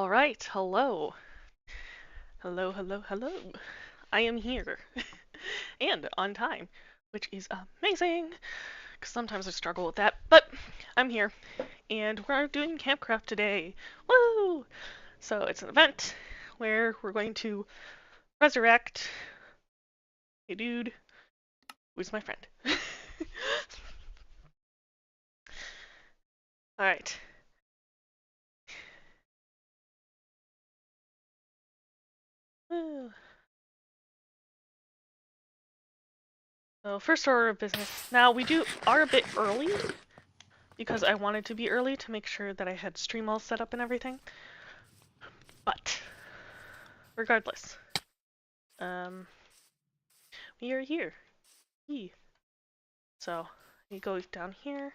All right, hello. Hello, hello, hello. I am here and on time, which is amazing because sometimes I struggle with that, but I'm here and we're doing Campcraft today. Woo! So it's an event where we're going to resurrect a dude who's my friend. All right. Woo. So first order of business. Now we are a bit early because I wanted to be early to make sure that I had stream all set up and everything. But regardless, um, we are here. Yee. So you go down here.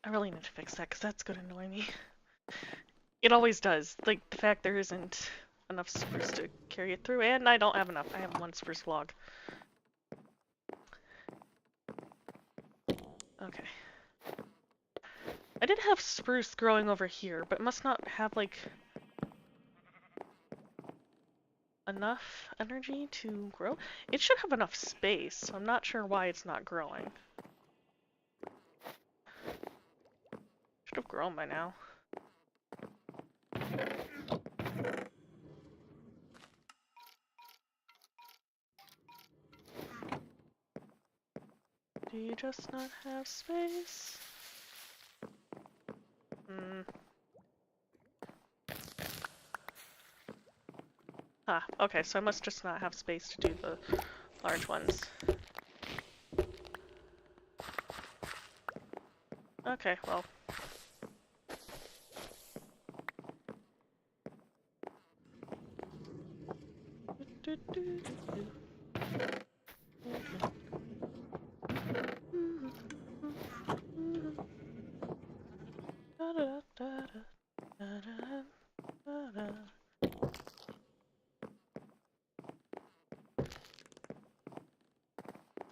I really need to fix that because that's gonna annoy me. It always does. Like the fact there isn't enough spruce to carry it through, and I don't have enough. I have one spruce log. Okay. I did have spruce growing over here, but must not have like enough energy to grow. It should have enough space, so I'm not sure why it's not growing. Should have grown by now. Do you just not have space? Hmm. Ah, okay, so I must just not have space to do the large ones. Okay, well.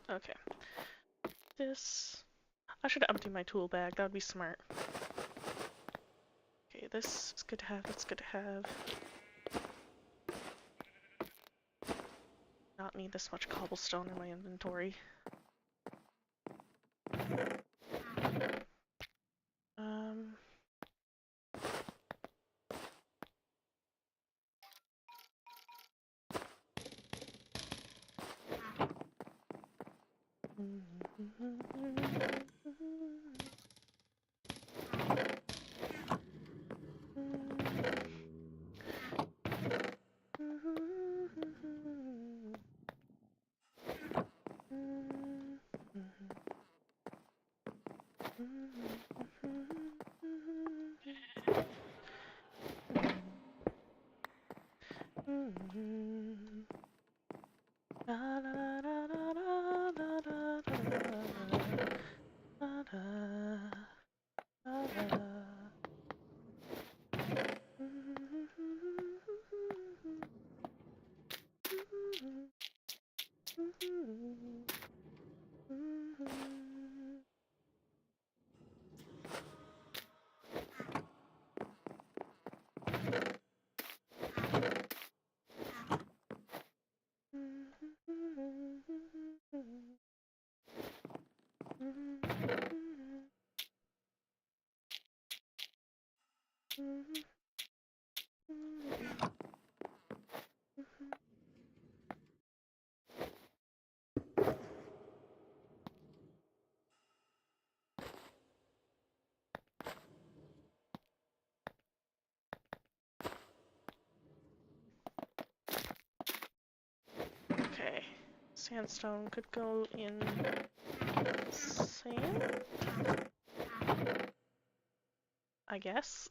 Okay. This... I should empty my tool bag, that would be smart. Okay, this is good to have, that's good to have. Not need this much cobblestone in my inventory. Um... Okay. Sandstone could go in sand? I guess.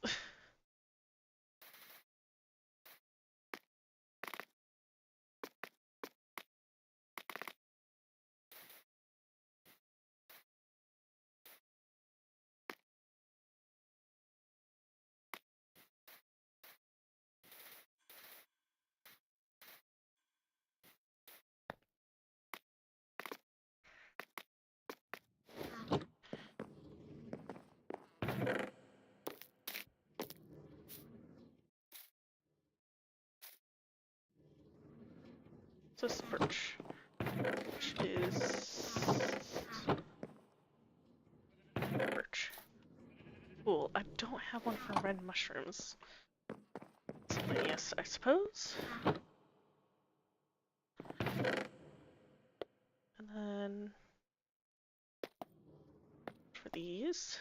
this birch? Which is birch. Cool. I don't have one for red mushrooms. So yes, I suppose. And then for these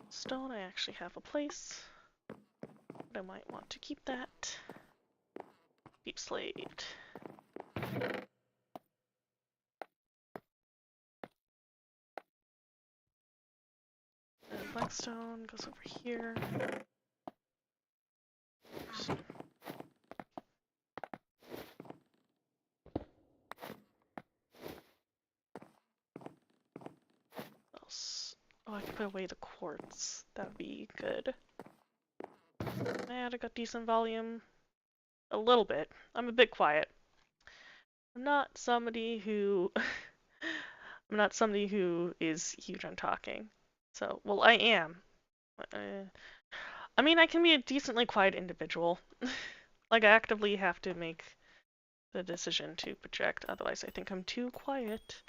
stone, I actually have a place. But I might want to keep that. Deep slaved. And blackstone goes over here. Oh, I can put away the quartz. That would be good. And I got decent volume. A little bit. I'm a bit quiet. I'm not somebody who I'm not somebody who is huge on talking. So, well, I am. I mean, I can be a decently quiet individual. Like, I actively have to make the decision to project, otherwise I think I'm too quiet.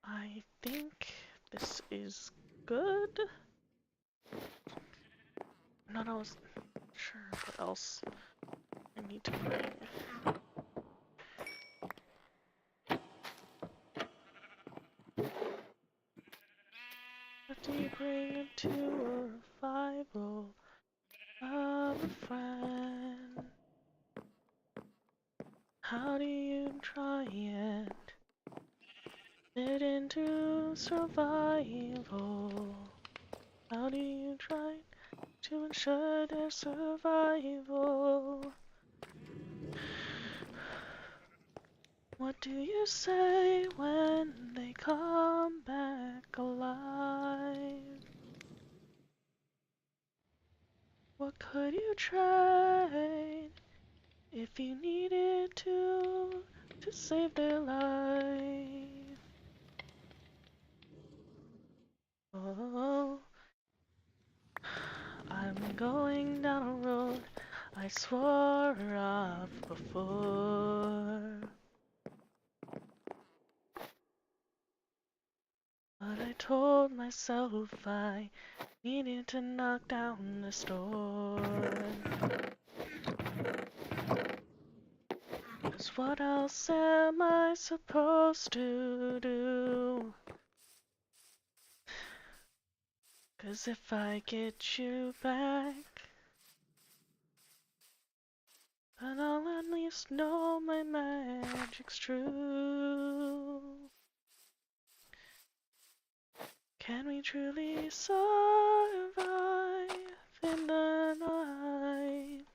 I think this is good. I'm not always sure what else I need to bring. What do you bring to a revival of a friend? How do you try and fit into survival? How do you try to ensure their survival? What do you say when they come back alive? What could you trade if you needed to save their life? Oh, I'm going down a road I swore off before. But I told myself I needed to knock down this door. 'Cause what else am I supposed to do? 'Cause if I get you back, then I'll at least know my magic's true. Can we truly survive in the night?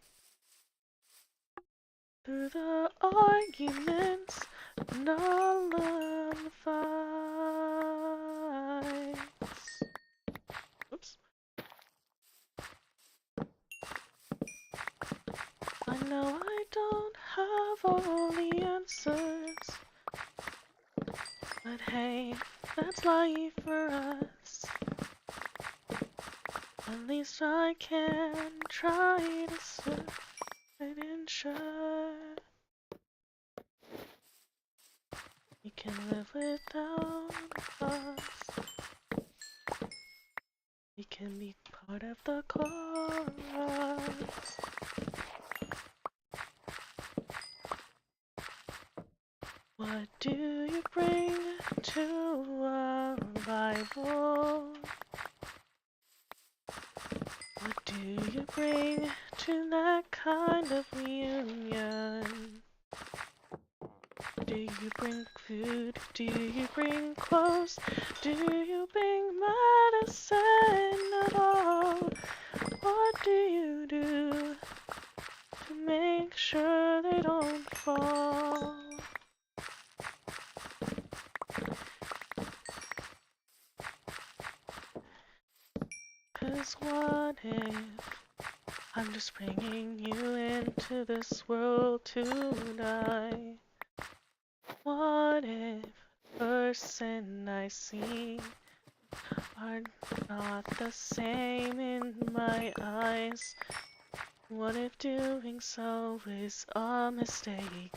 Through the arguments and all of the fights. Oops. I know I don't have all the answers, but hey, that's life for us. At least I can try to surf and ensure we can live without us. We can be part of the chorus. What do you bring to a rival? What do you bring to that kind of reunion? Do you bring food? Do you bring clothes? Do you bring medicine at all? What do you do to make sure they don't fall? 'Cause what if I'm just bringing you into this world to die? What if the person I see are not the same in my eyes? What if doing so is a mistake?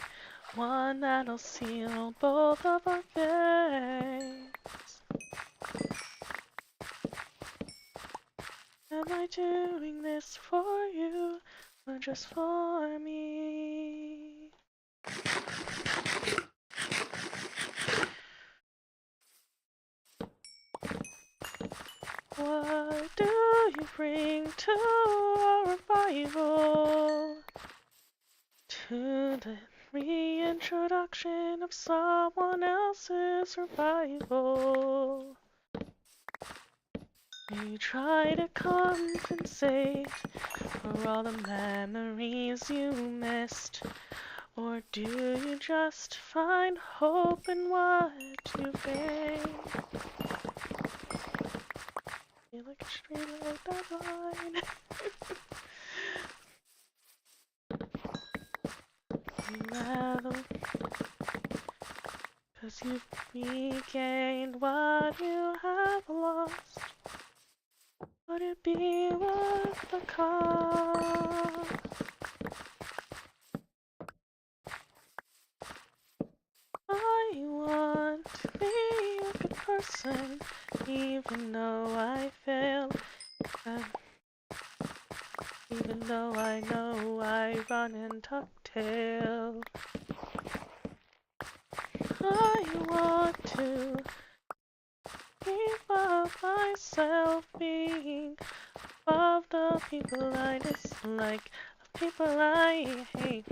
One that'll seal both of our fates. Am I doing this for you or just for me? What do you bring to our revival? To the reintroduction of someone else's survival. You try to compensate for all the memories you missed. Or do you just find hope in what you gain? You look straight like that line. Rather, 'cause you've regained what you have lost. Would it be worth the cost? I want to be a good person, even though I failed. Even though I know I run and tuck tail. I want to give up myself being above the people I dislike, the people I hate.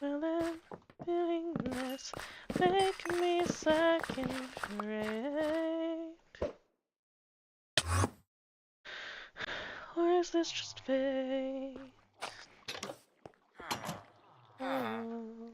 Well, then doing this, making me second rate. Or is this just fate? Oh.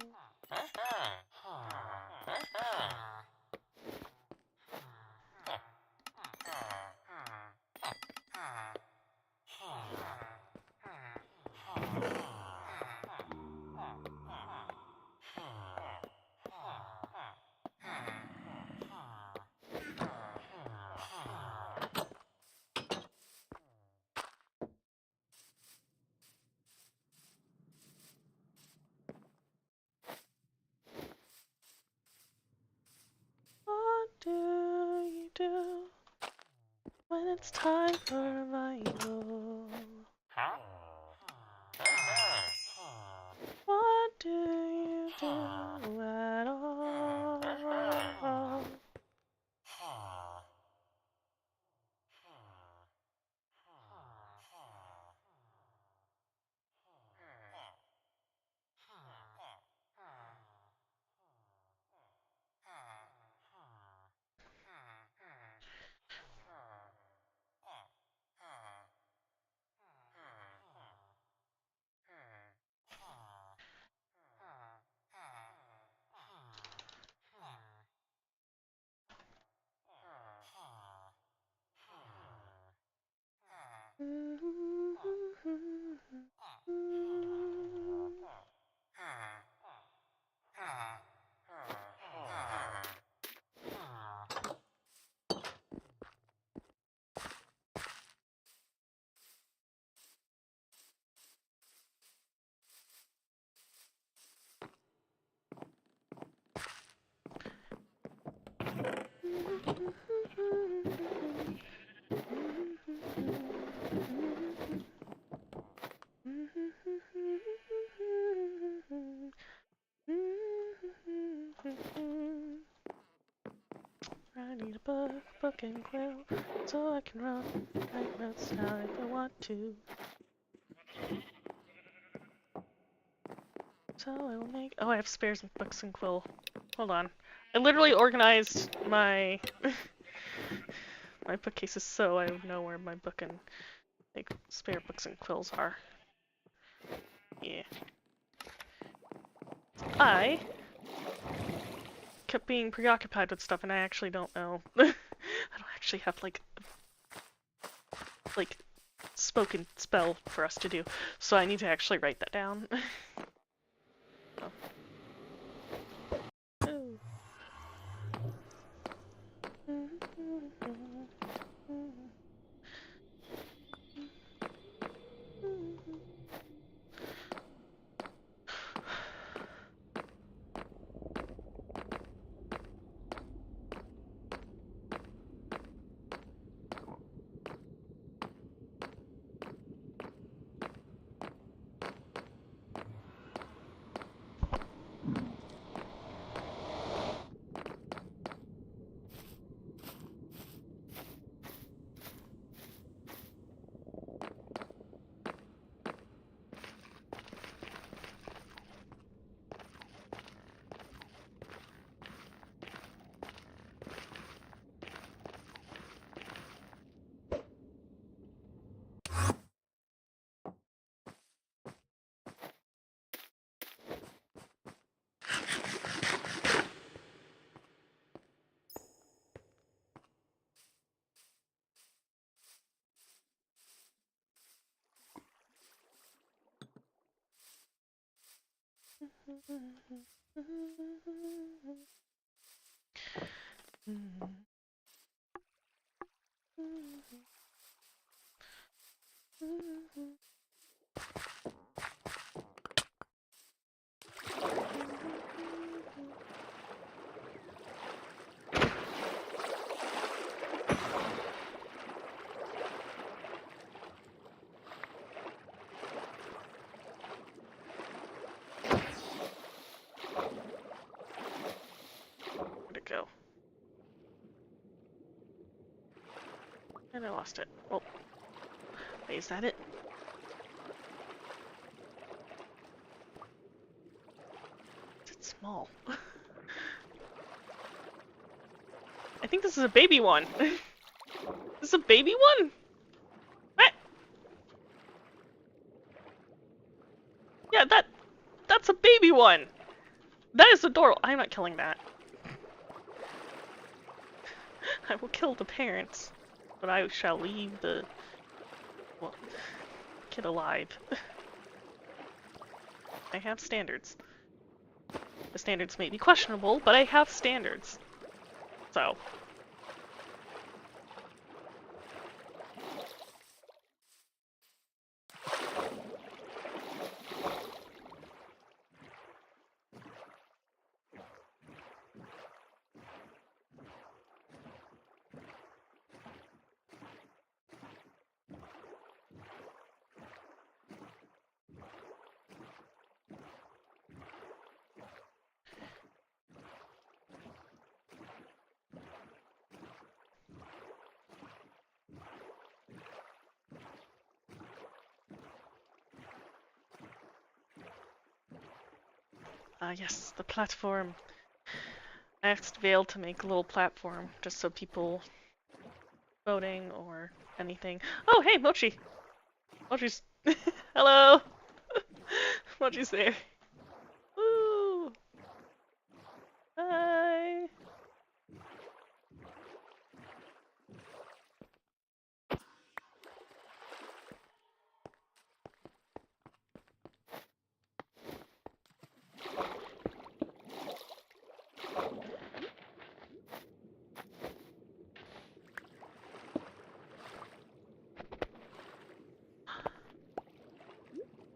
What do you do when it's time for revival? What do you do at all? I need a book and quill, so I can write notes down if I want to. So I will make. Oh, I have spares of books and quill. Hold on. I literally organized my my bookcases so I know where my book and like spare books and quills are. Yeah. I kept being preoccupied with stuff, and I actually don't know. I don't actually have like spoken spell for us to do, so I need to actually write that down. Oh. Where'd it go? And I lost it. Oh, wait, is that it? Is it small? I think this is a baby one. This is a baby one? What? Yeah, that's a baby one. That is adorable. I'm not killing that. I will kill the parents, but I shall leave the, well, kid alive. I have standards. The standards may be questionable, but I have standards. So. Yes, the platform. I asked Vale to make a little platform just so people voting or anything. Oh, hey, Mochi! Mochi's. Hello! Mochi's there. Woo! Hi!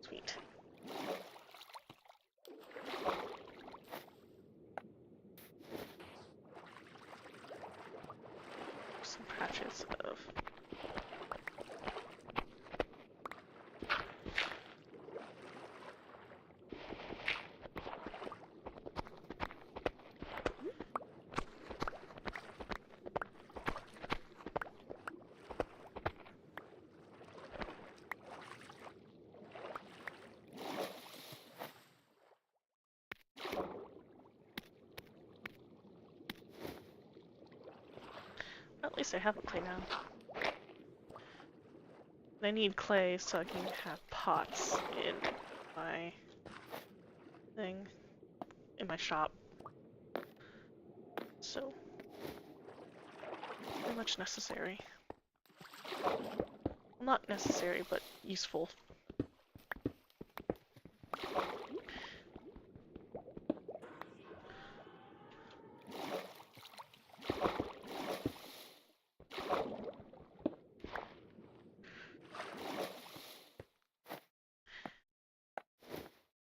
Sweet. Some patches of. At least I have a clay now. I need clay so I can have pots in my thing, in my shop. So, very much necessary. Well, not necessary, but useful.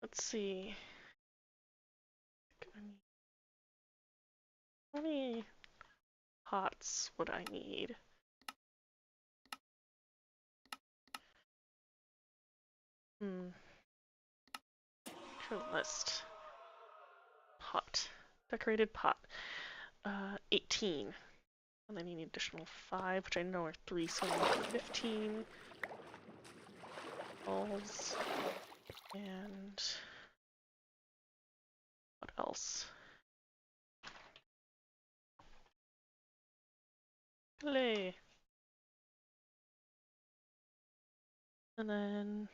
Let's see. How many pots would I need? Show list. Pot. Decorated pot. 18. And then you need additional 5, which I know are 3, so I need 15. Balls. And what else? Clay. And then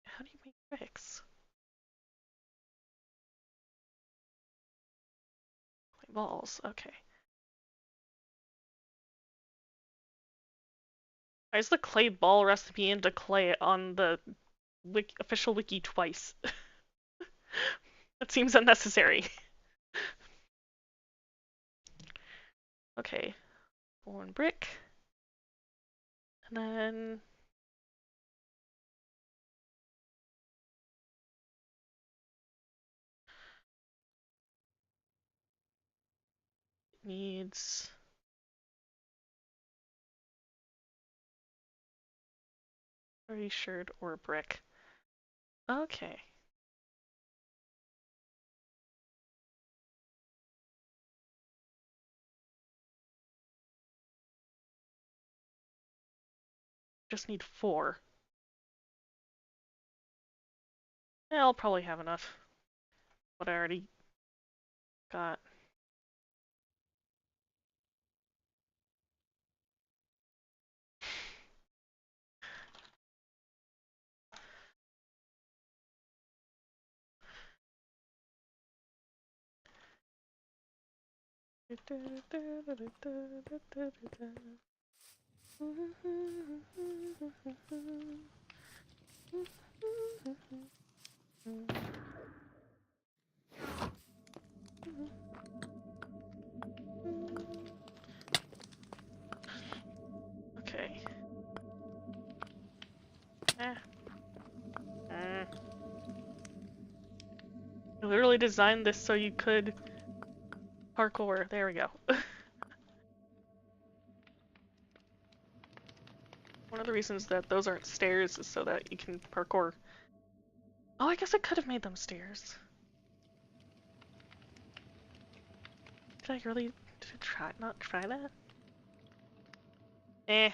how do you make bricks? Clay balls. Okay. Why is the clay ball recipe into clay on the official wiki twice? That seems unnecessary. Okay, one brick. And then it needs a shard or a brick. Okay. Just need 4. Yeah, I'll probably have enough. What I already got. Okay. I literally designed this so you could parkour. There we go. One of the reasons that those aren't stairs is so that you can parkour. Oh, I guess I could have made them stairs. Did I really not try that? Eh.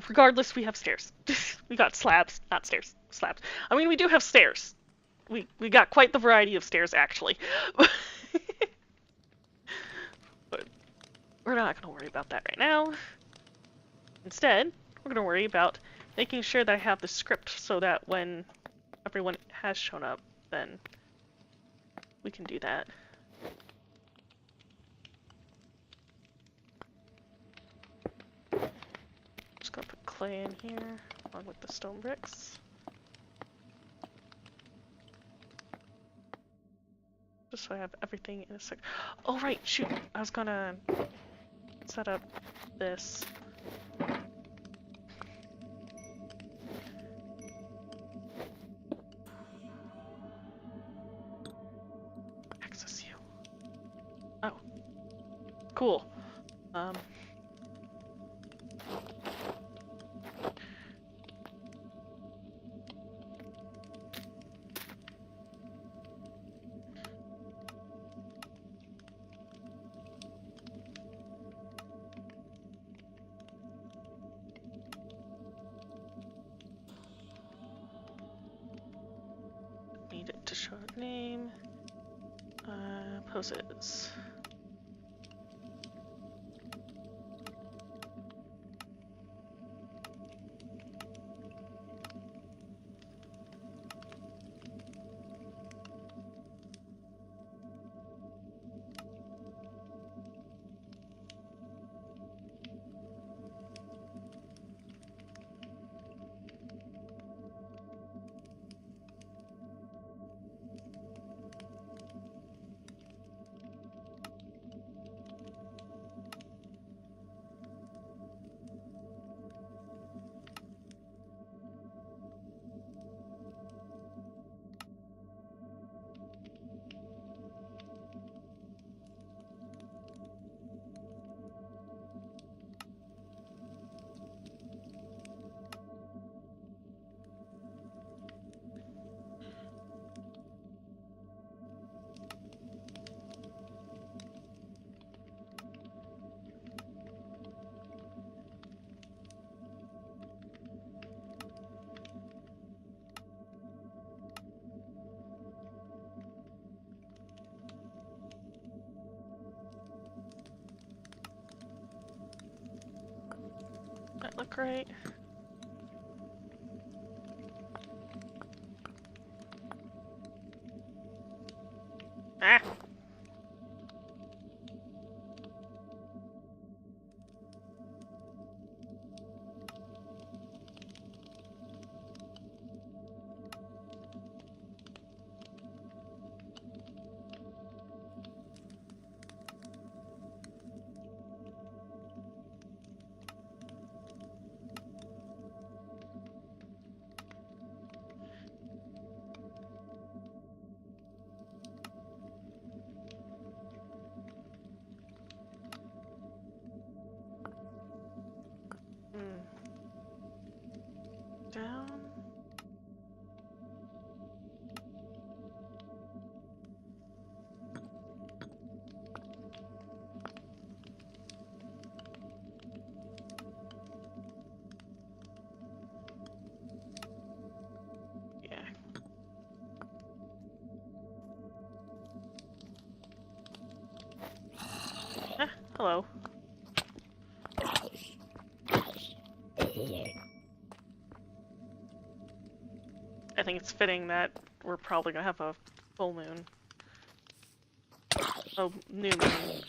Regardless, we have stairs. We got slabs, not stairs. Slabs. I mean, we do have stairs. We got quite the variety of stairs, actually. But we're not going to worry about that right now. Instead, we're going to worry about making sure that I have the script so that when everyone has shown up, then we can do that. Just gonna put clay in here, along with the stone bricks. Just so I have everything in a sec. Oh right, shoot! I was gonna set up this. Access you. Oh. Cool. Need it to show a name. Poses. That look right? Ah! Down. Yeah. Ah, hello. I think it's fitting that we're probably gonna have a full moon. Oh, new moon.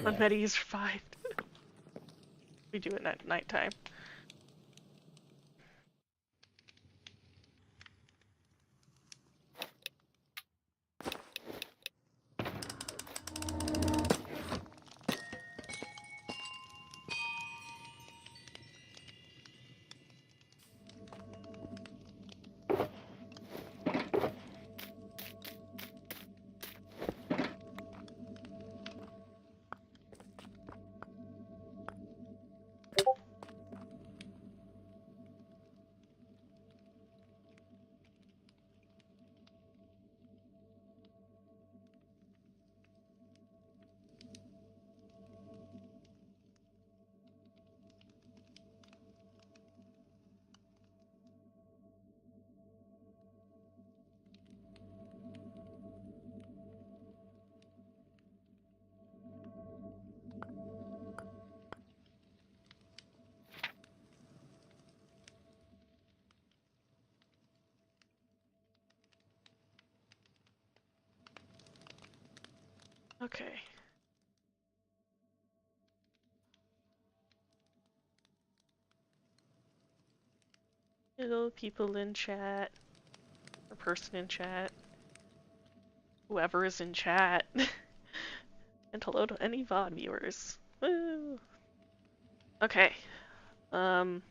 When Medi survived. We do it at nighttime. Okay. Hello, people in chat. Or person in chat. Whoever is in chat. And hello to any VOD viewers. Woo! Okay. Um.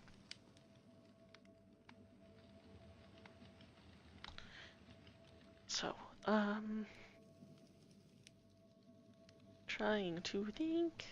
So, trying to think.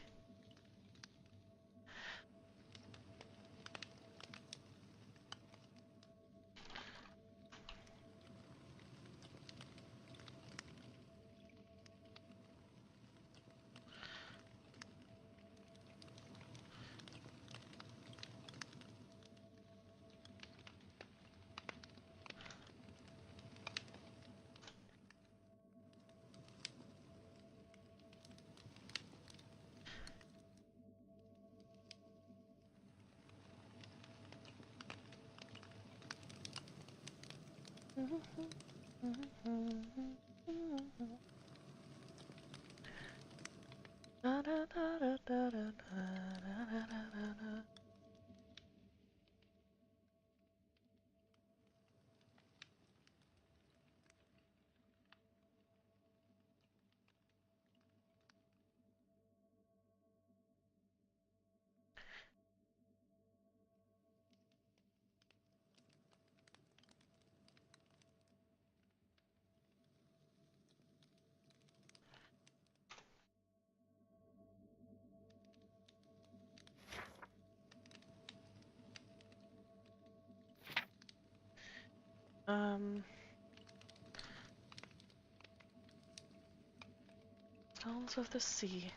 Sounds of the sea.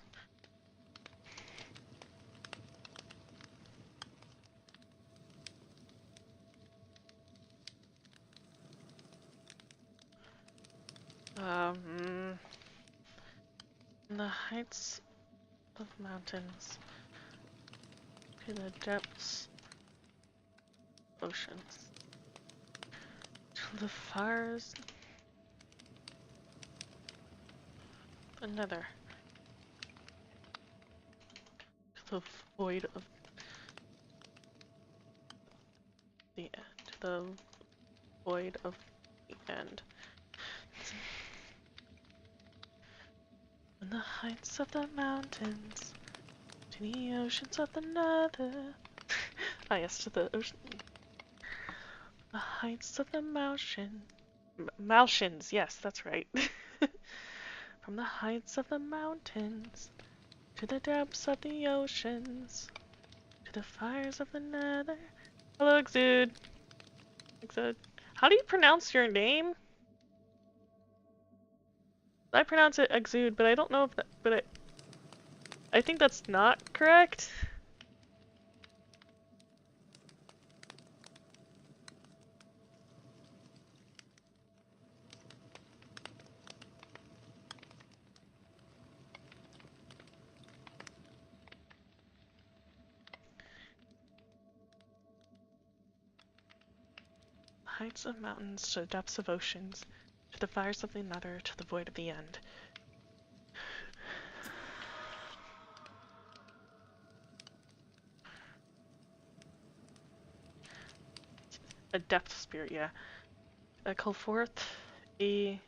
In the heights of mountains, to the depths, oceans, to the fires Another. The void of the end. The void of the end. In the heights of the mountains, to the oceans of the nether. Ah, yes, to the ocean. The heights of the mountain. Mountains, yes, that's right. From the heights of the mountains to the depths of the oceans, to the fires of the nether. Hello, Exude. Exude. How do you pronounce your name? I pronounce it Exude, but I don't know if that, but I think that's not correct. Heights of mountains to the depths of oceans, to the fires of the nether, to the void of the end. A depth spirit, yeah. I call forth a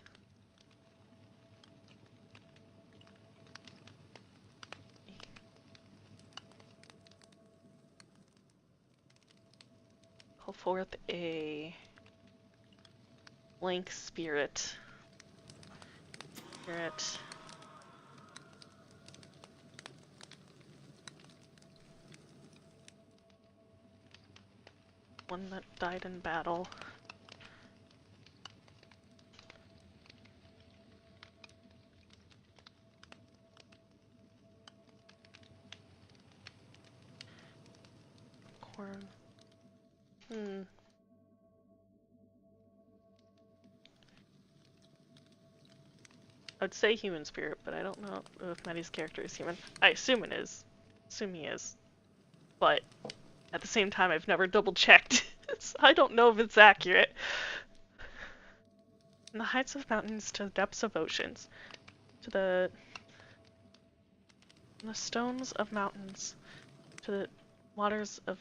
blank spirit. One that died in battle. Corn. I'd say human spirit, but I don't know if Medi's character is human. I assume it is. Assume he is. But at the same time, I've never double checked. So I don't know if it's accurate. From the heights of mountains to the depths of oceans, to the stones of mountains, to the waters of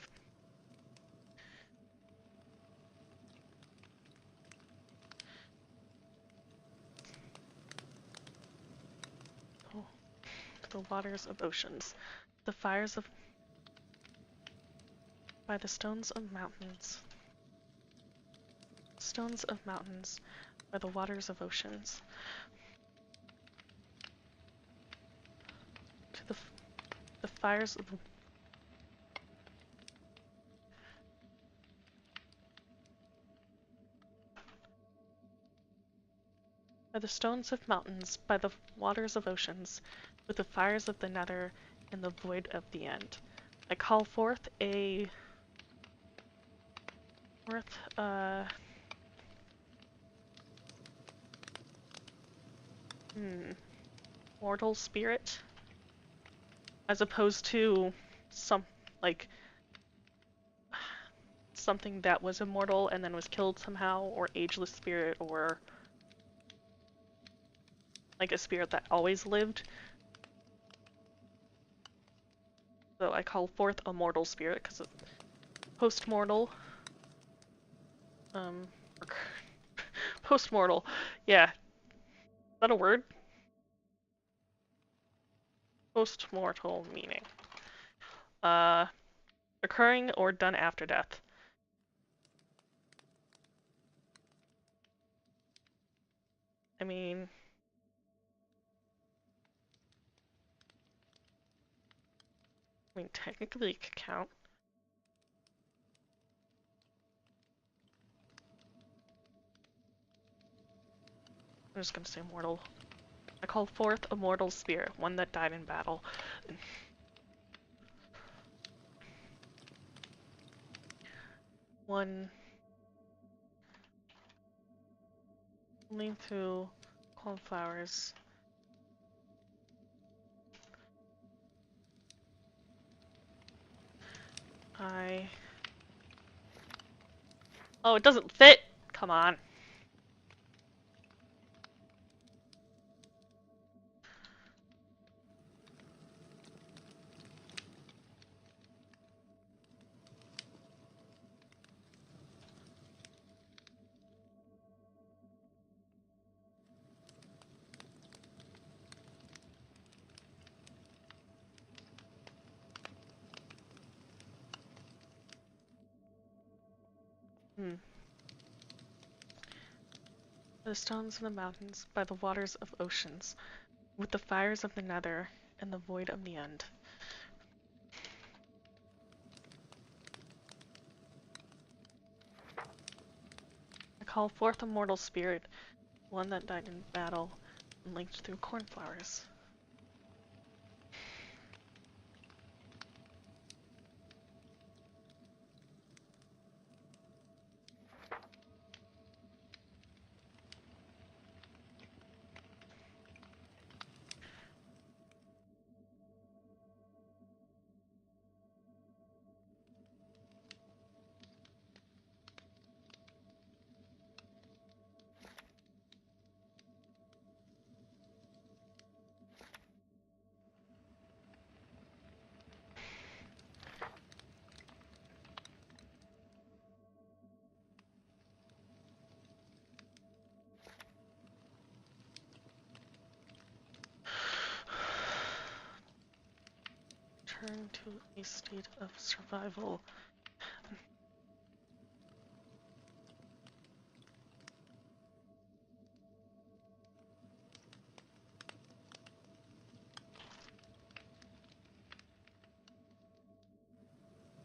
the waters of oceans, the fires of by the stones of mountains, by the waters of oceans, to the fires of by the stones of mountains, by the waters of oceans, with the fires of the nether in the void of the end. I call forth a mortal spirit, as opposed to something that was immortal and then was killed somehow, or ageless spirit, or like a spirit that always lived. So I call forth a mortal spirit because it's post-mortal. Post-mortal. Yeah. Is that a word? Post-mortal meaning. Occurring or done after death. I mean, technically it could count. I'm just gonna say mortal. I call forth a mortal spirit, one that died in battle. One only through cornflowers. Oh, it doesn't fit! Come on. Hmm. The stones of the mountains, by the waters of oceans, with the fires of the nether, and the void of the end. I call forth a mortal spirit, one that died in battle, and linked through cornflowers. Turn to a state of survival.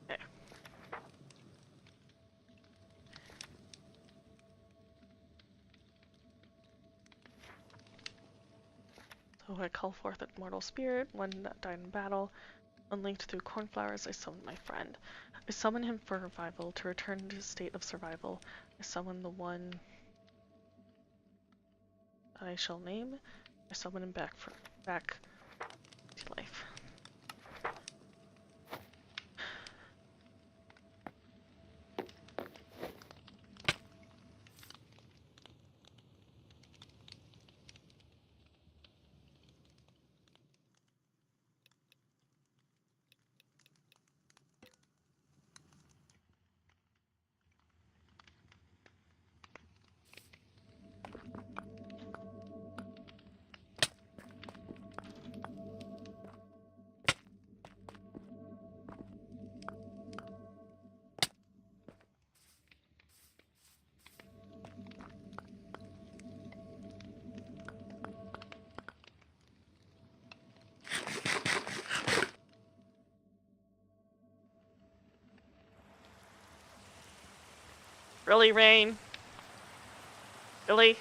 Okay. So I call forth a mortal spirit, one that died in battle. Unlinked through cornflowers, I summon my friend. I summon him for revival, to return to a state of survival. I summon the one that I shall name. I summon him back to life. Really, Rain? Really?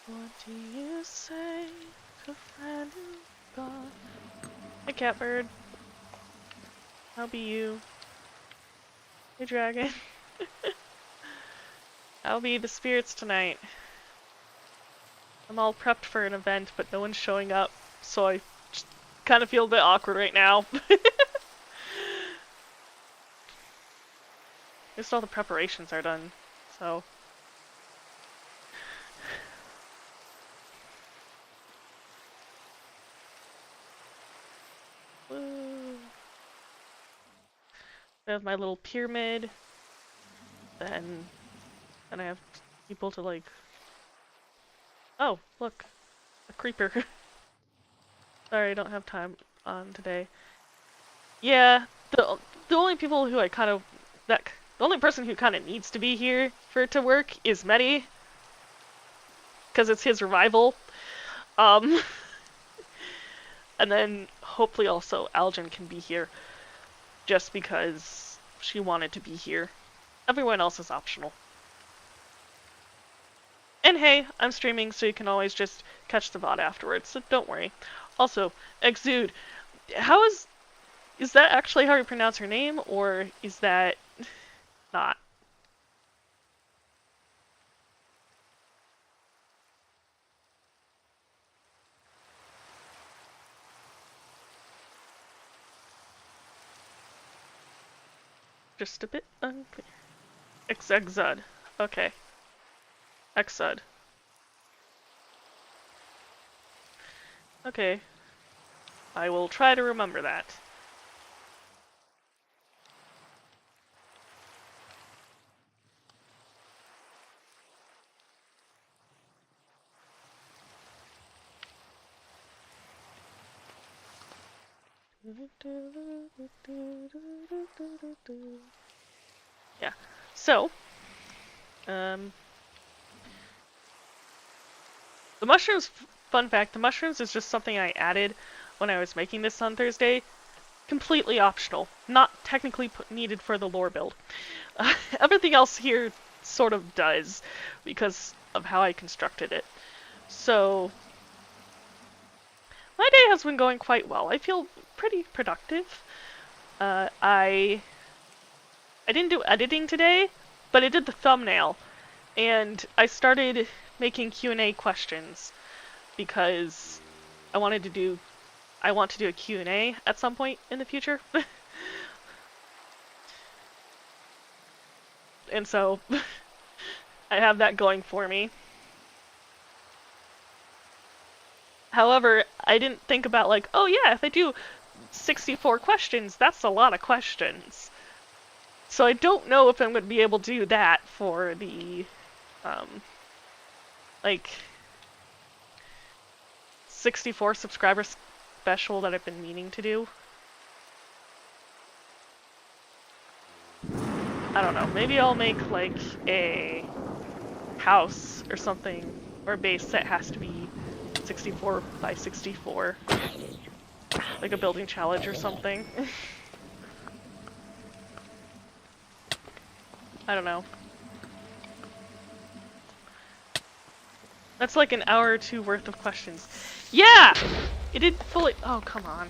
What do you say to a friend who's gone? Hey, Catbird. I'll be you. Hey, Dragon. I'll be the spirits tonight. I'm all prepped for an event, but no one's showing up, so I just kind of feel a bit awkward right now. At least all the preparations are done, so... Woo. I have my little pyramid, then I have people to like... Oh, look, a creeper. Sorry, I don't have time on today. Yeah, the only people who I kind of... the only person who kind of needs to be here for it to work is Medi, because it's his revival. And then hopefully also Algin can be here, just because she wanted to be here. Everyone else is optional. And hey, I'm streaming, so you can always just catch the VOD afterwards, so don't worry. Also, Exude, how is that actually how you pronounce her name, or is that not? Just a bit unclear. Exud. Okay. Exud. Okay. I will try to remember that. Yeah. So, the mushrooms, fun fact, the mushrooms is just something I added when I was making this on Thursday. Completely optional. Not technically needed for the lore build. Everything else here sort of does because of how I constructed it. So, my day has been going quite well. I feel pretty productive. I didn't do editing today, but I did the thumbnail, and I started making Q&A questions because I want to do a Q&A at some point in the future. And so I have that going for me. However, I didn't think about like, oh yeah, if I do 64 questions, that's a lot of questions. So I don't know if I'm going to be able to do that for the, like, 64 subscriber special that I've been meaning to do. I don't know, maybe I'll make, like, a house or something, or a base that has to be 64 by 64. Like a building challenge or something. I don't know. That's like an hour or two worth of questions. Yeah! It didn't fully- oh, come on.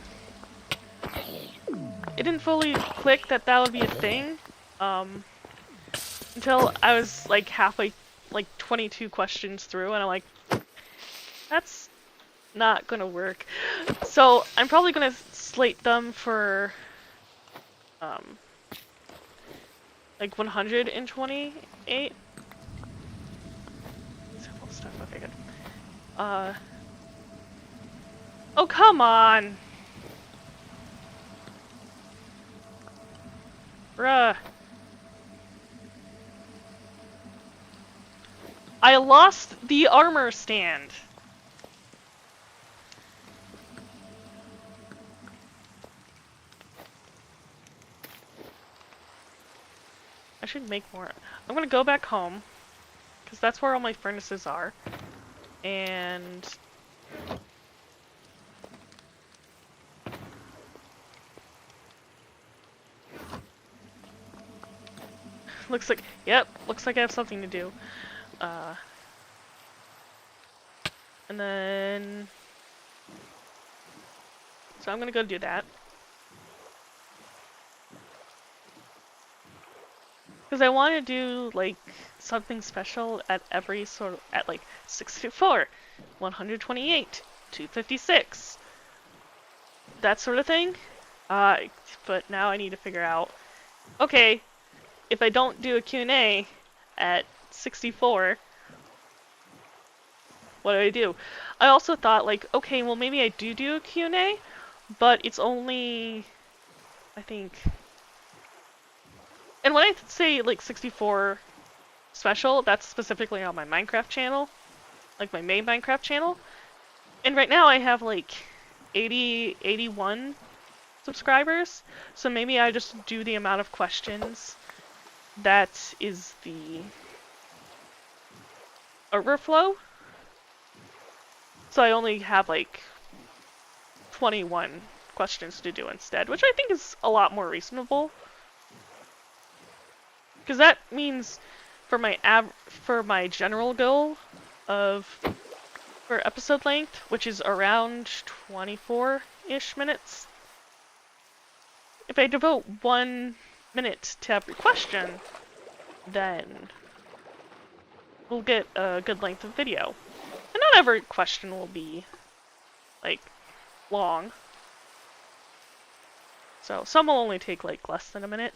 It didn't fully click that that would be a thing, until I was like halfway, like 22 questions through, and I'm like, that's not gonna work. So I'm probably gonna slate them for, like 128. Simple stuff. Okay, good. Oh, come on! Bruh. I lost the armor stand. I should make more. I'm gonna go back home, because that's where all my furnaces are. And looks like, yep, looks like I have something to do. And then, so I'm gonna go do that. Because I want to do, like, something special at every sort of, at like 64, 128, 256, that sort of thing. But now I need to figure out, okay, if I don't do a Q&A at 64, what do I do? I also thought, like, okay, well maybe I do a Q&A, but it's only, I think, and when I say like 64 special, that's specifically on my Minecraft channel, like my main Minecraft channel. And right now I have like 80, 81 subscribers, so maybe I just do the amount of questions that is the overflow. So I only have like 21 questions to do instead, which I think is a lot more reasonable. Because that means for my general goal of for episode length, which is around 24-ish minutes. If I devote 1 minute to every question, then we'll get a good length of video. And not every question will be, like, long. So some will only take, like, less than a minute.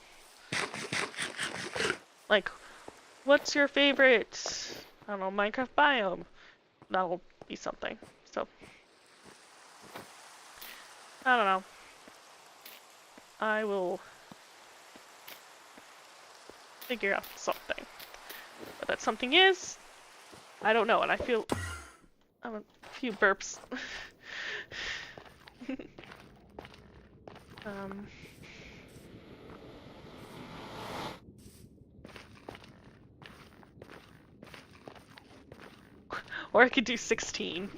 Like, what's your favorite, I don't know, Minecraft biome? That'll be something. So, I don't know. I will figure out something. What that something is, I don't know, and I feel I have a few burps. Or I could do 16.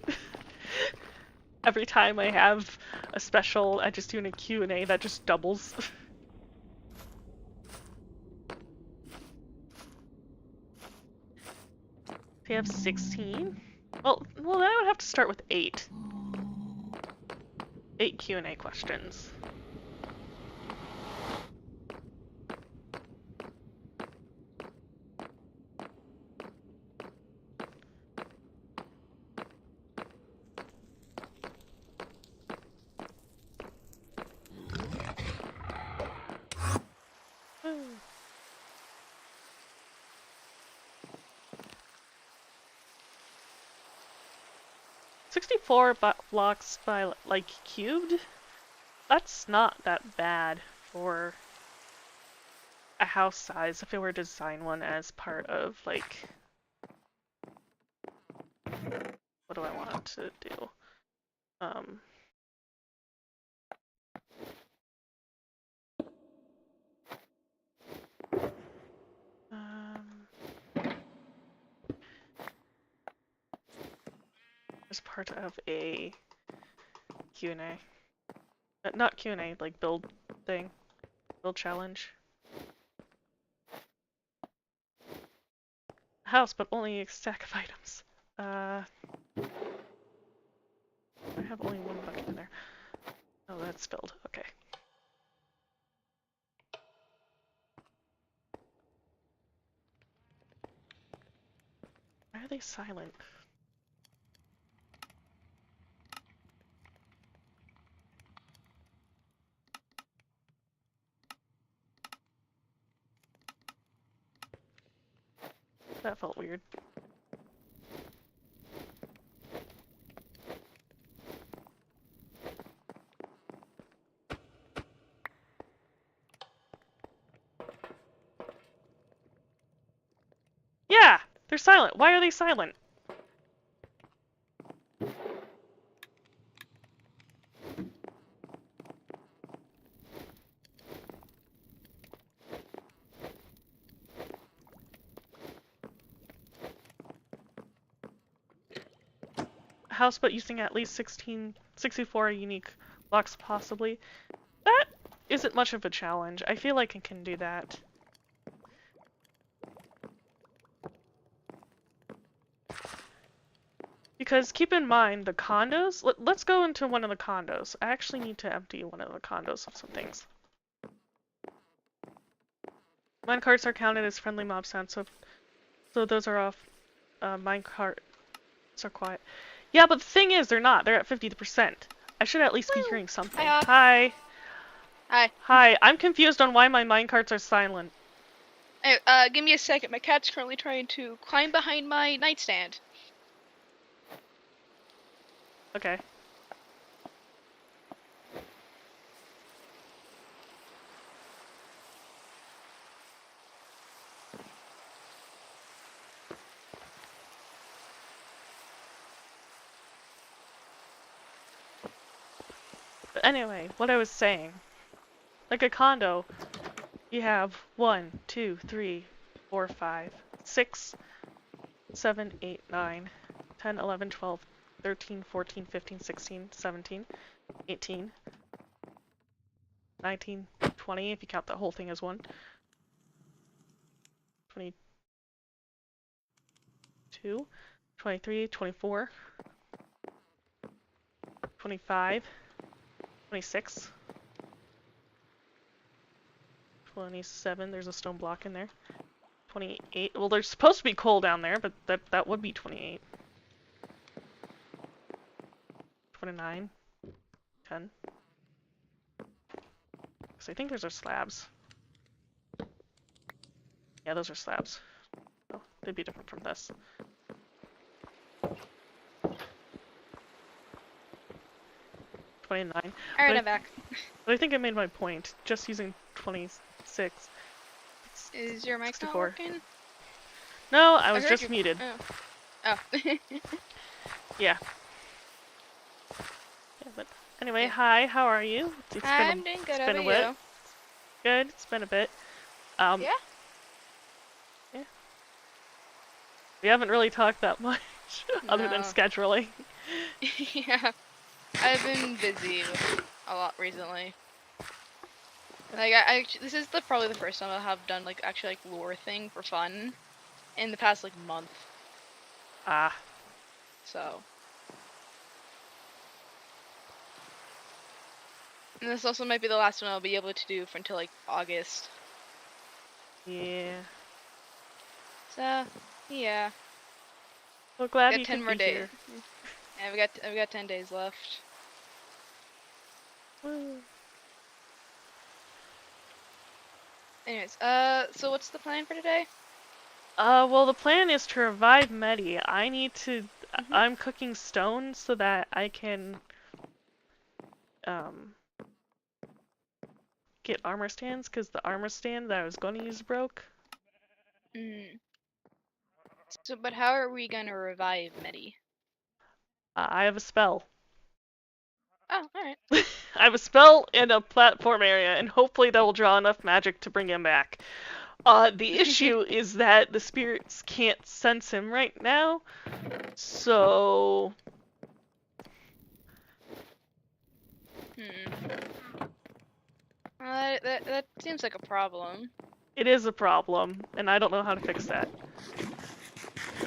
Every time I have a special, I just do a Q&A that just doubles. We have 16? Well, then I would have to start with 8. 8 Q&A questions. Ooh. 64 blocks by, like, cubed? That's not that bad for a house size if it were to design one as part of, like... What do I want to do? As part of a Q&A. Not Q&A, like build thing. Build challenge. House, but only a stack of items. I have only one bucket in there. Oh, that's filled. Okay. Why are they silent? That felt weird. Yeah! They're silent. Why are they silent? House, but using at least 64 unique blocks possibly. That isn't much of a challenge. I feel like I can do that. Because keep in mind, the condos... Let's go into one of the condos. I actually need to empty one of the condos of some things. Minecarts are counted as friendly mob sounds, so those are off. Minecarts are quiet. Yeah, but the thing is, they're not. They're at 50%. I should at least be hearing something. Hi. Hi. Hi. I'm confused on why my minecarts are silent. Hey, give me a second. My cat's currently trying to climb behind my nightstand. Okay. But anyway, what I was saying. Like a condo, you have 1, 2, 3, 4, 5, 6, 7, 8, 9, 10, 11, 12, 13, 14, 15, 16, 17, 18, 19, 20, if you count the whole thing as one. 22, 23, 24. 25, 26, 27. There's a stone block in there. 28. Well, there's supposed to be coal down there, but that would be 28. 29. 10. So I think those are slabs. Yeah, those are slabs. Oh, they'd be different from this. 29. Alright, I'm back. But I think I made my point. Just using 26. Is your mic not 64. working? No, I was heard just you. muted. Oh. Yeah. Yeah, but anyway, hi, how are you? I'm doing good. How been a about bit. you? Good, it's been a bit. Yeah? Yeah. We haven't really talked that much, other than No. scheduling. Yeah. I've been busy with a lot recently. Like, I this is probably the first time I have done, like, actually, like, lore thing for fun in the past, like, month. Ah. So. And this also might be the last one I'll be able to do for until, like, August. Yeah. So, yeah. Well, glad Got you 10 could more be days. here. Yeah, I've got 10 days left. Woo. Anyways, so what's the plan for today? Well, the plan is to revive Medi. I need to. Mhm. I'm cooking stone so that I can get armor stands, because the armor stand that I was going to use broke. Mm. So, but how are we gonna revive Medi? I have a spell. Oh, alright. I have a spell in a platform area, and hopefully that will draw enough magic to bring him back. The issue is that the spirits can't sense him right now, so That seems like a problem. it is a problem, and I don't know how to fix that.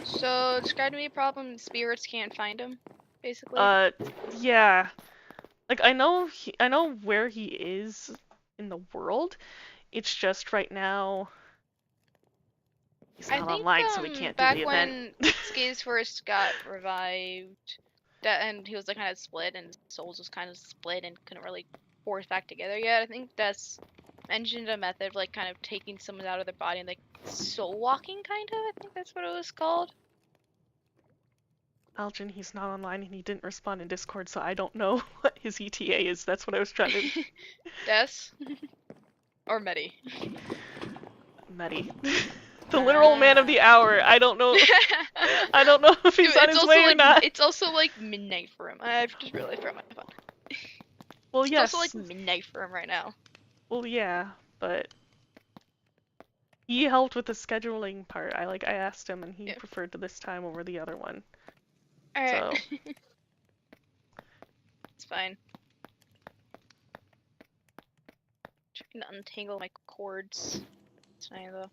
So, describe to me a problem spirits can't find him, basically. Yeah. Like, I know where he is in the world. It's just right now he's I not think, online, so we can't do back the when event. Skaze first got revived, and he was like kind of split, and his souls was kind of split and couldn't really force back together yet. I think that's mentioned a method of like kind of taking someone out of their body and like soul walking, kind of. I think that's what it was called. Algin, he's not online and he didn't respond in Discord, so I don't know what his ETA is. That's what I was trying to. Des? Or Medi? Medi. The literal man of the hour. I don't know. I don't know if he's Dude, on his way or not. It's also like midnight for him. I've just realized for my phone. Well, It's yes. also like midnight for him right now. Well, yeah, but he helped with the scheduling part. I asked him, and he Yeah. preferred to this time over the other one. Alright. So It's fine. Trying to untangle my cords. It's fine though.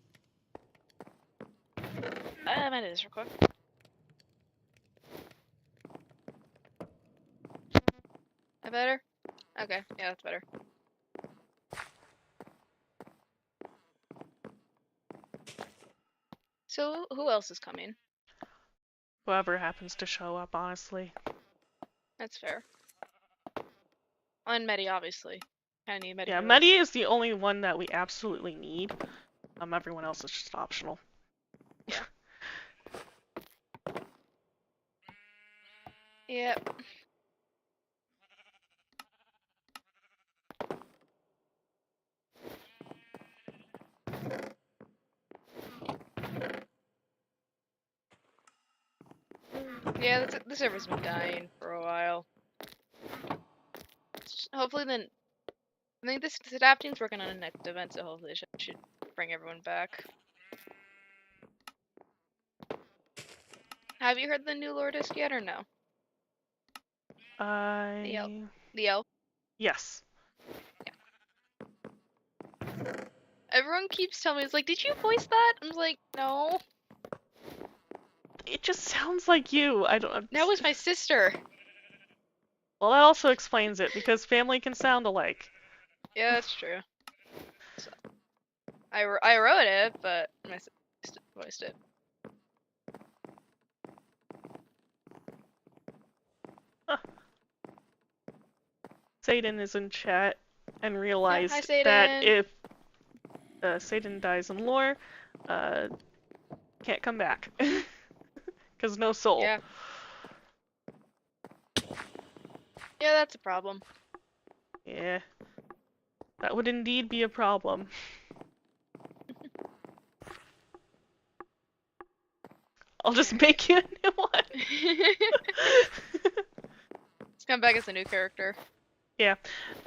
I'm at this real quick. That better? Okay, yeah, that's better. So, who else is coming? whoever happens to show up, honestly. That's fair. And Medi, obviously. Kinda need Medi. Yeah, for Medi this. is the only one that we absolutely need. Everyone else is just optional. Yeah. Yep. Yeah, the server's been dying for a while. Hopefully then... I think this staff team's working on a next event, so hopefully it should bring everyone back. Have you heard the new lore disc yet, or no? The elf? Yes. Everyone keeps telling me, it's like, did you voice that? I'm like, no. It just sounds like you. I don't. That was my sister. Well, that also explains it, because family can sound alike. Yeah, that's true. So, I wrote it, but I voiced it. Huh. Satan is in chat and Yeah, hi, realized that Satan. if Satan dies in lore, uh, can't come back. Because no soul. Yeah. Yeah, that's a problem. Yeah. That would indeed be a problem. I'll just make you a new one. Let's come back as a new character. Yeah.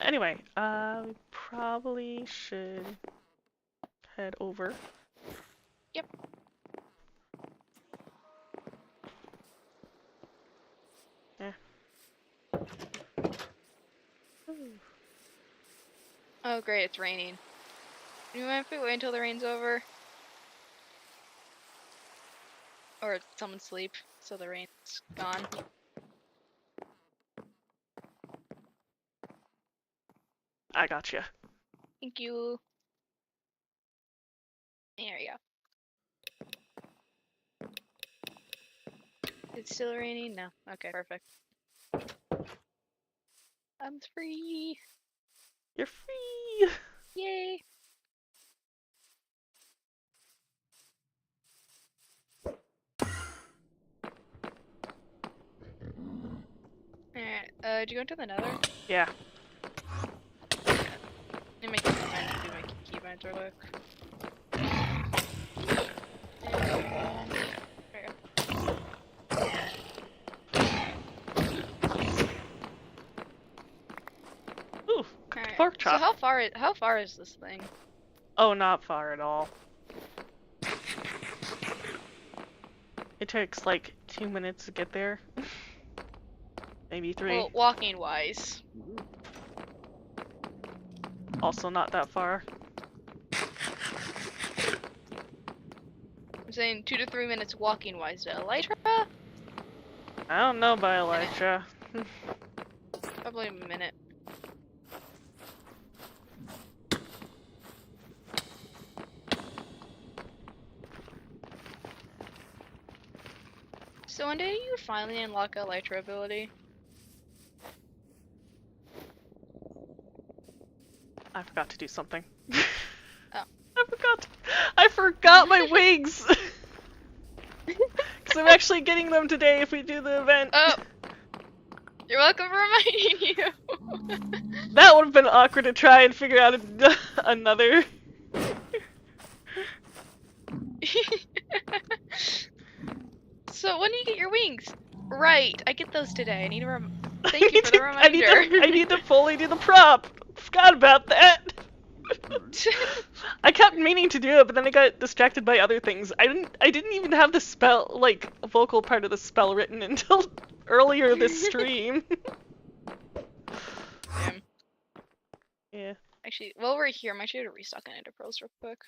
Anyway, we probably should head over. Yep. Yeah. Oh great, it's raining. Do you mind if we wait until the rain's over? Or someone sleep so the rain's gone? I gotcha. Thank you. There we go. It's still raining? No. Okay, perfect. I'm free. You're free! Yay. Alright, did you go into the nether? Yeah. Let me make it mine and do my key binds real quick. There Ooh, we go. cooked pork So chop. how far is this thing? Oh, not far at all. It takes like 2 minutes to get there. Maybe 3. Well, walking wise. Also not that far. I'm saying 2 to 3 minutes walking wise to Elytra? I don't know by Elytra. Probably a minute. So when did you finally unlock Elytra ability? I forgot to do something. Oh. I forgot my wings! Because I'm actually getting them today if we do the event. Oh! You're welcome for reminding you! That would have been awkward to try and figure out another. So when do you get your wings? Right, I get those today. I need to thank you for the reminder. I need to fully do the prop. Forgot about that. I kept meaning to do it, but then I got distracted by other things. I didn't even have the spell, like, vocal part of the spell written until earlier this stream. Damn. Yeah. Actually, while we're here, I'm actually gonna restock an Ender Pearls real quick.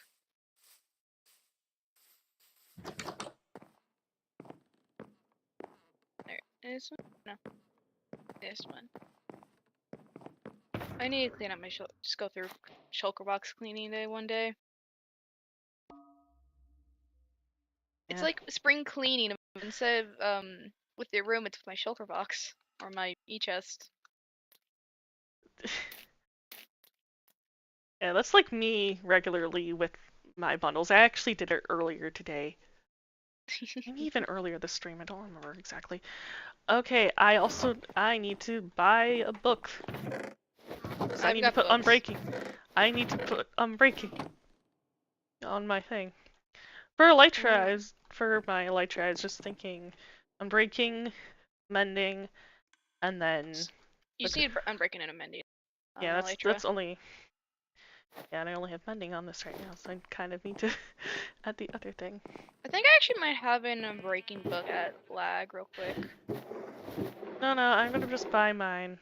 There, this one? No. This one. I need to clean up my just go through shulker box cleaning day one day. It's Yeah. like spring cleaning. Instead of with your room, it's with my shulker box or my e-chest. Yeah, that's like me regularly with my bundles. I actually did it earlier today. Maybe even earlier this stream, I don't remember exactly. Okay, I need to buy a book. So I need to put Unbreaking. I need to put Unbreaking on my thing. For Elytra, for my Elytra, I was just thinking Unbreaking, Mending, and then... You just need Unbreaking and a Mending. Yeah, that's only... Yeah, and I only have Mending on this right now, so I kind of need to add the other thing. I think I actually might have an Unbreaking book at Lag real quick. No, I'm gonna just buy mine.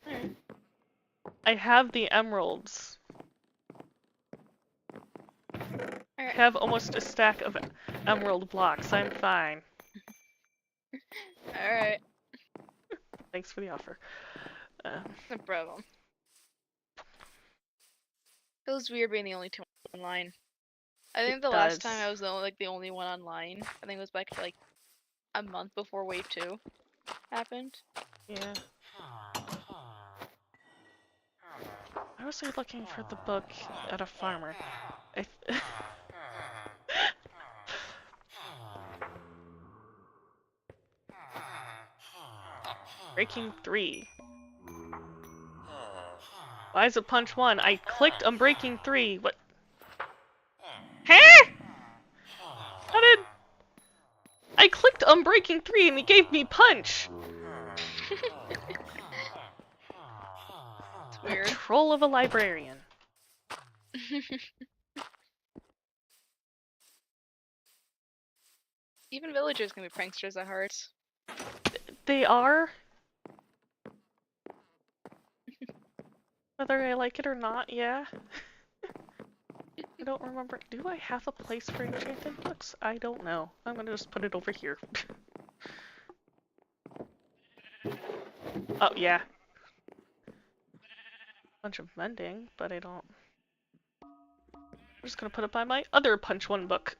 Alright. I have the emeralds. I have almost a stack of emerald blocks. I'm fine. Alright. Thanks for the offer. No problem. Feels weird being the only two online. I think the last time I was the only one online. I think it was back like a month before Wave 2 happened. Yeah. I was looking for the book at a farmer. Breaking 3. Why is it punch 1? I clicked on breaking 3. What? Huh? How did... I clicked on breaking 3 and it gave me punch! It's weird. A troll of a librarian. Even villagers can be pranksters at heart. They are. Whether I like it or not, yeah. I don't remember. Do I have a place for enchanted books? I don't know. I'm gonna just put it over here. Oh, yeah. Bunch of mending, but I don't... I'm just gonna put it by my other punch 1 book.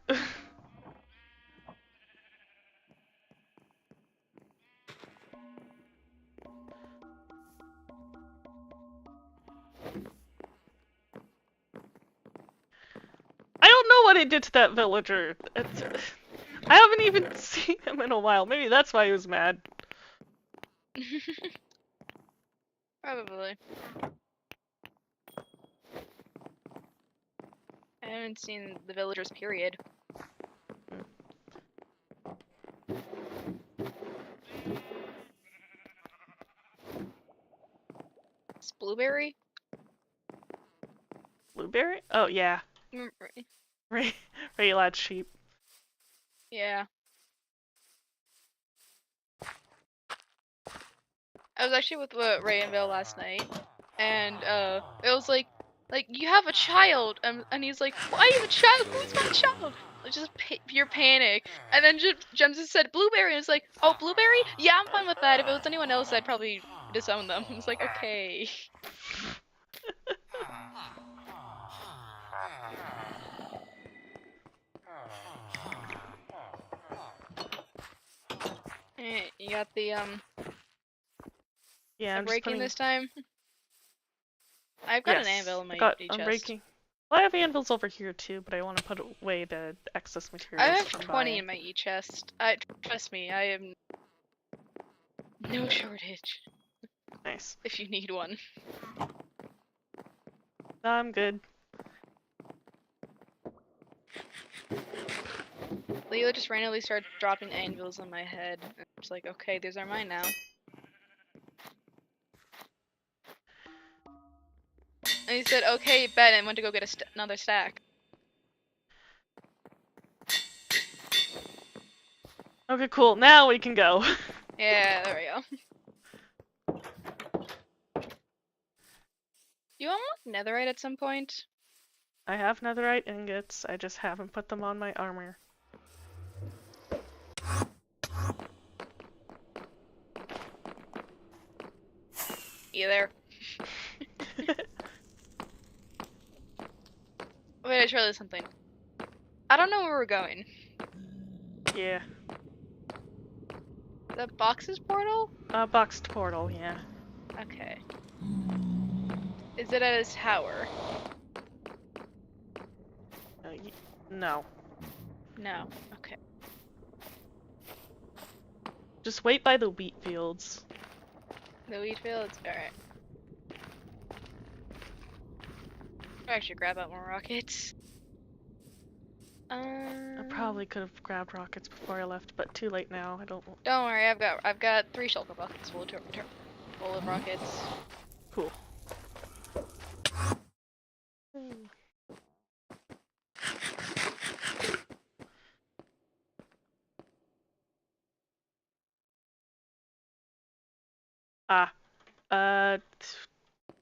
I don't know what I did to that villager. I haven't even seen him in a while. Maybe that's why he was mad. Probably. I haven't seen the villagers, period. It's Blueberry? Blueberry? Oh, yeah. Very lad sheep. Yeah. I was actually with Ray and Bill last night, and it was like you have a child, and he's like, why you have a child? Who's my child? Like, just pure panic. And then Gems just said Blueberry, and it's like, oh, Blueberry? Yeah, I'm fine with that. If it was anyone else, I'd probably disown them. It's like, okay. You got the Yeah, I'm breaking just this time. I've got an anvil in my chest. breaking. Well, I have anvils over here too, but I want to put away the excess materials. I have 20 in my chest. Trust me, I am no shortage. Nice. If you need one. I'm good. Leo just randomly started dropping anvils on my head. It's like, okay, these are mine now. And he said, okay, bet, and went to go get another stack. Okay, cool. Now we can go. Yeah, there we go. You unlock netherite at some point? I have netherite ingots. I just haven't put them on my armor. You there? Wait, I tried something. I don't know where we're going. Yeah. The boxes portal? Boxed portal, yeah. Okay. Is it at his tower? No. No. Okay. Just wait by the wheat fields. The wheat fields? Alright. I should grab out more rockets. I probably could have grabbed rockets before I left, but too late now. I don't. Don't worry, I've got 3 shulker buckets full of rockets. Cool.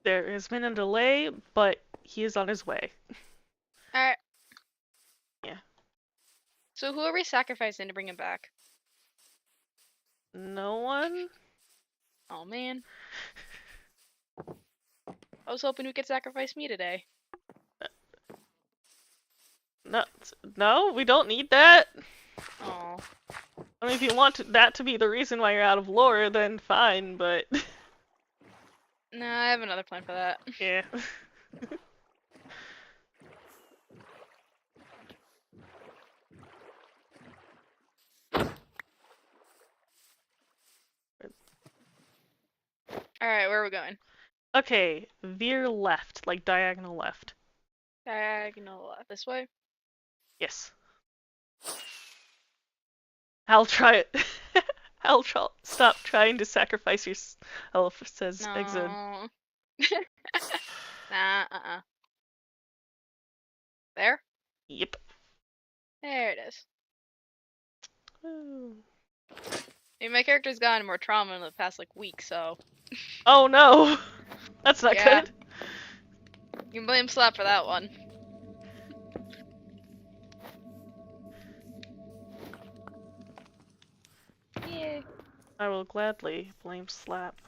There has been a delay, but he is on his way. Alright. Yeah. So who are we sacrificing to bring him back? No one? Oh man. I was hoping we could sacrifice me today. No, no, we don't need that. Oh. I mean, if you want that to be the reason why you're out of lore, then fine, but No, I have another plan for that. yeah. Alright, where are we going? Okay, veer left, like diagonal left. Diagonal left. This way? Yes. I'll try it. Stop trying to sacrifice yourself, says Exod. No. Nah, There? Yep. There it is. Ooh. I mean, my character's gotten more trauma in the past, like, week, so... Oh no! That's not Yeah. good. You can blame Slap for that one. Yay. I will gladly blame Slap.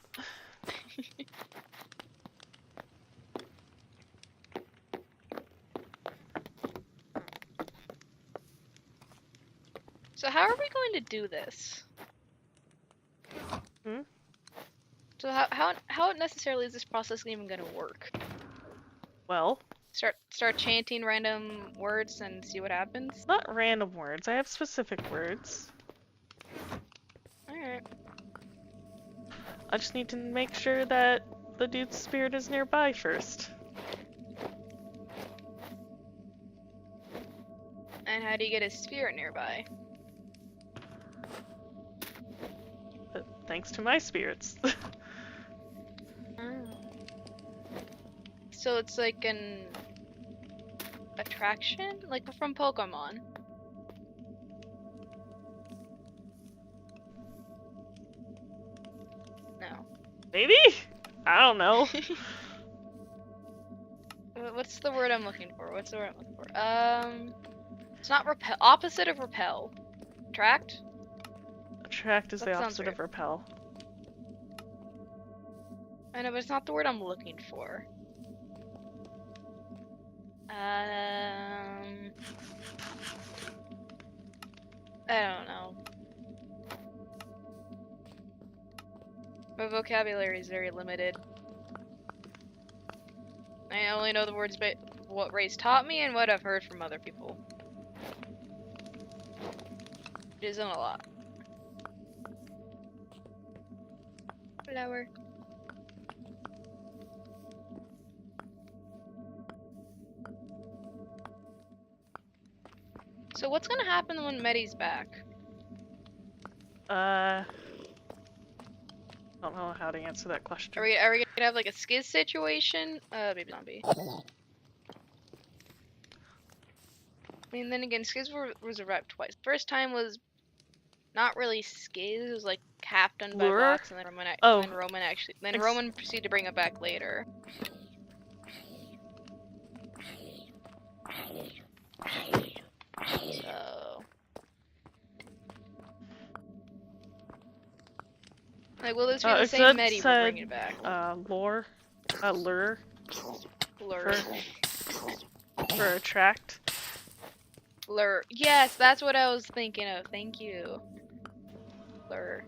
So how are we going to do this? Hmm? So how necessarily is this process even gonna work? Well, Start chanting random words and see what happens? not random words. I have specific words. Alright. I just need to make sure that the dude's spirit is nearby first. And how do you get his spirit nearby? But thanks to my spirits. Oh. So it's like an attraction? Like from Pokemon. No. Maybe? I don't know. What's the word I'm looking for? What's the word I'm looking for? It's not repel. Opposite of repel. Attract? Attract is That the sounds opposite of weird. repel. I know, but it's not the word I'm looking for. I don't know. My vocabulary is very limited. I only know the words what Ray's taught me and what I've heard from other people. It isn't a lot. Flower. So what's gonna happen when Medi's back? Don't know how to answer that question. Are we gonna have like a skiz situation? Baby zombie. I mean, then again, skiz was revived twice. First time was not really skiz. It was like half done by Lure? bots, and then Oh. Roman proceeded to bring it back later. So, like, will this be the same Exod Medi we're said, bringing back? lure. Lure. Lure. For attract. Lure. Yes, that's what I was thinking of. Thank you. Lure.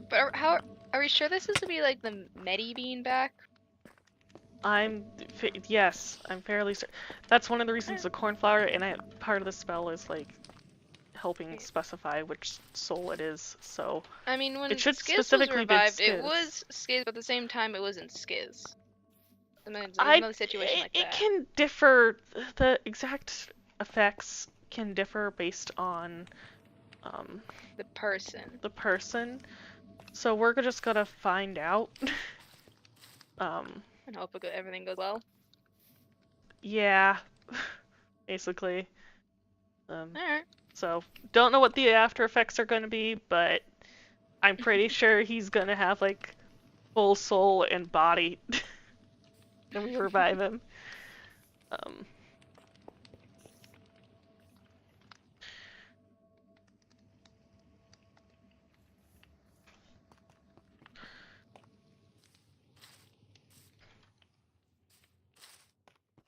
But are we sure this is to be like the Medi being back? Yes, I'm fairly certain. That's one of the reasons the cornflower and part of the spell is like helping specify which soul it is. So I mean, when it should Skiz specifically was revived, be it was Skiz, but at the same time, it wasn't Skiz. And then there's another situation like that. It can differ. The exact effects can differ based on The person. the person. So we're just gonna find out. And hope everything goes well. Yeah, basically. Alright. So don't know what the after effects are gonna be, but I'm pretty sure he's gonna have like full soul and body, and we revive him.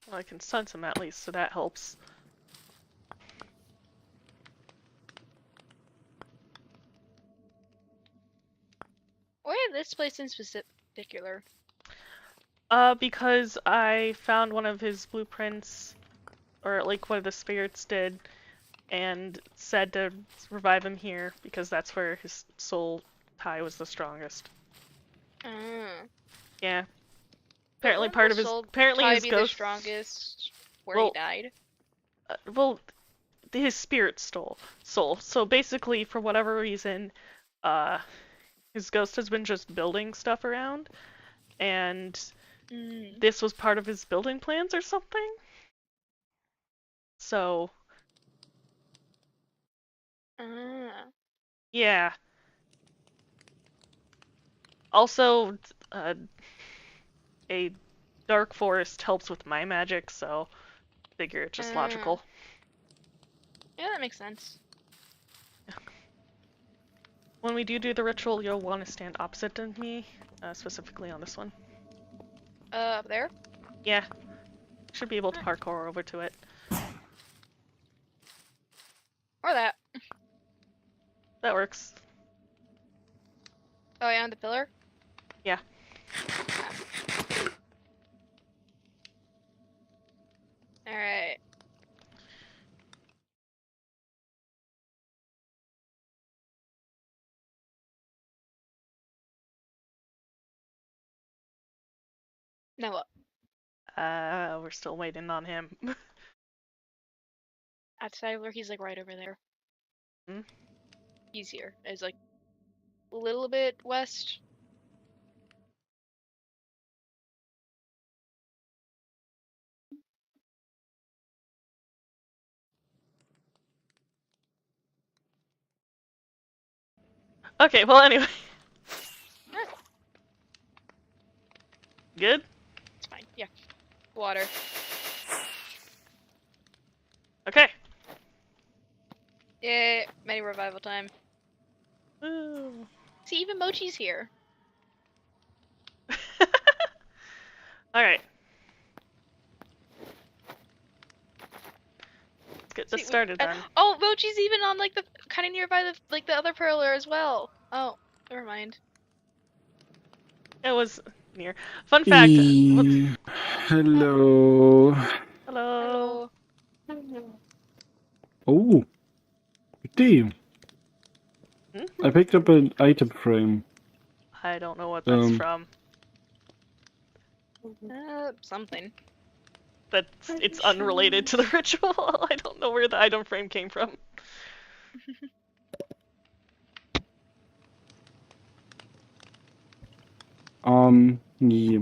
Well, I can sense him at least, so that helps. Why this place in particular? Because I found one of his blueprints, or like one of the spirits did, and said to revive him here because that's where his soul tie was the strongest. Yeah. Apparently part of his Be ghost the strongest where well, he died. Well, his spirit soul. So basically, for whatever reason, his ghost has been just building stuff around, and this was part of his building plans or something. So. Yeah. Also, a dark forest helps with my magic, so figure it's just logical. Yeah, that makes sense. When we do the ritual, you'll want to stand opposite to me, specifically on this one. Up there? Yeah. Should be able to parkour over to it. Or that. That works. Oh, yeah, on the pillar? Yeah. Alright. Now what? We're still waiting on him. Outside where he's like right over there. Hmm? He's here. It's like a little bit west. Okay, well anyway. Good? It's fine. Yeah. Water. Okay. Yeah, Medi revival time. Woo. See, even Mochi's here. Alright. Let's get this started then. Oh, Mochi's even on like the kind of nearby the other perler as well. Oh, never mind. It was near. Fun fact. Hello. Hello. Oh, damn. Hmm? I picked up an item frame. I don't know what that's from. Something. But it's unrelated to the ritual. I don't know where the item frame came from. Yeah.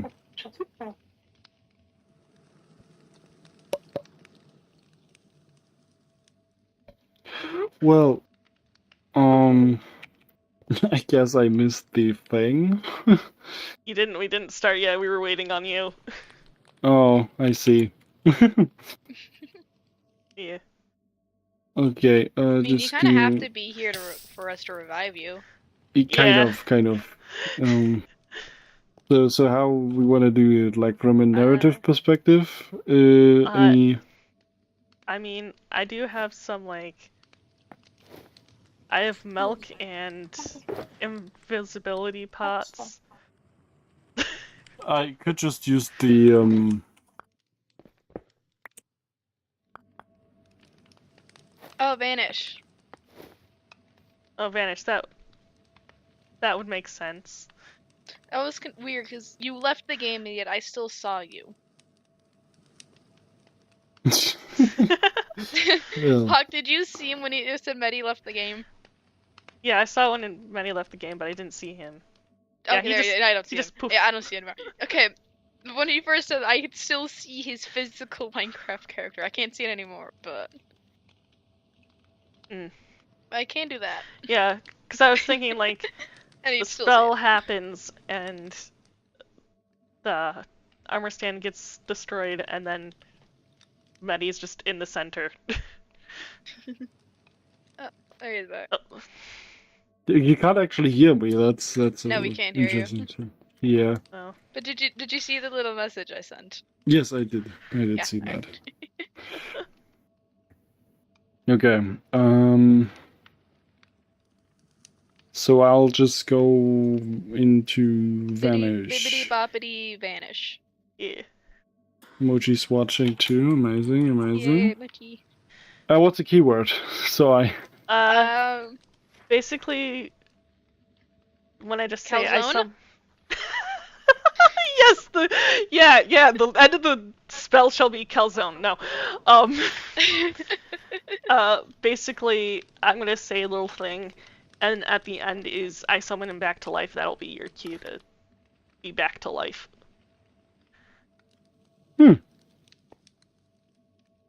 Well, I guess I missed the thing. We didn't start yet. We were waiting on you. Oh, I see. Yeah. Okay, I mean, just you kind of have to be here for us to revive you. Kind of. So how we want to do it, like from a narrative perspective? Any... I mean, I do have some like. I have milk and invisibility pots. I could just use the Oh, vanish. Oh, vanish. That would make sense. That was weird because you left the game and yet I still saw you. Hawk, did you see him when he said Medi left the game? Yeah, I saw when Medi left the game, but I didn't see him. Okay, Yeah, I don't see him. Poofed. Yeah, I don't see him anymore. Okay, when he first said, I could still see his physical Minecraft character. I can't see it anymore, but I can do that. Yeah, because I was thinking like the spell happens and the armor stand gets destroyed, and then Medi's just in the center. Oh, there he is back. You can't actually hear me. That's no, we can't hear you. Too. Yeah. Oh. But did you see the little message I sent? Yes, I did. I did Yeah, see that. alright. Okay. So I'll just go into Bibbidi vanish. boppity vanish. Yeah. Mochi's watching too. Amazing, Yeah, amazing. Mochi. What's the keyword? So Basically, when I just say Calzone? Yes, the end of the spell shall be calzone. No. Basically, I'm gonna say a little thing, and at the end is I summon him back to life. That'll be your cue to be back to life.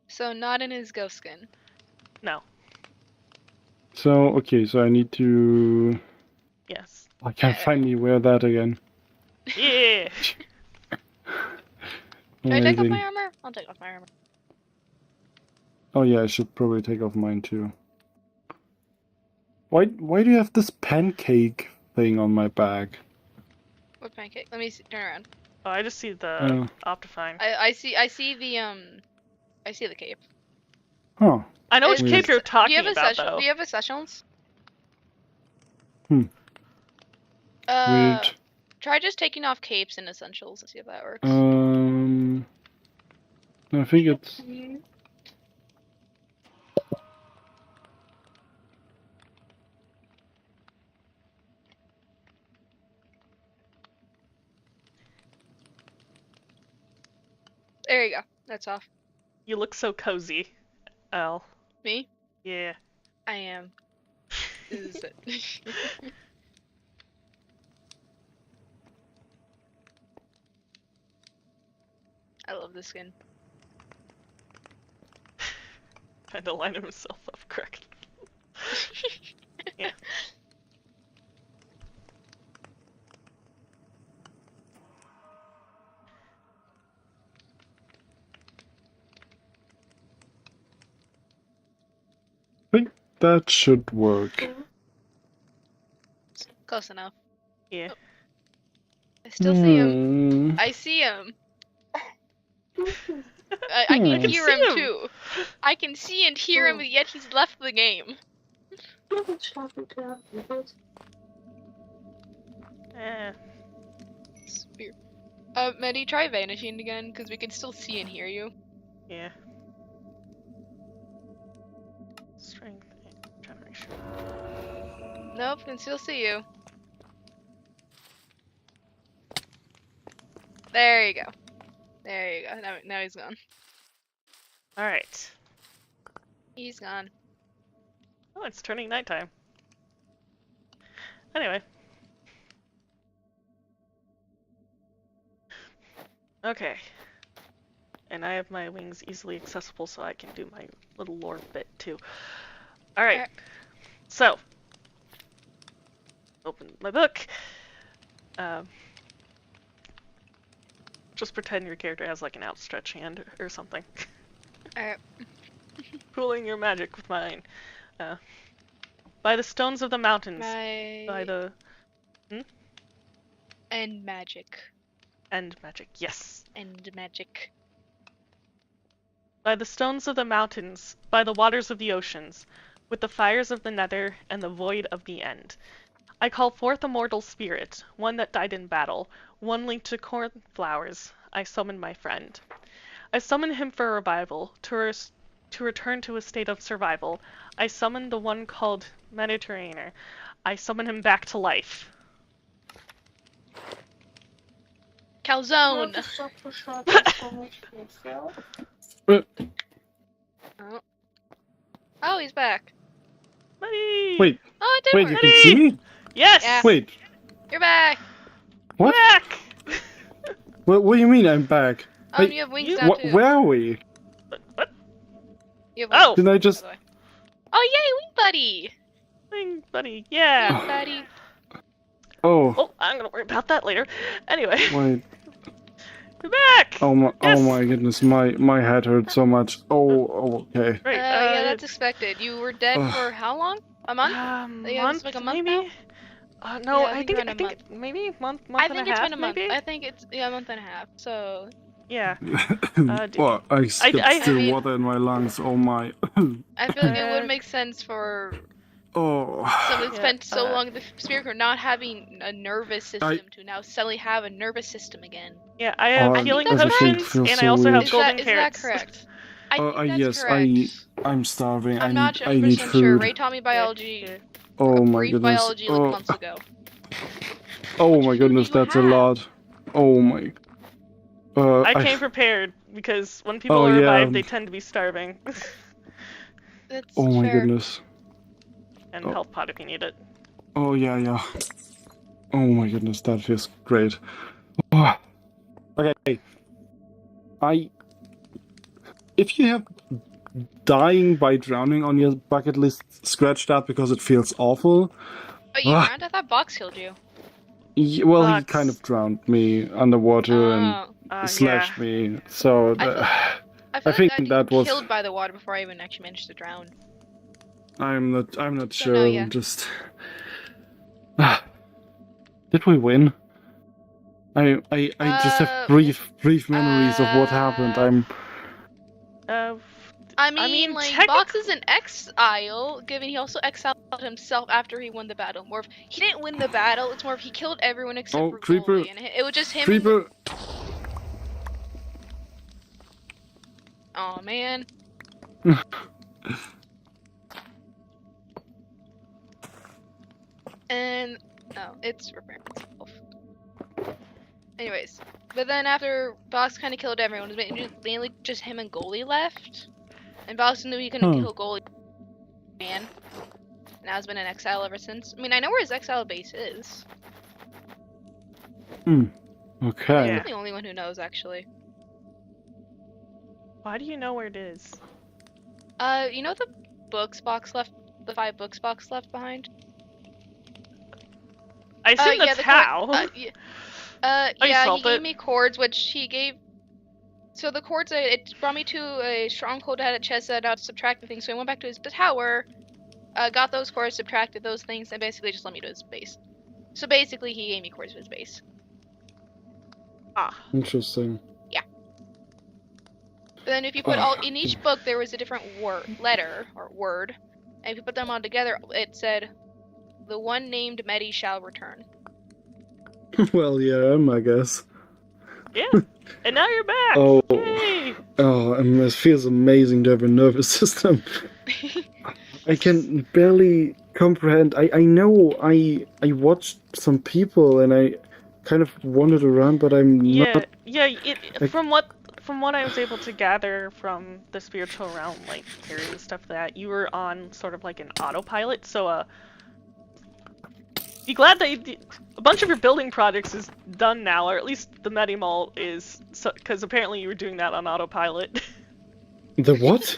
So not in his ghost skin. No. okay, so I need to. Yes. I can't find me wear that again. Yeah. Should I take off Amazing. my armor? I'll take off my armor. Oh yeah, I should probably take off mine too. Why do you have this pancake thing on my bag? What pancake? Let me see, turn around. Oh, I just see the Oh. Optifine. I see the cape. Huh. I know which Weird. cape you're Do you talking have about, though. Do you have accessions? Weird. Try just taking off capes and essentials and see if that works. I think it's. There you go. That's off. You look so cozy, Al. Me? Yeah. I am. This is it. I love this skin. Trying to line himself up correctly. Yeah. I think that should work. Close enough. Yeah. I still see him. I see him. I can can hear see him him. too. I can see and hear him, yet he's left the game. Eh. Spear. Medi, try vanishing again, because we can still see and hear you. Yeah. Strength. I'm trying to make sure. Nope, can still see you. There you go. There you go. Now he's gone. All right. He's gone. Oh, it's turning nighttime. Anyway. Okay. And I have my wings easily accessible so I can do my little lore bit too. Alright. Alright. So. Open my book. Just pretend your character has like an outstretched hand or something. Alright. Pooling your magic with mine. By the stones of the mountains. By the... End magic. End magic, yes. End magic. By the stones of the mountains, by the waters of the oceans, with the fires of the nether and the void of the end. I call forth a mortal spirit, one that died in battle, one linked to cornflowers. I summon my friend. I summon him for revival, to return to a state of survival. I summon the one called Mediterranean. I summon him back to life. Calzone! Oh, he's back. Medi! Wait, Oh, it did wait, work. you can see me? Yes! Yeah. Wait, You're back! what? Back! What do you mean I'm back? You have wings now too. Where are we? What? You have Oh! wings, Didn't I just... by the way. Oh, yay, wing buddy! Wing buddy, yeah! Wing buddy. Oh, Oh, I'm gonna worry about that later. Anyway, wait. we're back! Oh my, Yes! oh my goodness, my head hurts so much. Oh, okay. Right, Yeah, that's expected. You were dead for how long? A month? Yeah, month, it's like a month maybe? now? No, Yeah, I I think think around a month. maybe month I and think a it's half, been a month. maybe. I think it's a month and a half. So Yeah. Well, I got I still mean- water in my lungs. Oh my. I feel like it would Uh, make sense for Oh. someone that Yeah, spent so long in the spirit core not having a nervous system to now suddenly have a nervous system again. yeah, I have Oh, healing that's everything potions, feels and so I also weird. have golden Is that carrots. correct? I think that's Yes, correct. I'm starving. I'm not I need 100% sure. food. Ray taught me biology, Yeah. Oh my brief goodness. biology like months ago. Oh How much my food do goodness, you that's a have? lot. Oh my. I came prepared because when people Oh, are yeah. revived, they tend to be starving. That's Oh my fair. goodness. And Oh. health pot if you need it. Oh yeah. Oh my goodness, that feels great. Oh. Okay. If you have dying by drowning on your bucket list, scratch that because it feels awful. Oh, you Ah. drowned? I thought Box killed you. Well, he Bugs. kind of drowned me underwater and Oh. slashed me. So I feel I like think I'd been that was. killed by the water before I even actually managed to drown. I'm not So sure. no, yeah. I'm just. Did we win? I just have brief memories of what happened. I mean, like, Box technically, is an exile, given he also exiled himself after he won the battle. More of, he didn't win the battle, it's more of he killed everyone except Oh, for creeper. Goalie, and it was just him Creeper. Oh man. And oh, it's repairing itself. Anyways, but then after Box kind of killed everyone, it was mainly just him and Goalie left, and Box knew he couldn't kill Goalie, man. Now he's been in exile ever since. I mean, I know where his exile base is. Okay. I'm the only one who knows, actually. why do you know where it is? You know the books Box left, the 5 books Box left behind? I assume that's how. Yeah, he it. gave me cords, which he gave. So the cords, it brought me to a stronghold that had a chest that had subtracted things. So I went back to his tower, got those cords, subtracted those things, and basically just let me to his base. So basically, he gave me cords for his base. Interesting. Yeah. But then if you put in each book, there was a different letter, or word, and if you put them all together, it said, "The one named Medi shall return." Well, yeah, I guess. Yeah, and now you're back. Oh. Yay! It feels amazing to have a nervous system. I can barely comprehend. I know I watched some people and I kind of wandered around, but I'm not. From what I was able to gather from the spiritual realm, like theories and stuff, that you were on sort of like an autopilot. So be glad that a bunch of your building projects is done now, or at least the Medimall is, because apparently you were doing that on autopilot. The what?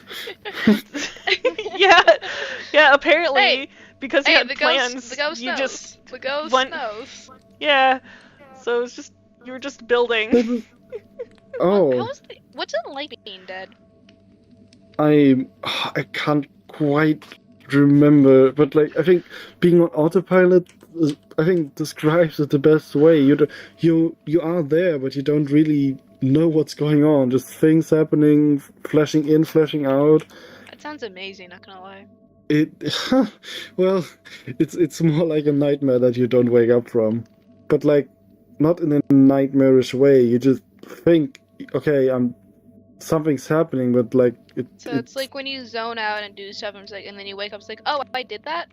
yeah. Apparently, hey, because you had the plans, the ghost you knows. just The ghost went, knows. Yeah, so it's just you were just building. What's it like being dead? I can't quite remember, but like I think being on autopilot, I think describes it the best way. You are there, but you don't really know what's going on. Just things happening, flashing in, flashing out. That sounds amazing. Not gonna lie. Well, it's more like a nightmare that you don't wake up from, but like not in a nightmarish way. You just think, okay, something's happening, but like it's like when you zone out and do stuff, and then you wake up, it's like, oh, I did that.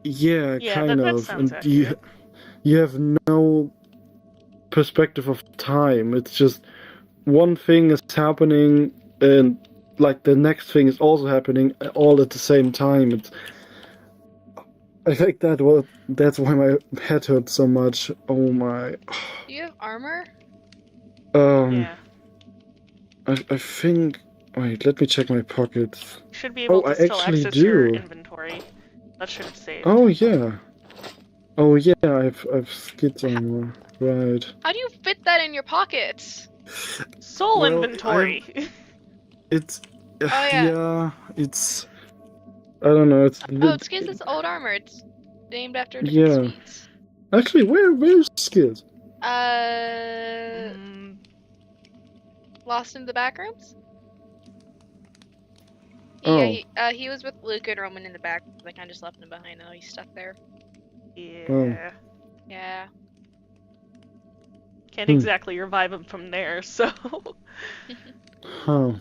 Yeah, kind that of, sounds and accurate. you have no perspective of time. It's just one thing is happening, and like the next thing is also happening all at the same time. I think that's why my head hurts so much. Oh my. Do you have armor? Yeah. I think. Wait, let me check my pockets. You should be able to still access your inventory. That should have saved. Oh yeah. I've skids armor. Right. How do you fit that in your pockets? Soul inventory. It's. Oh yeah. Yeah. It's. I don't know. It's. It's because it's old armor. It named after different Yeah. sweets. Actually, where's Skid? Mm, Lost in the back rooms? Oh. Yeah, he was with Luke and Roman in the back. They kind of just left him behind. Now he's stuck there. yeah. Yeah. Can't exactly revive him from there, so. Huh.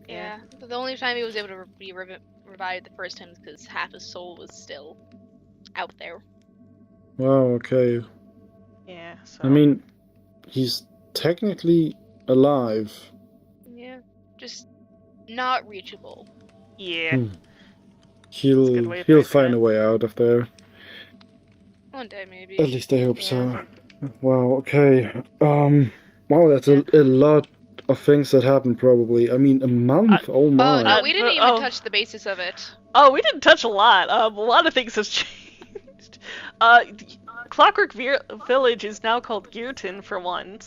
Yeah. The only time he was able to be revived the first time is because half his soul was still out there. Wow, okay. Yeah, so. I mean, he's technically alive. Yeah. Just not reachable. Yeah. That's a He'll good way of putting find it. a way out of there. One day, maybe. At least I hope Yeah. so. Wow, okay. Wow, that's a lot of things that happened probably. I mean, a month? Oh my. Oh, no, we didn't even oh. touch the basis of it. Oh, we didn't touch a lot. A lot of things have changed. Clockwork Village is now called Gearton for one.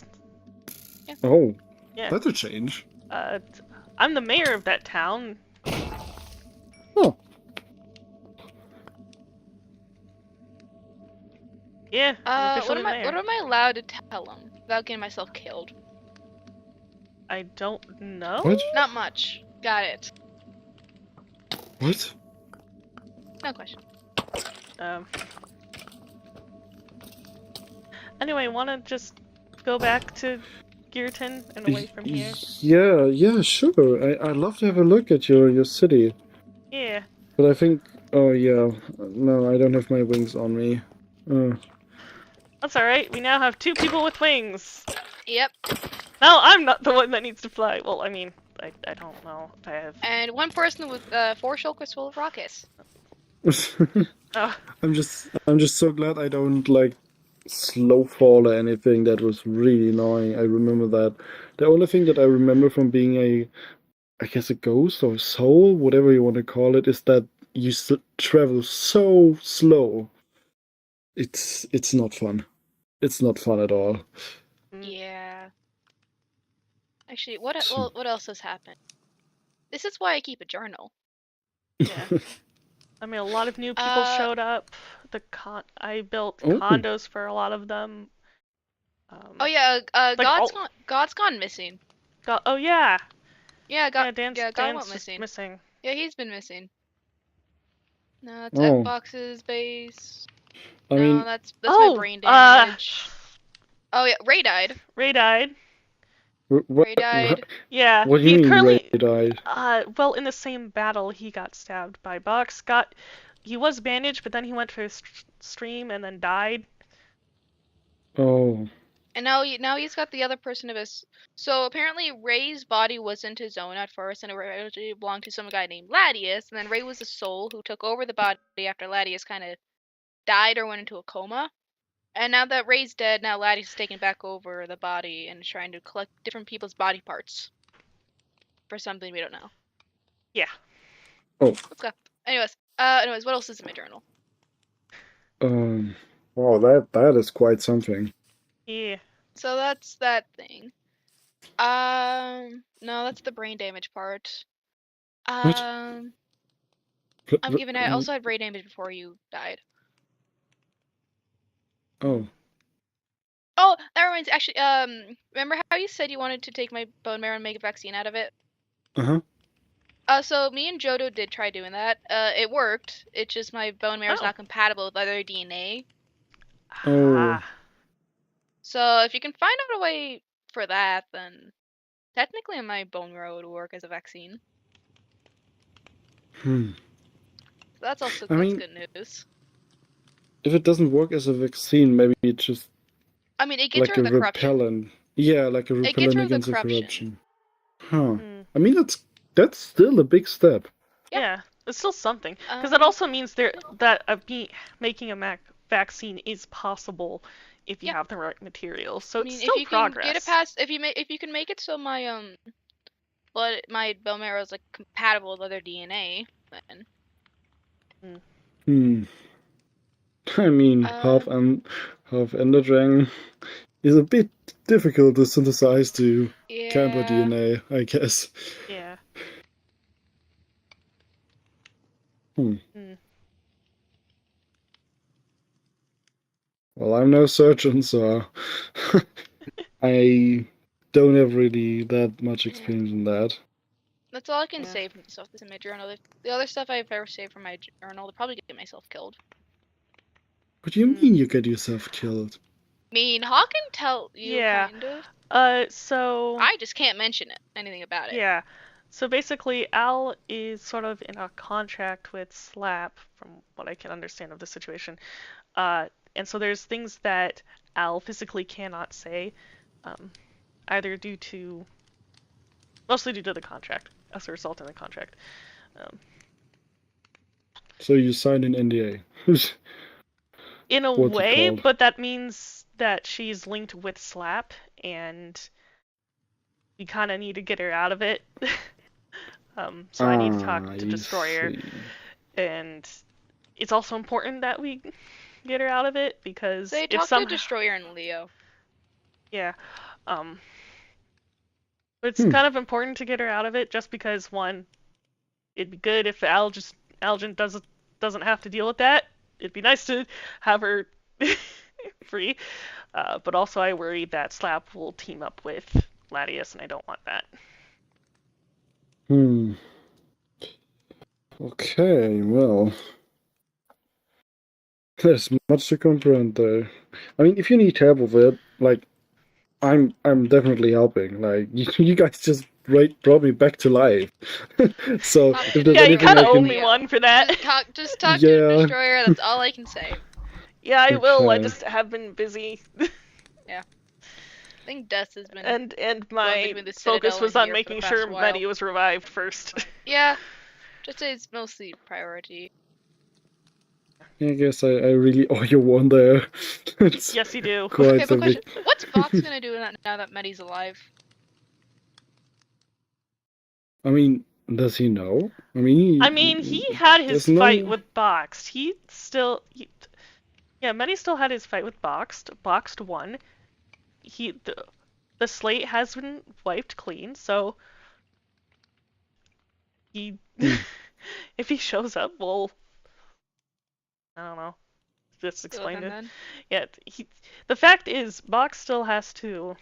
Yeah. Oh, Yeah. that's a change. I'm the mayor of that town. Oh. Yeah, I'm officially the mayor. What am I allowed to tell him without getting myself killed? I don't know. What? Not much. Got it. What? No question. Anyway, wanna just go back to Gearton and away from here? Yeah, sure. I'd love to have a look at your city. Yeah. But I think... Oh, yeah. No, I don't have my wings on me. That's alright, we now have 2 people with wings. Yep. Now I'm not the one that needs to fly. Well, I mean, I don't know if I have... And one person with 4 shulkers full of rockets. Oh. I'm just so glad I don't, like, slow fall or anything. That was really annoying. I remember that. The only thing that I remember from being I guess a ghost or a soul, whatever you want to call it, is that you travel so slow. It's not fun. It's not fun at all. Yeah. Actually, what else has happened? This is why I keep a journal. Yeah. I mean, a lot of new people showed up. I built Oh. condos for a lot of them. Oh yeah, God's gone missing. Oh yeah. Yeah, God Dan's went missing. missing. Yeah, he's been missing. No, it's Oh. Xbox's base. I No, mean, that's my brain damage. Oh yeah, Ray died. Ray died. Ray died. Yeah. What do you mean Ray died? Well, in the same battle, he got stabbed by Bucks. He was bandaged, but then he went for a stream and then died. Oh. And now he's got the other person of his. So apparently Ray's body wasn't his own at first, and it originally belonged to some guy named Ladius. And then Ray was a soul who took over the body after Ladius kind of died or went into a coma. And now that Ray's dead, now Ladius is taking back over the body and is trying to collect different people's body parts for something we don't know. Yeah. Oh. Let's go. Anyways, what else is in my journal? Wow, that is quite something. Yeah. So that's that thing. No, that's the brain damage part. What? I also had brain damage before you died. Oh. Oh, that reminds actually, remember how you said you wanted to take my bone marrow and make a vaccine out of it? Uh-huh. So me and Jodo did try doing that. It worked. It's just my bone marrow is not compatible with other DNA. Oh. So if you can find out a way for that, then technically my bone marrow would work as a vaccine. So that's also good news. If it doesn't work as a vaccine, maybe it just... I mean, it gets like rid of the repellent. corruption. Yeah, like a repellent against the corruption. Huh. I mean, that's still a big step. Yeah, it's still something. Because that also means making a vaccine is possible if you have the right materials. So it's still progress. Can get it past, if you can make it so my my bone marrow is like compatible with other DNA, then. I mean, half Ender Dragon is a bit difficult to synthesize to Camper DNA, I guess. Yeah. Well, I'm no surgeon, so I don't have really that much experience in that. That's all I can Yeah. say from the stuff that's in my journal. The other stuff I've ever saved from my journal, would probably get myself killed. What do you mean you get yourself killed? I mean, Hawk can tell you, Yeah. kind of. So I just can't mention anything about it. yeah. So basically, Al is sort of in a contract with Slap, from what I can understand of the situation. And so there's things that Al physically cannot say, either mostly due to the contract, as a result of the contract. So you signed an NDA. In a What's it way, called? but that means that she's linked with Slap, and we kind of need to get her out of it. So I need to talk to Destroyer, and it's also important that we get her out of it because They if talk somehow, to Destroyer and Leo. yeah, but it's kind of important to get her out of it just because one, it'd be good if Algin doesn't have to deal with that. It'd be nice to have her free, but also I worry that Slap will team up with Latius, and I don't want that. Okay, well. There's much to comprehend there. I mean, if you need help with it, like, I'm definitely helping. Like, you guys just brought me back to life. So if there's Yeah, you anything kind of I owe can, me one for that. Just talk Yeah. to Destroyer. That's all I can say. Yeah, I will. I Okay. just have been busy. I think Death has been. And my between the focus Citadel was and on here for making the past sure while. Medi was revived first. Yeah, just say it's mostly priority. I guess I really owe you one there. It's Yes, you do. quite Okay, a but question: big. what's Vox gonna do now that Medi's alive? I mean, does he know? I mean, he had his there's fight no. with Boxed. Yeah, Medi still had his fight with Boxed. Boxed won. The slate has been wiped clean, so he, if he shows up, well, I don't know. Just explain it. Then. Yeah, the fact is, Box still has to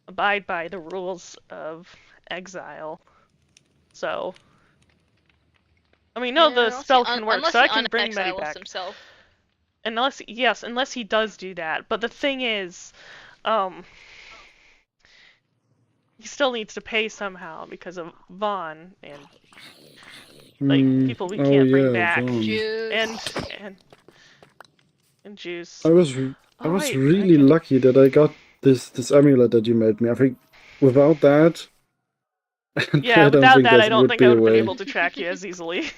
abide by the rules of exile. So, I mean, no, the spell can work, so I can bring Medi back. Himself. Unless he does do that. But the thing is, he still needs to pay somehow because of Vaughn and people we can't bring back. Vaughn. Juice. And Juice. I was really lucky that I got this amulet that you made me. I think without that, yeah, I don't without think that, that I don't think be I a would have been way. able to track you as easily.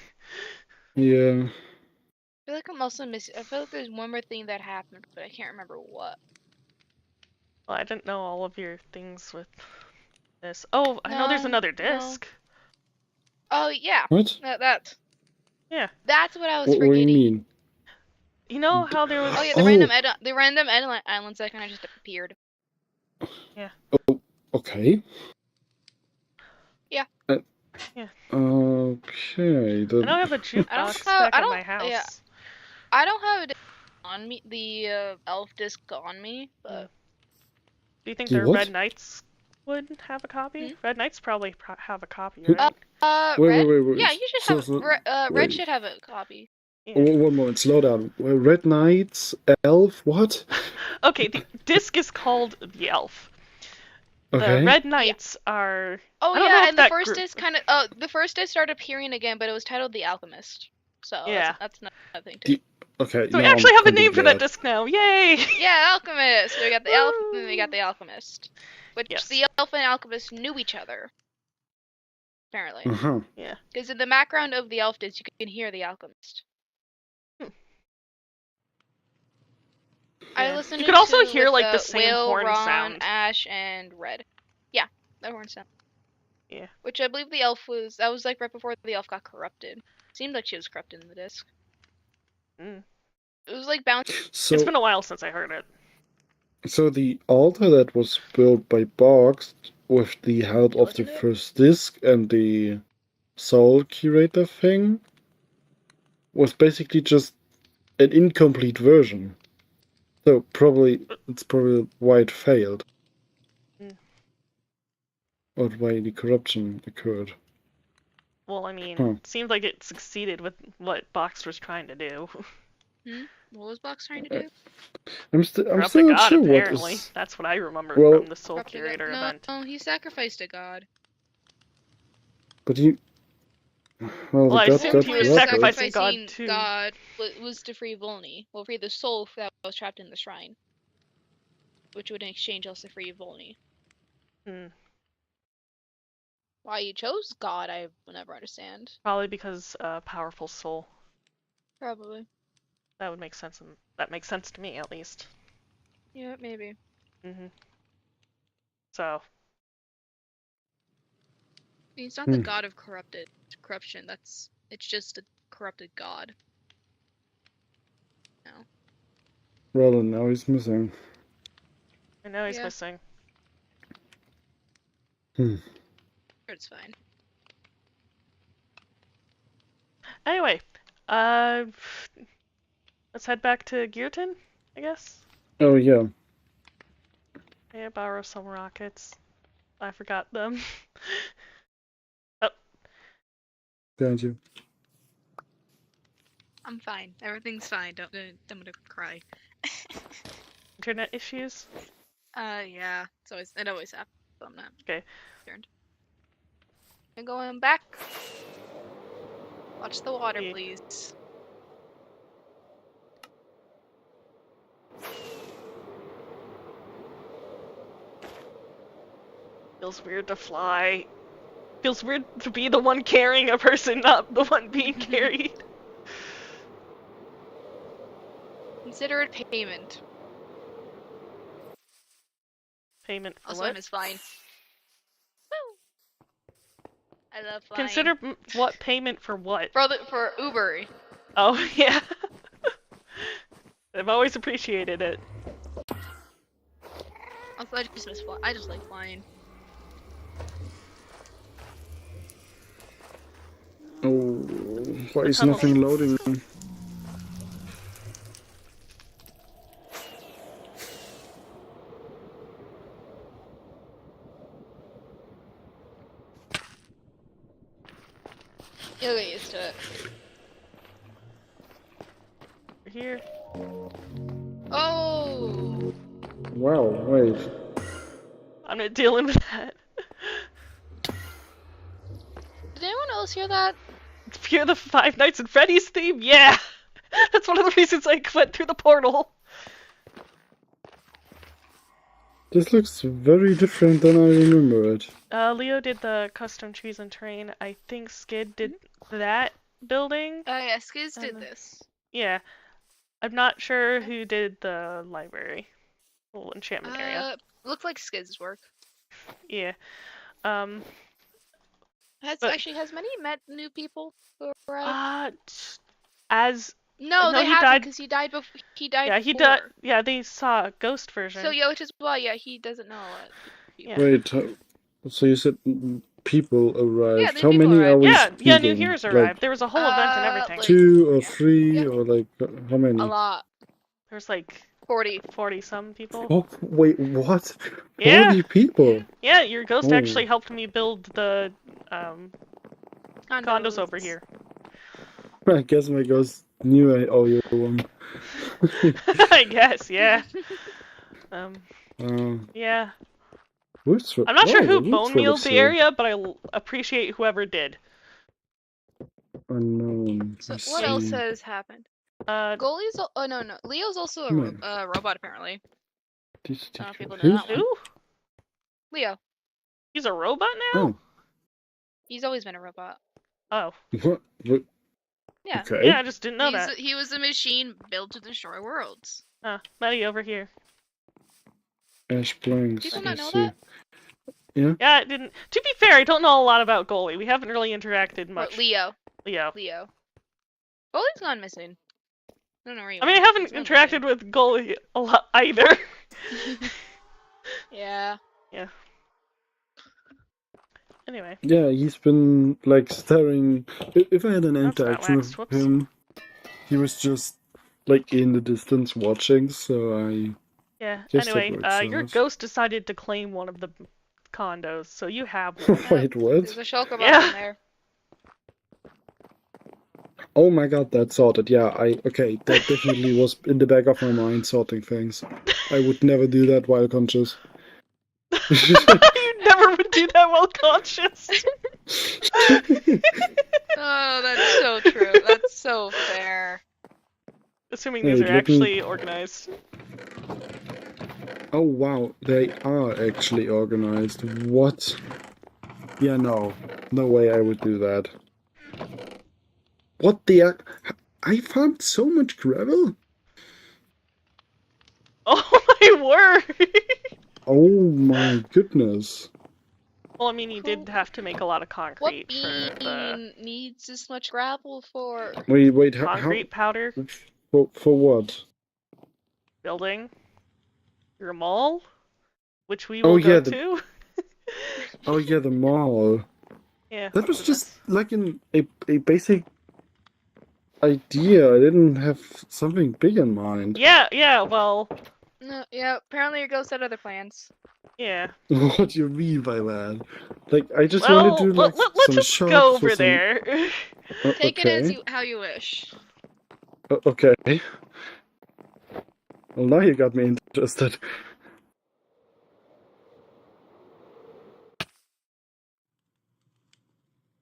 Yeah. I feel like I'm also missing. I feel like there's one more thing that happened, but I can't remember what. Well, I didn't know all of your things with this. Oh, I know there's another disc. Oh yeah. What? That. Yeah. That's what I was What do forgetting. you mean? You know how there was. Oh yeah, the random islands that kind of just appeared. Yeah. Oh, okay. Yeah. Yeah. Okay. I don't have a jukebox back at my house. Yeah. I don't have it on me, the elf disc on me, but. Do you think The the what? Red Knights would have a copy? Red Knights probably have a copy, right? Wait. Yeah, you should have. Red should have a copy. Yeah. One moment, slow down. Red Knights, Elf, what? Okay, the disc is called the Elf. Okay. The Red Knights are. Oh yeah, and the first disc the first disc started appearing again, but it was titled The Alchemist. So yeah, that's nothing too. Okay. So we actually have a name for that disc now. Yay! Yeah, Alchemist. So we got the Elf, and then we got the Alchemist. Which the Elf and Alchemist knew each other. Apparently. Yeah. Because in the background of the Elf disc, you can hear the Alchemist. I listened. You could also hear like the the same Whale, horn Ron, sound. Ash, and Red. Yeah, that horn sound. Yeah. Which I believe the elf was. That was like right before the elf got corrupted. Seemed like she was corrupted in the disc. It was like bouncing. So, it's been a while since I heard it. So the altar that was built by Box with the help of the first disc and the soul curator thing was basically just an incomplete version. So it's probably why it failed. Mm. Or why the corruption occurred. Well, I mean, Huh. it seemed like it succeeded with what Box was trying to do. What was Box trying to do? I'm Corrupt still a not god, sure what apparently. is. That's what I remember Well, from the Soul Corrupt a god. Curator event. No, he sacrificed a god. But you. Well, Well, I the god assumed got he was corrupted. sacrificing God, sacrificing too. God was to free Volney. Well, free the soul that was trapped in the shrine. Which would in exchange also free Volney. Hmm. Why you chose God, I will never understand. Probably because powerful soul. Probably. That would make sense. That makes sense to me, at least. Yeah, maybe. So. He's not the god of corruption. It's just a corrupted god. No. Well, and now he's missing. I know he's missing. It's fine. Anyway, let's head back to Gearton, I guess. Oh, yeah. Yeah, borrow some rockets. I forgot them. Oh. Behind you. I'm fine. Everything's fine. I'm gonna cry. Internet issues? Yeah. It always happens. So I'm not Okay. concerned. I'm going back. Watch the water, please. Feels weird to fly. Feels weird to be the one carrying a person, not the one being carried. Consider it payment. Payment for Also, what? I miss flying. Woo! I love flying. Consider what payment for what? For Uber. Oh, yeah. I've always appreciated it. Also, I just miss flying. I just like flying. Oh, why is nothing loading? You'll get used to it. We're here. Oh! Wow, wait. I'm not dealing with that. Did anyone else hear that? Hear the Five Nights at Freddy's theme? Yeah! That's one of the reasons I went through the portal. This looks very different than I remember it. Leo did the custom trees and terrain. I think Skid did that building. Oh yeah, Skiz did this. Yeah. I'm not sure who did the library. Little enchantment area. Looked like Skiz's work. Yeah. Has Medi met new people who arrived? No, they he haven't died. Because he died before. He died. Yeah, he died. Yeah, they saw a ghost version. So yeah, which is why he doesn't know it. Yeah. Wait, so you said people arrived. Yeah, how many arrived. are we Yeah, speaking? new heroes arrived. There was a whole event and everything. Like, 2 or 3 or like how many? A lot. There's like 40 some people. Oh wait, what? Yeah. 40 people. Yeah, your ghost Oh. actually helped me build the condos over here. I guess my ghost knew I owe you one. I guess, yeah. Yeah. I'm not sure who bone mealed the area, but I appreciate whoever did. Unknown. So what else has happened? Goalie's. Oh no. Leo's also a robot apparently. People know that one. Who? Leo. He's a robot now? Oh. He's always been a robot. Oh. What? Yeah. Okay. Yeah, I just didn't know that. He was a machine built to destroy worlds. Medi over here. Ash blanks. People not know that? Yeah? Yeah, I didn't. To be fair, I don't know a lot about Goalie. We haven't really interacted much. Leo. Leo. Goalie's gone missing. I don't know where I mean, I haven't interacted with Goalie a lot either. Yeah. Yeah. Anyway. Yeah, he's been like staring. If I had an That's not interaction waxed. with him, he was just like in the distance watching, so I Yeah. guess that Anyway, works your out. ghost decided to claim one of the condos, so you have one. Wait, There's what? a shulker box Yeah. in there. Oh my god, that's sorted. Yeah, okay, that definitely was in the back of my mind, sorting things. I would never do that while conscious. You never would do that while conscious. Oh, that's so true. That's so fair. Assuming these Wait, are let me. actually organized. Oh wow, they are actually organized. What? Yeah, no. No way I would do that. What the heck? I found so much gravel? Oh my word! Oh my goodness. Well, I mean, you did Cool. have to make a lot of What concrete for the bean needs this much gravel for? Wait, how? concrete powder For what? building your mall, which we Oh will yeah, go the to. the mall. Yeah. That was So just like a basic idea. I didn't have something big in mind. Yeah, well, No, yeah, apparently your ghost had other plans. yeah. What do you mean by that? Like, I just want to Well, do like let's some just go shops for over some. there. Take it as Okay. how you wish. Okay. Well, now you got me interested.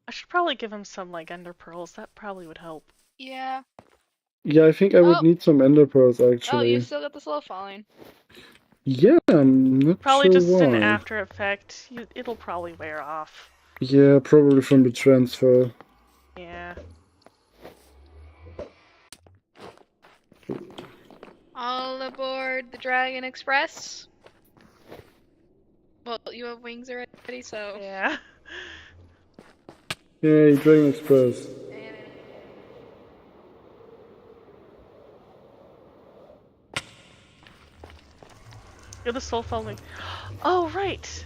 I should probably give him some, like, ender pearls. That probably would help. Yeah. Yeah, I think I would Oh, need some ender pearls you actually. still got the slow falling. Yeah, I'm not Probably sure just an why. after effect. It'll probably wear off. Yeah, probably from the transfer. Yeah. All aboard the Dragon Express. Well, you have wings already, so. Yeah. Yay, Dragon Express. You're the soul following. Oh, right!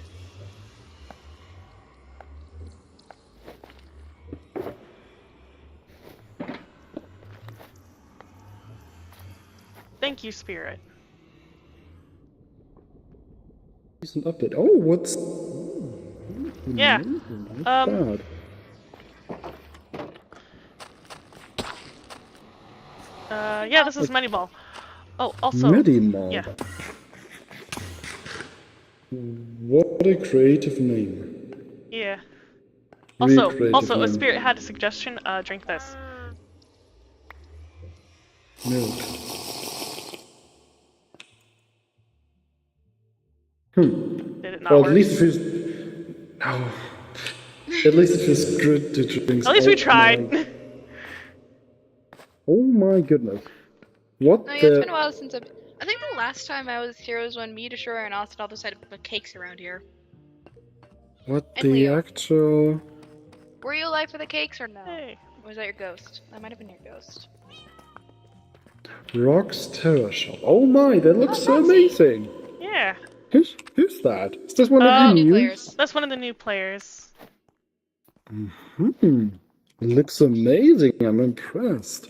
Thank you, Spirit. Recent update. Oh, what's. Yeah. Bad. Yeah, this is Medi Ball. Oh, also. Medi Mall. Yeah. What a creative name. Yeah. Really Also, creative a name. Spirit had a suggestion. Drink this. Milk. Did it not Well, work? at least it feels. No. At least it feels good to drink. At least we tried. Oh my goodness. What No, yeah, the. it's been a while since I've. I think the last time I was here was when me, Deshura, and Austin all decided to put cakes around here. What And the Leo. actual. Were you alive for the cakes or no? Hey. Or was that your ghost? That might have been your ghost. Rock's Terror Shop. Oh my, that looks so Roxy. amazing. Yeah. Who's that? Is this one of the New new players. That's one of the new players. It looks amazing. I'm impressed.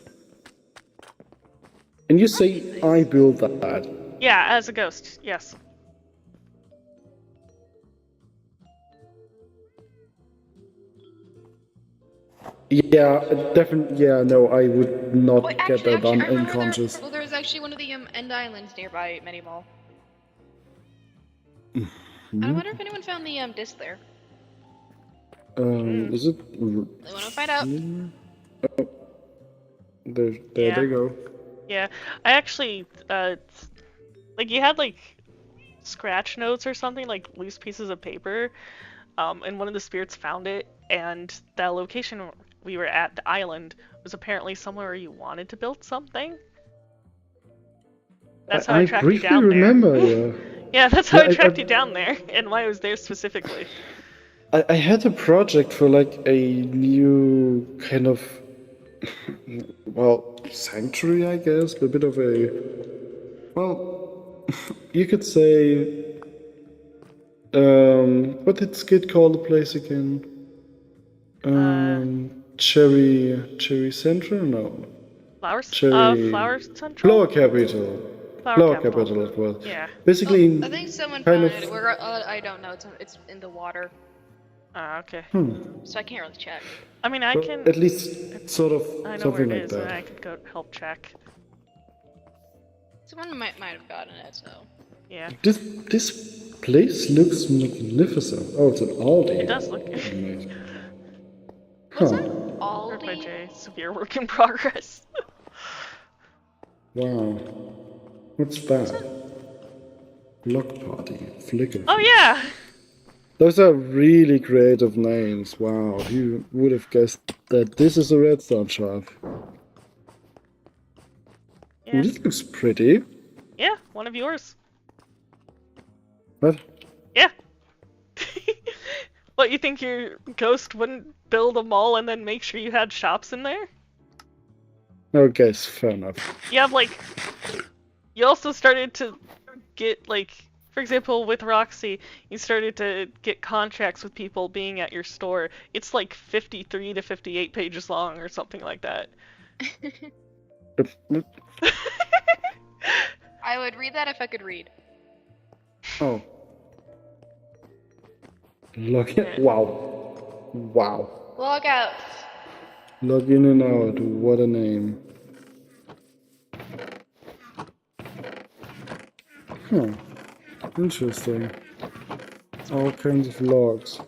And you say I built that? Yeah, as a ghost. Yes. Yeah, definitely. Yeah, no, I would not Wait, get that done I remember unconscious. there was actually one of the end islands nearby Medi Mall. I wonder if anyone found the disc there. Is it? I want to find out. Oh, there Yeah. they go. Yeah. I actually, like, you had, like, scratch notes or something, like loose pieces of paper, and one of the spirits found it, and that location we were at, the island, was apparently somewhere where you wanted to build something. That's how I tracked you down remember, there. yeah. Yeah, that's how Yeah, I tracked you down there, and why I was there specifically. I had a project for like a new kind of, well, sanctuary, I guess, a bit of a, well, you could say, what did Skid call the place again? Cherry Central? No. Cherry. Flower Central? Flower capital. Flower capital. capital as well. Yeah. Basically, I think someone kind found of. it. Where I don't know. It's in the water, Ah, okay. so I can't really check. I mean, I Well, can. at least sort of I know where something it like is, and that. I could go help check. Someone might have gotten it. So Yeah. This place looks magnificent. Oh, it's an Aldi. It does look. Nice. what's Huh. an Heard by Aldi? Jay. Severe work in progress. Wow. What's that? Block party. Flicker. Oh yeah. Those are really creative names. Wow. Who would have guessed that this is a redstone shop? Yeah. Ooh, this looks pretty. Yeah. One of yours. What? Yeah. What, you think your ghost wouldn't build a mall and then make sure you had shops in there? Okay, fair enough. You have like. You also started to get like. For example, with Roxy, you started to get contracts with people being at your store. It's like 53 to 58 pages long or something like that. I would read that if I could read. Oh. Look at. Wow. Wow. Log out. Log in and out. What a name. Huh. Interesting. All kinds of logs.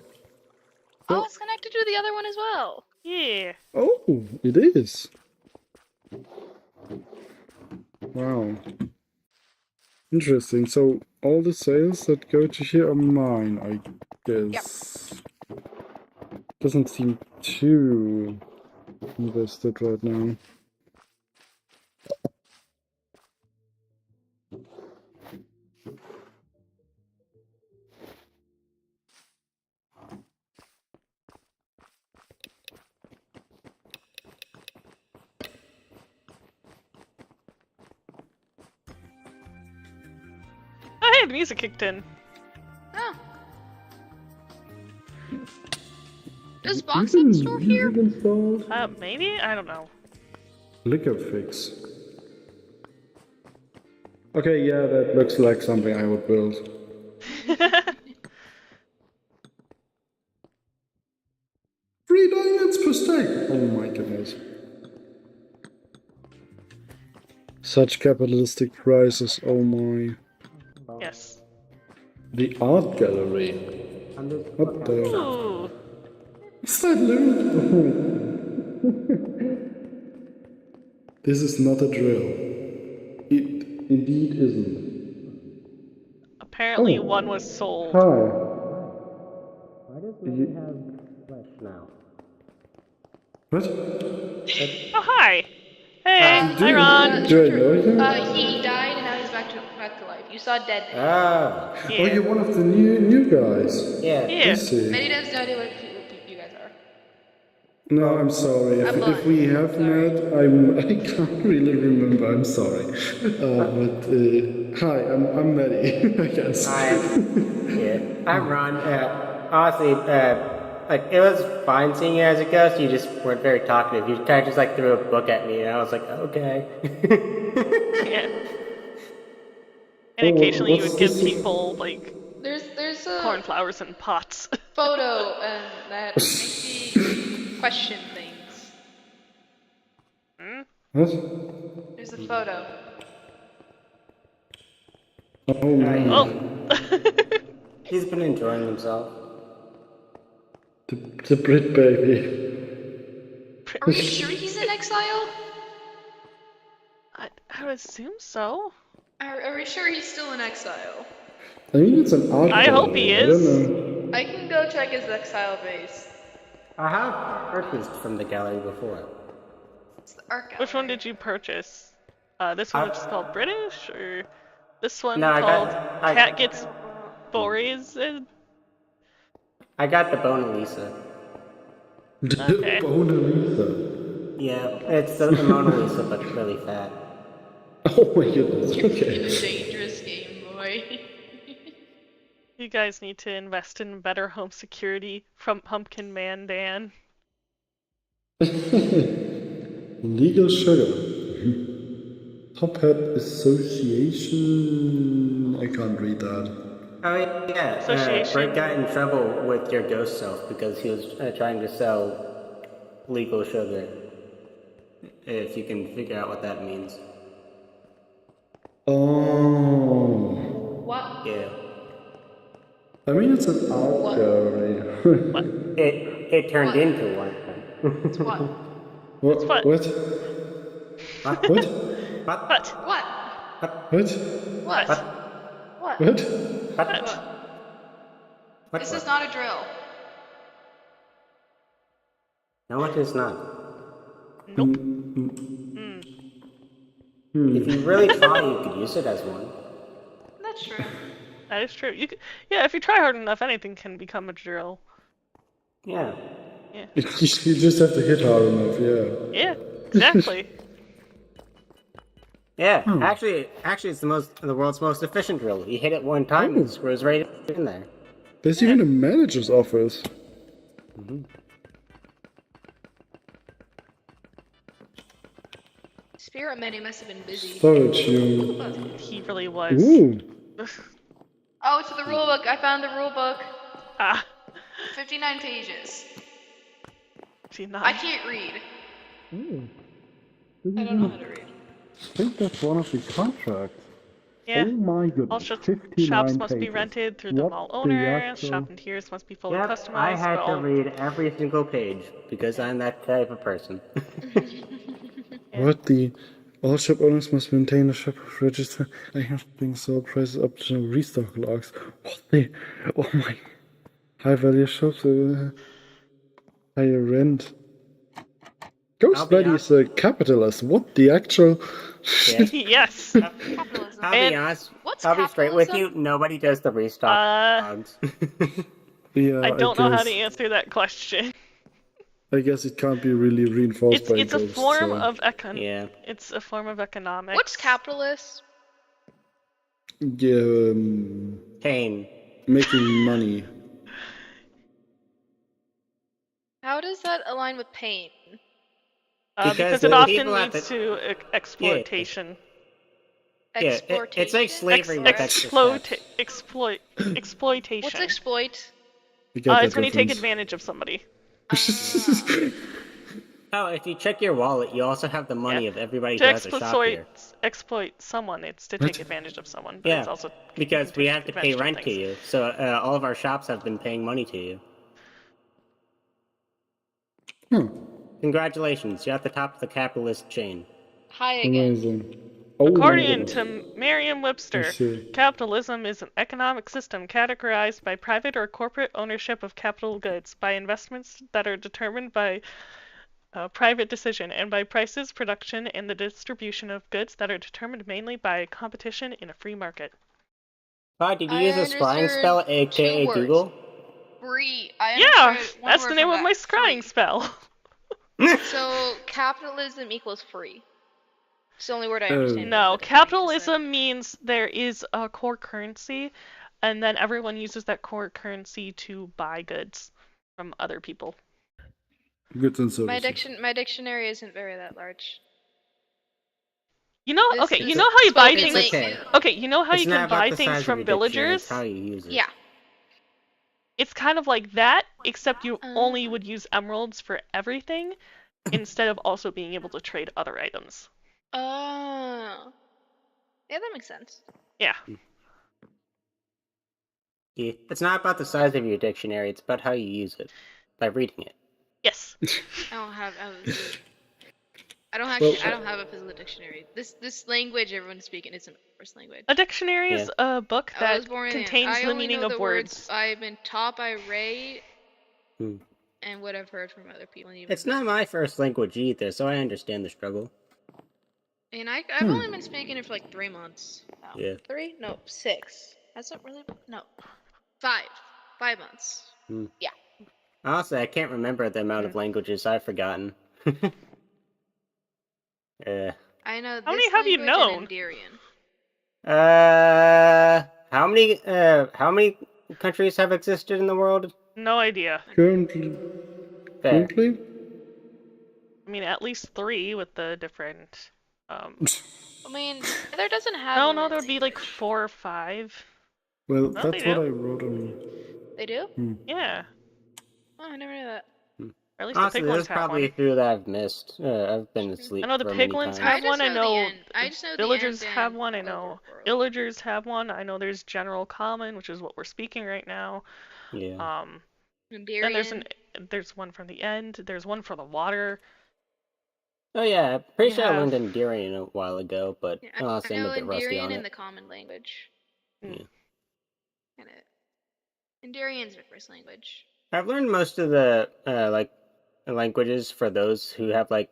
Oh, it's connected to the other one as well. Yeah. Oh, it is. Wow. Interesting. So all the sales that go to here are mine, I guess. Doesn't seem too invested right now. Oh hey, the music kicked in. Oh. Does Box have a store here? Installed? Maybe? I don't know. Liquor fix. Okay, yeah, that looks like something I would build. 3 diamonds per stack! Oh my goodness. Such capitalistic prices, oh my. Yes. The art gallery. What the? Ooh. Is that loot? This is not a drill. It indeed isn't. Apparently Oh. one was sold. Hi. Why does Medi have flesh now? What? Oh hi. Hey, hi Do Ron. I know you? He died and now he's back to life. You saw dead. Ah, Oh, Yeah. you're one of the new guys. yeah. I Yeah. see. Medi has no idea what you guys are. No, I'm sorry. If we have met, I can't really remember. I'm sorry. Hi, I'm Medi, I guess. I'm Ron. Honestly, like it was fine seeing you as a ghost. You just weren't very talkative. You kind of just like threw a book at me, and I was like, okay. Yeah. And occasionally you what's would give this? people like There's a cornflowers in pots. photo that makes me question things. What? There's a photo. Oh no. Oh. He's been enjoying himself. The Brit baby. Are you sure he's in exile? I would assume so. Are we sure he's still in exile? I mean, it's an art I hope he gallery. I don't is. know. I can go check his exile base. I have purchased from the gallery before. It's the art gallery. Which one did you purchase? This one which is called British, or this one No, called Cat Gets Bories? I got the Mona Lisa. Okay. Mona Lisa. Yeah, it's the Mona Lisa, but really fat. Oh my goodness. In Okay. a dangerous Game Boy. You guys need to invest in better home security from Pumpkin Man Dan. Legal sugar. Top Hat Association. I can't read that. Oh yeah, Association. Brett got in trouble with your ghost self because he was trying to sell legal sugar. If you can figure out what that means. Oh. What? Yeah. I mean, it's an art What? gallery. It turned What? into one. It's what? What? It's what? What? What? What? What? What? What? What? What? What? What? What? What? What? What? This is not a drill. No, it is not. Nope. If you really try, you could use it as one. That's true. That is true. Yeah, if you try hard enough, anything can become a drill. Yeah. Yeah. You just have to hit hard enough, yeah. Yeah, exactly. Yeah. Actually, it's the world's most efficient drill. You hit it one time, it screws right in there. There's even a manager's office. Spirit Medi must have been busy. Storage unit. He really was. Ooh. Oh, it's the rule book. I found the rule book. Ah. 59 pages. See, I not. can't read. Ooh. I don't know how to read. I think that's one of the contracts. Yeah. Oh my goodness. All 59 shops must be pages. rented through the What mall the owners. actual- Shop interiors must be fully Yep. customized. I had but to all- read every single page because I'm that type of person. What the... All shop owners must maintain a shop register. I have been sold prices up to restock logs. What the... Oh my... High value shops... higher rent. Ghost be Medi is a capitalist. What the actual... Yeah. Yes. Capitalism. I'll be And- honest. What's I'll be straight with capitalism? you. Nobody does the restock logs. Yeah, I don't know how to guess- answer that question. I guess it can't be really reinforced by It's a ghosts, form so- of Yeah. It's a form of economics. What's capitalist? Yeah, Pain. making money. How does that align with pain? Because Because it the often people at leads the- to exploitation. Yeah, it's like slavery with extra steps. Exploitation. What's exploit? I get that It's when you take reference. advantage of somebody. Oh, if you check your wallet, you also have the money Yeah. of everybody To who has a shop here. exploit someone, it's to What? take advantage of someone. But Yeah, it's also because we take have to pay advantage of rent to things. you, so all of our shops have been paying money to you. Congratulations, you're at the top of the capitalist chain. Hi again. Amazing. Oh my According goodness. to Merriam-Webster, I see. capitalism is an economic system categorized by private or corporate ownership of capital goods, by investments that are determined by private decision, and by prices, production, and the distribution of goods that are determined mainly by competition in a free market. Hi, did you I use a scrying understood spell, 2 aka words. Google? Free. I Yeah, understood one that's word the name from of my that. scrying Free. spell. So capitalism equals free. It's the only word I understand. No, That doesn't make sense. capitalism means there is a core currency, and then everyone uses that core currency to buy goods from other people. Goods and services. My dictionary isn't very that large. You know, This okay, is you know how you buy spoken things. It's okay. Okay, you know how It's you not can about buy the things size of from your dictionary, villagers? it's how you use it. Yeah. It's kind of like that, except you only would use emeralds for everything, instead of also being able to trade other items. Oh. Yeah, that makes sense. Yeah. Yeah, it's not about the size of your dictionary, it's about how you use it. By reading it. Yes. I don't have. I don't have a physical dictionary. This language everyone's speaking isn't my first language. A dictionary is a book I that was born contains I the only meaning know of the words. I've been taught by Ray Hmm. and what I've heard from other people. And even It's not my first language either, so I understand the struggle. And I've only been speaking it for like 3 months. Now. Yeah. 3? No, 6. That's not really. No. 5. 5 months. Yeah. Honestly, I can't remember the amount of languages I've forgotten. I know How this many have you language known? and Endirian. How many countries have existed in the world? No idea. Currently? Fair. Currently? I mean, at least 3 with the different I mean, Nether doesn't have No, them no, in there would be like English. 4 or 5. Well, No, they that's what do. I wrote on. They do? Yeah, Oh, I never knew that. or at least the Honestly, pig there's ones have probably a one. few that I've missed. I've been True. I asleep know the for many piglins times. have I one. just I know the know end. I just know the villagers end have and one. I know Overworld. villagers have one. I know there's general common, which is what we're speaking right now. Yeah. Then Endurian. there's one from the end. There's one for the water. Oh yeah, pretty You sure I have learned Endurian a while ago, but Yeah, I honestly, I'm a know bit rusty Endurian on in it. the common language. mm, Yeah. And Endurian's my first language. I've learned most of the like languages for those who have like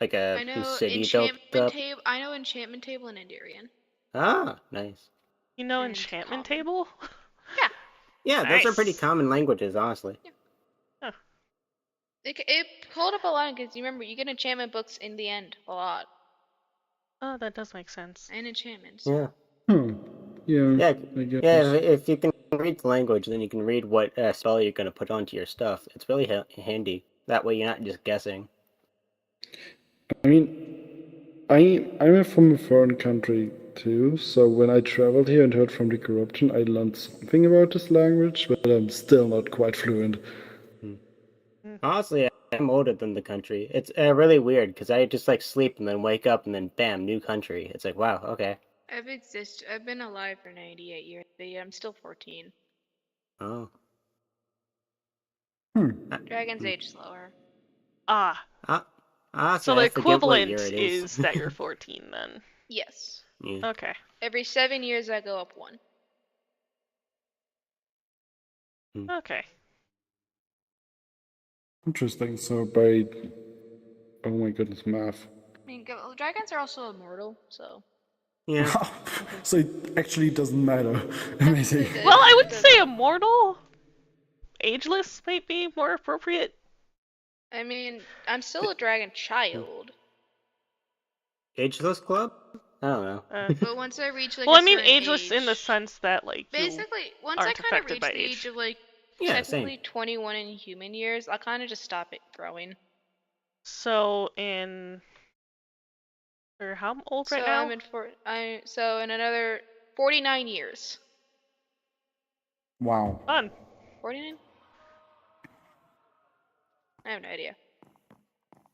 I a know city built enchantment up. table. I know enchantment table and Endurian. Ah, nice. you know And enchantment common. table. Yeah. Yeah, those are pretty Nice. common languages, honestly. Yeah. Huh. It pulled up a lot because you remember you get enchantment books in the end a lot Oh, that does make sense. and enchantments. Yeah. Yeah, Yeah, I guess. yeah. If you can read the language, then you can read what spell you're gonna put onto your stuff. It's really handy. That way, you're not just guessing. I mean, I'm from a foreign country too, so when I traveled here and heard from the corruption, I learned something about this language, but I'm still not quite fluent. Honestly, I'm older than the country. It's really weird because I just like sleep and then wake up and then bam, new country. It's like wow, okay. I've been alive for 98 years, but yeah, I'm still 14. Oh. Dragons age slower. Ah, Honestly, so the I forget what year equivalent it is. is that you're 14 then. Yes. Yeah. Okay. Every 7 years I go up one. Okay. Interesting. So by, oh my goodness, math. I mean, dragons are also immortal, so. Yeah. So it actually doesn't matter. Amazing. Well, I would say immortal. Ageless might be more appropriate. I mean, I'm still a dragon child. Ageless Club? I don't know. But once I reach like Well, a I mean certain ageless age, in the sense that like you basically, once I aren't kind of affected reach by the age. age of like Yeah, technically same. 21 in human years, I'll kind of just stop it growing. So in or how old right So now? so in another 49 years. Wow. Fun. 49? I have no idea.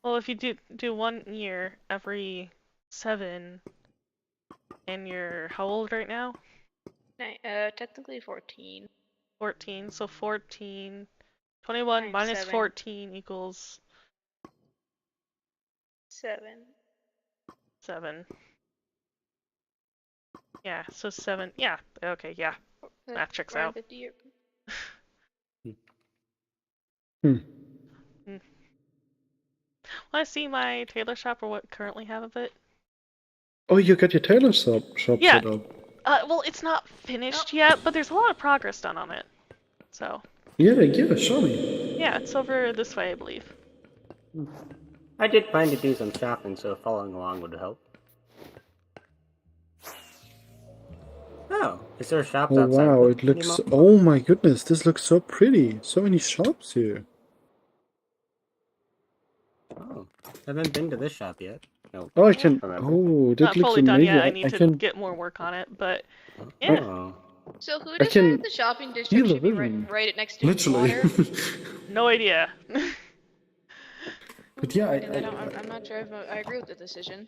Well, if you do 1 year every 7, and you're how old right now? Technically 14. 14. So 14, 21 Times minus 7. 14 equals 7. 7. Yeah, so 7. Yeah, okay, yeah. Math checks Around out. 50 years. Hmm. Want to see my tailor shop or what currently have of it? Oh, you got your tailor shop Yeah. set up. Well, it's not finished yet, but there's a lot of progress done on it. So, Yeah, show me. yeah, it's over this way, I believe. I did plan to do some shopping, so following along would help. Oh, is there shops Oh outside wow, of it the looks. mall? Oh my goodness, this looks so pretty. So many shops here. Oh, haven't been to this shop yet. No. Oh, I can. Remember. Oh, that Not looks fully done amazing. yet. I need to can. get more work on it, but yeah. Oh. So who I decided can the shopping feel district the should be vision. right next to Literally. water? No idea. But yeah, I'm not sure if I agree with the decision.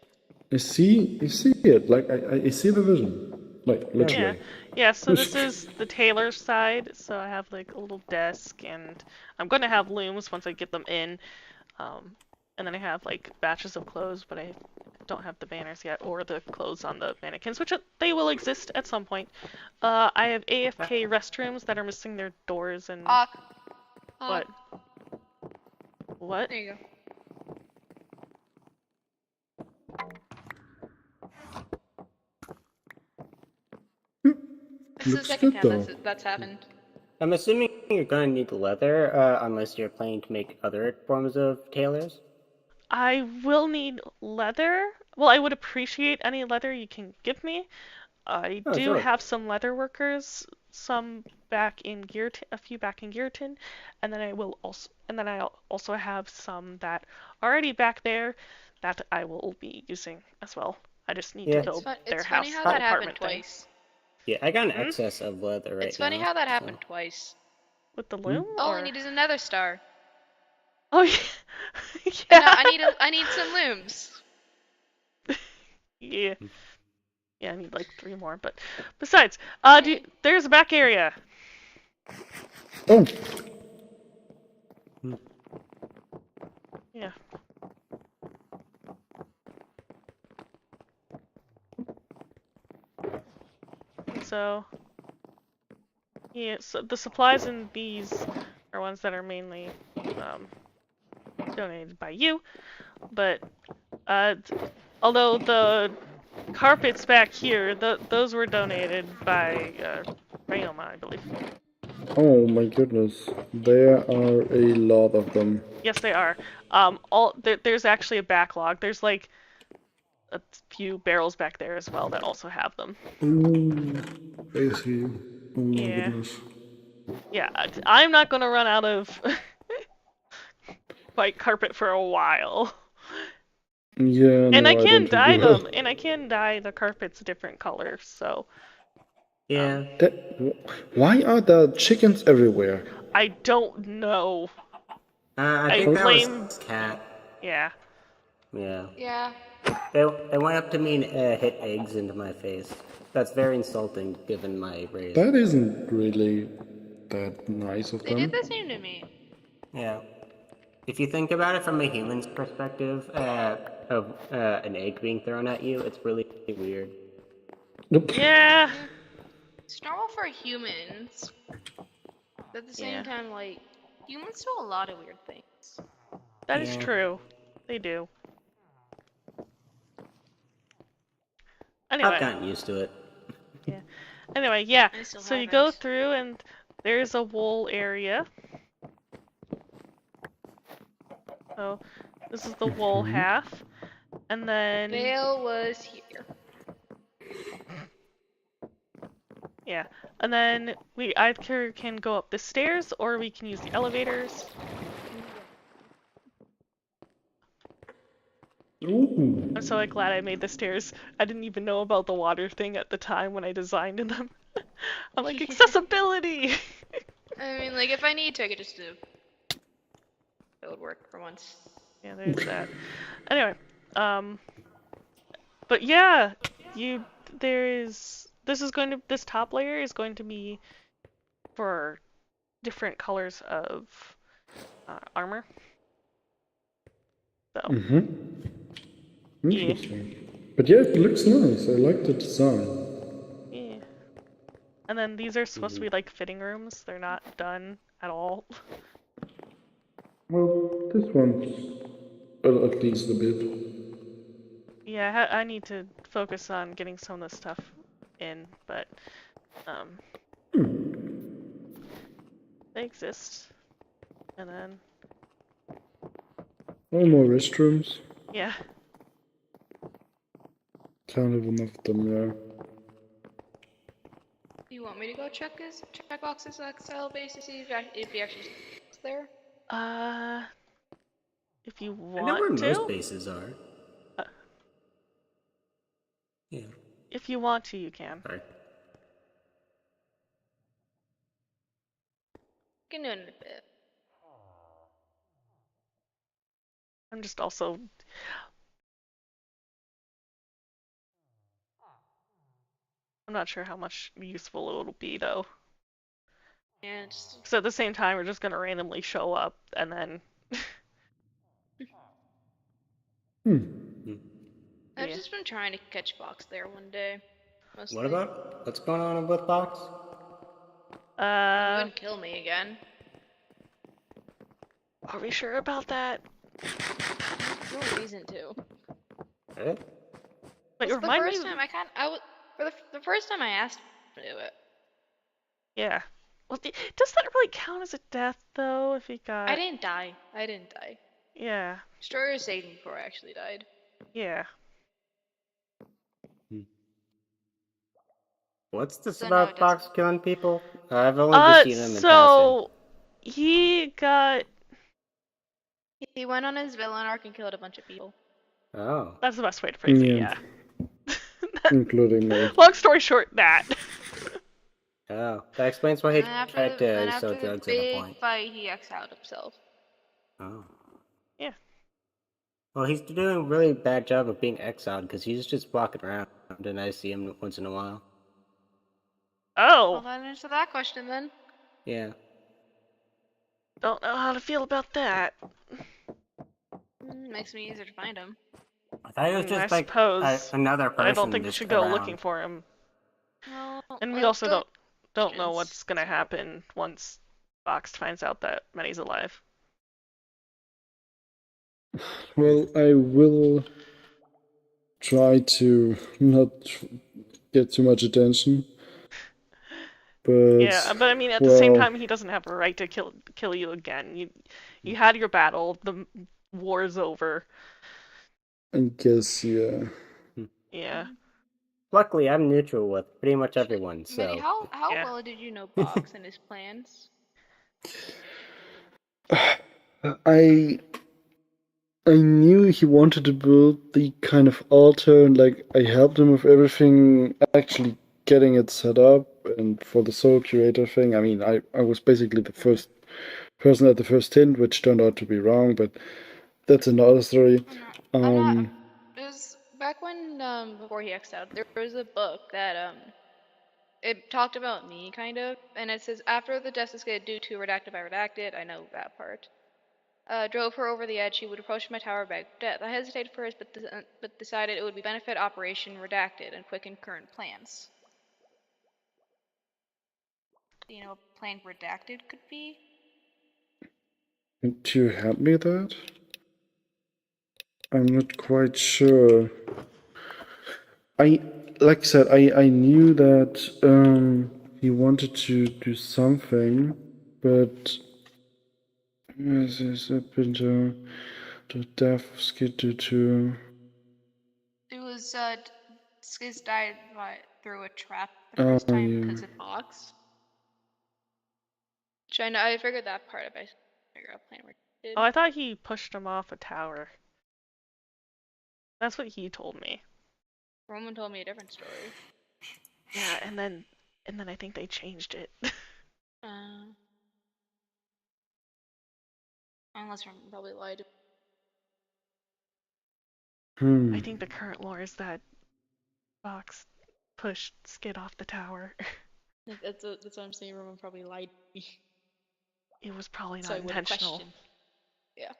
I see it. Like I see the vision. Like Yeah. literally. Yeah, so this is the tailor side. So I have like a little desk, and I'm going to have looms once I get them in. And then I have like batches of clothes, but I don't have the banners yet or the clothes on the mannequins, which they will exist at some point. I have AFK restrooms that are missing their doors and what? What? There you go. This is the Looks second good time though. that's happened. I'm assuming you're gonna need leather, unless you're planning to make other forms of tailors. I will need leather. Well, I would appreciate any leather you can give me. I Oh, do sure. have some leather workers, some back in Gearton, a few back in Gearton, and then I also have some that are already back there that I will be using as well. I just need Yeah. to build their It's house, funny how the that happened apartment thing. twice. Yeah, I got an Hmm? excess of leather right now. It's funny how that so- happened twice. With the loom, All or I need is another star. oh yeah, No, yeah. I need some looms. Yeah. Yeah, I need like 3 more. But besides, there's a back area. Oh, Yeah. So, yeah, so the supplies in these are ones that are mainly donated by you, but although the carpets back here, those were donated by Ryoma, I believe. oh my goodness. There are a lot of them. Yes, they are. There's actually a backlog. There's like a few barrels back there as well that also have them. Ooh, I see. Oh my Yeah. goodness. Yeah, I'm not gonna run out of white carpet for a while. Yeah, And no, I I can don't think dye you will. them, and I can dye the carpets different colors, so Yeah. Why are there chickens everywhere? I don't know. I I think that was blame, cat. yeah. Yeah. Yeah. They went up to me and hit eggs into my face. That's very insulting given my race. That isn't really that nice of They did them. the same to me. Yeah. If you think about it from a human's perspective, of an egg being thrown at you, it's really weird. Nope. Yeah. It's normal for humans. But at the same Yeah. time, like, humans do a lot of weird things. That is Yeah. true. They do. I've Anyway, gotten used to it. yeah. Anyway, yeah. I still So you go haven't. through and there's a wool area. So this is the wool half. And then Vale was here. yeah. And then we either can go up the stairs or we can use the elevators. Ooh. I'm so glad I made the stairs. I didn't even know about the water thing at the time when I designed them. I'm like, accessibility! I mean, like, if I need to, I could just do. It would work for once. Yeah, there's that. Anyway, but yeah, this top layer is going to be for different colors of armor. So, Interesting. But yeah, it looks nice. I like the design. yeah. And then these are supposed to be like fitting rooms. They're not done at all. Well, this one's at least a bit. Yeah, I need to focus on getting some of the stuff in, but they exist. And then Oh, more restrooms. yeah, Can't have enough of them, yeah. Do you want me to go check boxes Excel base to see if he actually is there? if you I know where want most to, bases are. Yeah. if you want to, you can. Sorry. Can do it in a bit. I'm just also I'm not sure how much useful it'll be though. Yeah, just Because at the same time, we're just gonna randomly show up and then. I've Yeah. just been trying to catch Box there one day. Mostly. What's going on with Box? He wouldn't kill me again. Are we sure about that? No reason to. Eh? Wait, The remind first me. time the first time I asked him to do it. Yeah. Well, does that really count as a death though? If he got. I didn't die. Yeah. Destroyer saved me before I actually died. Yeah. What's this So now about it Box killing people? I've only just seen them in passing. So he got. He went on his villain arc and killed a bunch of people. Oh. That's the best way to phrase it, Yeah, yeah. including me. Long story short, that. Oh. That explains why And he then tried to sell after the drugs at a big point. fight, he exiled himself. Oh. Yeah. Well, he's doing a really bad job of being exiled because he's just walking around and I see him once in a while. Oh, Well, that answers that question then. Yeah. don't know how to feel about that. Makes me easier to find him. I thought it was I just like suppose, another but I don't person think we just should go around. looking for him. Well, And we let's also go don't know questions. what's gonna happen once Fox finds out that Medi's alive. Well, I will try to not get too much attention, Yeah, but but I mean, at the same well, time, he doesn't have a right to kill you again. You had your battle. The war's over. I guess yeah. Yeah, Luckily, I'm neutral with pretty much everyone, Medi, so how yeah. well did you know Box and his plans? I I knew he wanted to build the kind of altar, and like I helped him with everything, actually getting it set up, and for the soul curator thing. I mean, I was basically the first person at the first hint, which turned out to be wrong, but that's another story. I'm not. Um, It was back when before he exiled. There was a book that it talked about me kind of, and it says after the justice get due to redacted by redacted. I know that part. Drove her over the edge. She would approach my tower bag of death. I hesitated first, but decided it would be benefit operation redacted and quicken current plans. Do you know what plan redacted could be? do you help me with that? I'm not quite sure. I like I said, I knew that he wanted to do something, but this is up into the death of Skid due to It was Skiz died through a trap the first time yeah. because of Box. I figured that part of I figure out plan redacted. Oh, I thought he pushed him off a tower. That's what he told me. Roman told me a different story. Yeah, and then I think they changed it. Unless Roman probably lied. I think the current lore is that Fox pushed Skid off the tower. That's what I'm saying. Roman probably lied to me, It was probably so not I would have intentional. questioned. Yeah,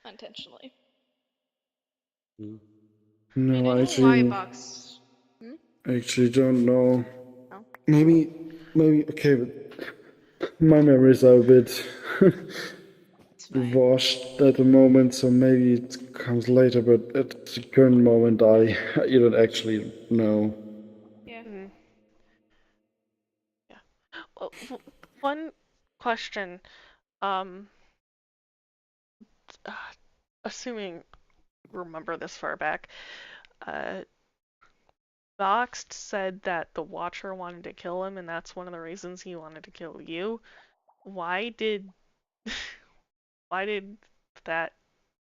unintentionally. No, And I I know why actually Box. actually don't know. No. Maybe okay, but my memories are a bit It's fine. washed at the moment, so maybe it comes later. But at the current moment, I don't actually know. Yeah. Mm. Yeah. Well, one question. Um, uh, assuming remember this far back, uh, Vox said that the Watcher wanted to kill him, and that's one of the reasons he wanted to kill you. Why did why did that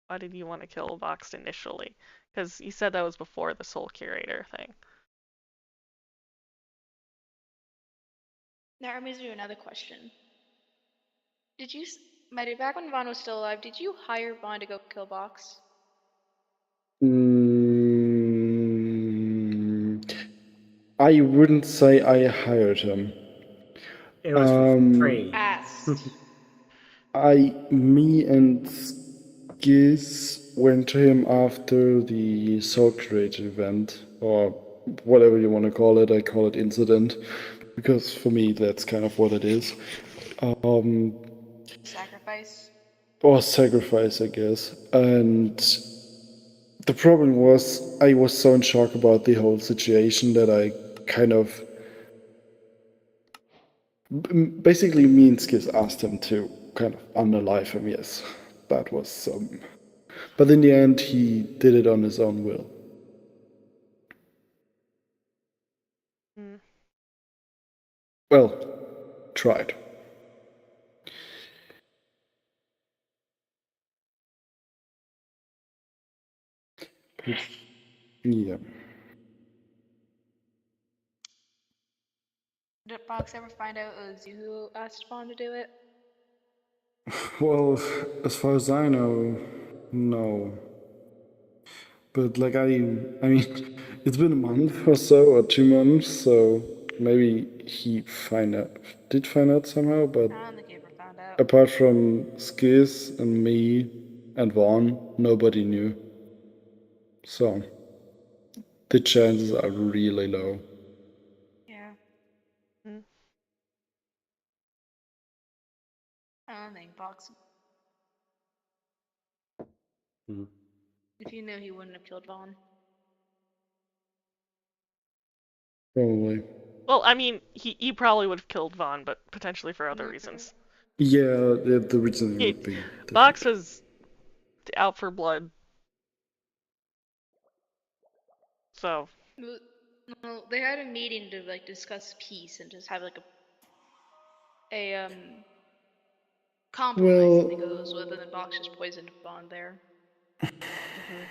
why did you want to kill Vox initially? Because you said that was before the Soul Curator thing. That reminds me of another question. Did you, back when Vaughn was still alive, did you hire Vaughn to go kill Box? I wouldn't say I hired him. it was for free. Asked. Me and Giz went to him after the Soul Creator event, or whatever you want to call it. I call it incident, because for me that's kind of what it is. Sacrifice. Or sacrifice, I guess. And the problem was, I was so in shock about the whole situation that I kind of. Basically, me and Skiz asked him to kind of unalive him, yes. That was. But in the end, he did it on his own will. Mm. Well, tried. Yeah. Did Fox ever find out it was you who asked Vaughn to do it? Well, as far as I know, no. But like I mean, it's been a month or so, or 2 months, so maybe he did find out somehow. But I don't think he ever found out. apart from Skiz and me and Vaughn, nobody knew. So the chances are really low. Yeah. Mm. I don't think Fox. Hmm. If you knew, he wouldn't have killed Vaughn. Probably. Well, I mean, he probably would have killed Vaughn, but potentially for other Mhm. reasons. Yeah, the reason Yeah, would be Box different. was out for blood. So, Well, they had a meeting to like discuss peace and just have like a compromise. I think it was with, and then Box just poisoned Vaughn there. mhm.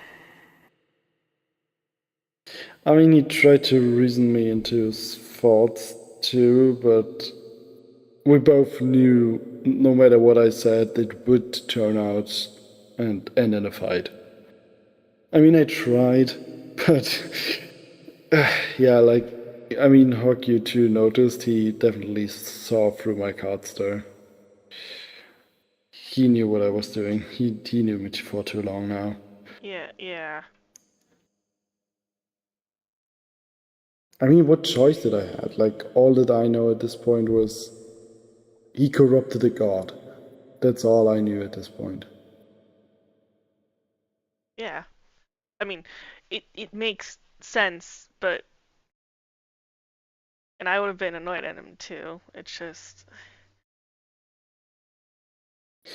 I mean, he tried to reason me into his thoughts too, but we both knew no matter what I said, it would turn out and end in a fight. I mean, I tried, but yeah, like, I mean, Hockey too noticed he definitely saw through my cards there. He knew what I was doing. He knew me for too long now. Yeah. I mean, what choice did I have? Like, all that I know at this point was he corrupted a god. That's all I knew at this point. Yeah. I mean, it makes sense, but and I would have been annoyed at him too. It's just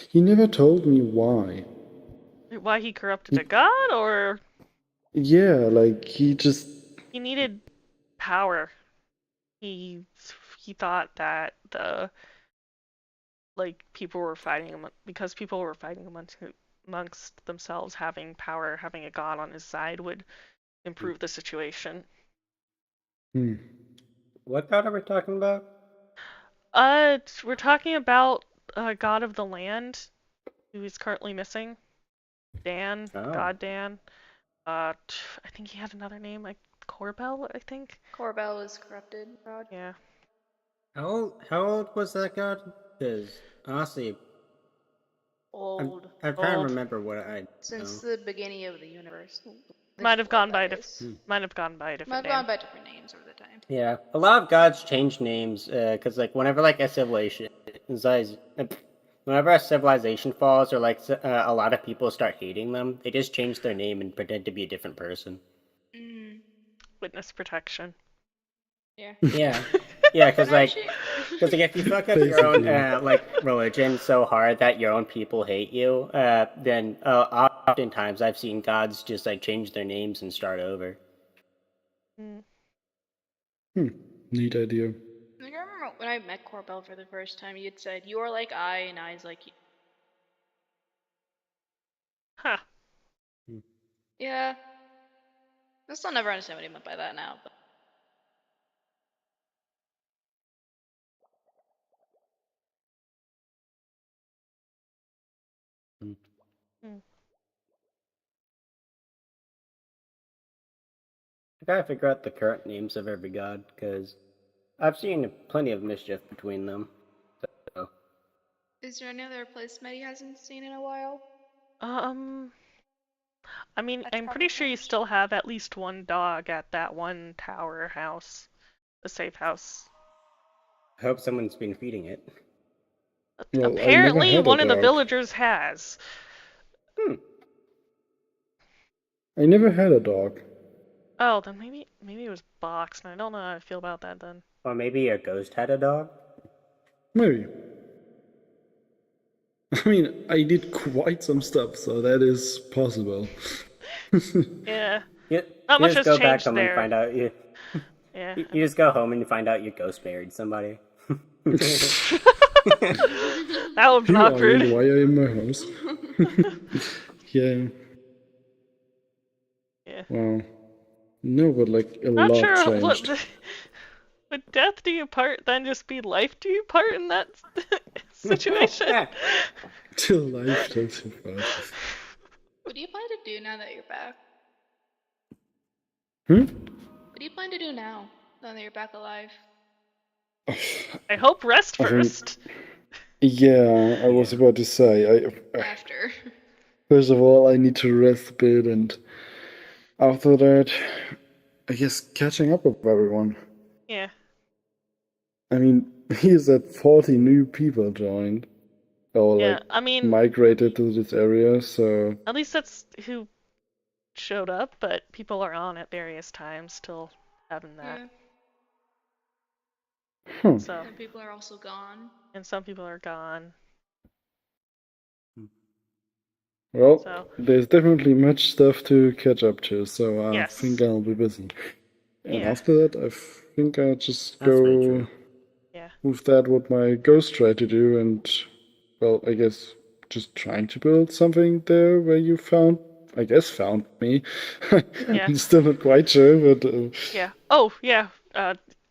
He never told me why. why he corrupted a god, or Yeah, like, he just. he needed power. He he thought that the like people were fighting because people were fighting amongst themselves, having power, having a god on his side would improve the situation. Hmm. What god are we talking about? We're talking about god of the land who is currently missing. Dan, Oh. God Dan. I think he had another name, like Corbell, I think. Corbell was corrupted. God. Yeah. How old was that god? Because honestly, Old. I'm trying to Old. remember what I Since know. the beginning of the universe. Might have gone by that is. might have gone by a Might different have gone name. by different names over the time. Yeah, a lot of gods change names because like whenever like a civilization, whenever a civilization falls or like a lot of people start hating them, they just change their name and pretend to be a different person. Mm. Witness protection. Yeah. Yeah, yeah, because like if you fuck up your own Basically. like religion so hard that your own people hate you, then oftentimes I've seen gods just like change their names and start over. Neat idea. Like, I remember when I met Corbell for the first time, you had said, "You are like I, and I is like you." Huh. Yeah. I still never understand what he meant by that now. But... Hmm. I gotta figure out the current names of every god, because I've seen plenty of mischief between them. So. Is there any other place Medi hasn't seen in a while? I mean, That's I'm probably pretty sure you changed. still have at least one dog at that one tower house, the safe house. I hope someone's been feeding it. Well, I never Apparently, had a one of the dog. villagers has. Hmm. I never had a dog. Oh, then maybe it was Box, and I don't know how I feel about that then. Or maybe your ghost had a dog? Maybe. I mean, I did quite some stuff, so that is possible. Yeah. You, Not you much just has go back changed home and there. find out you Yeah. you just go home and find out your ghost married somebody. That would be Who are you and awkward. why are you in my house? Yeah. Yeah. Yeah. Wow. No, but like a Not lot sure what changed. would death do you part then just be life do you part in that situation? Till life does you part. What do you plan to do now that you're back? Hmm? What do you plan to do now that you're back alive? I hope rest I think- first. Yeah, I was about to say. After. First of all, I need to rest a bit, and after that, I guess catching up with everyone. Yeah. I mean, he's at 40 new people joined, or Yeah, like I mean, migrated to this area, so at least that's who showed up, but people are on at various times still having that. Yeah. So, Some people are also gone. and some people are gone. well, So, there's definitely much stuff to catch up to, so I yes. think I'll be busy. And Yeah. after that, I think I'll just That's very go true. Yeah. with that what my ghost tried to do, and well, I guess just trying to build something there where you found me. Yeah. I'm still not quite sure, but Yeah. Oh, yeah.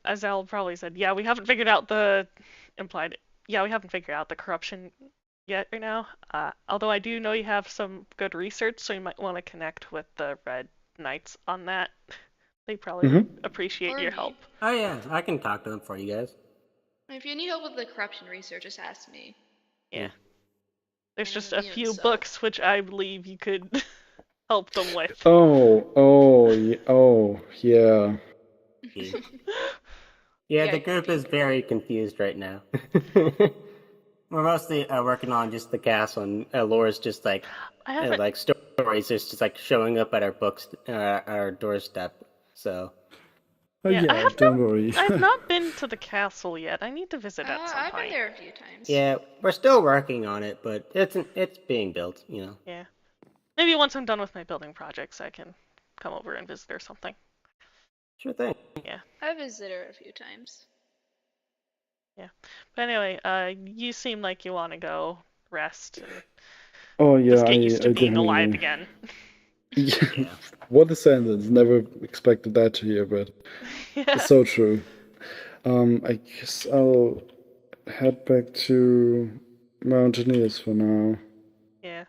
As Al probably said, yeah, we haven't figured out the implied. Yeah, we haven't figured out the corruption yet right now. Although I do know you have some good research, so you might want to connect with the Red Knights on that. They probably would appreciate Or your me. help. Oh yeah, I can talk to them for you guys. If you need help with the corruption research, just ask me. Yeah. There's I'm just a immune, few so- books which I believe you could help them with. oh, yeah. Yeah, Yeah, the group is very confused right now. We're mostly working on just the castle, and Laura's just like I haven't. like stories is just like showing up at our doorstep. So Oh Yeah, yeah, don't worry. I've not been to the castle yet. I need to visit at some I've been point. there a few times. yeah, we're still working on it, but it's being built. You know. Yeah. Maybe once I'm done with my building projects, I can come over and visit or something. Sure thing. Yeah. I visited her a few times. But anyway, you seem like you want to go rest and Oh yeah, just get used to I being alive definitely. again. Yeah. What a sentence! Never expected that to hear, but Yeah. so true. I guess I'll head back to Mountaineers for now. Yeah.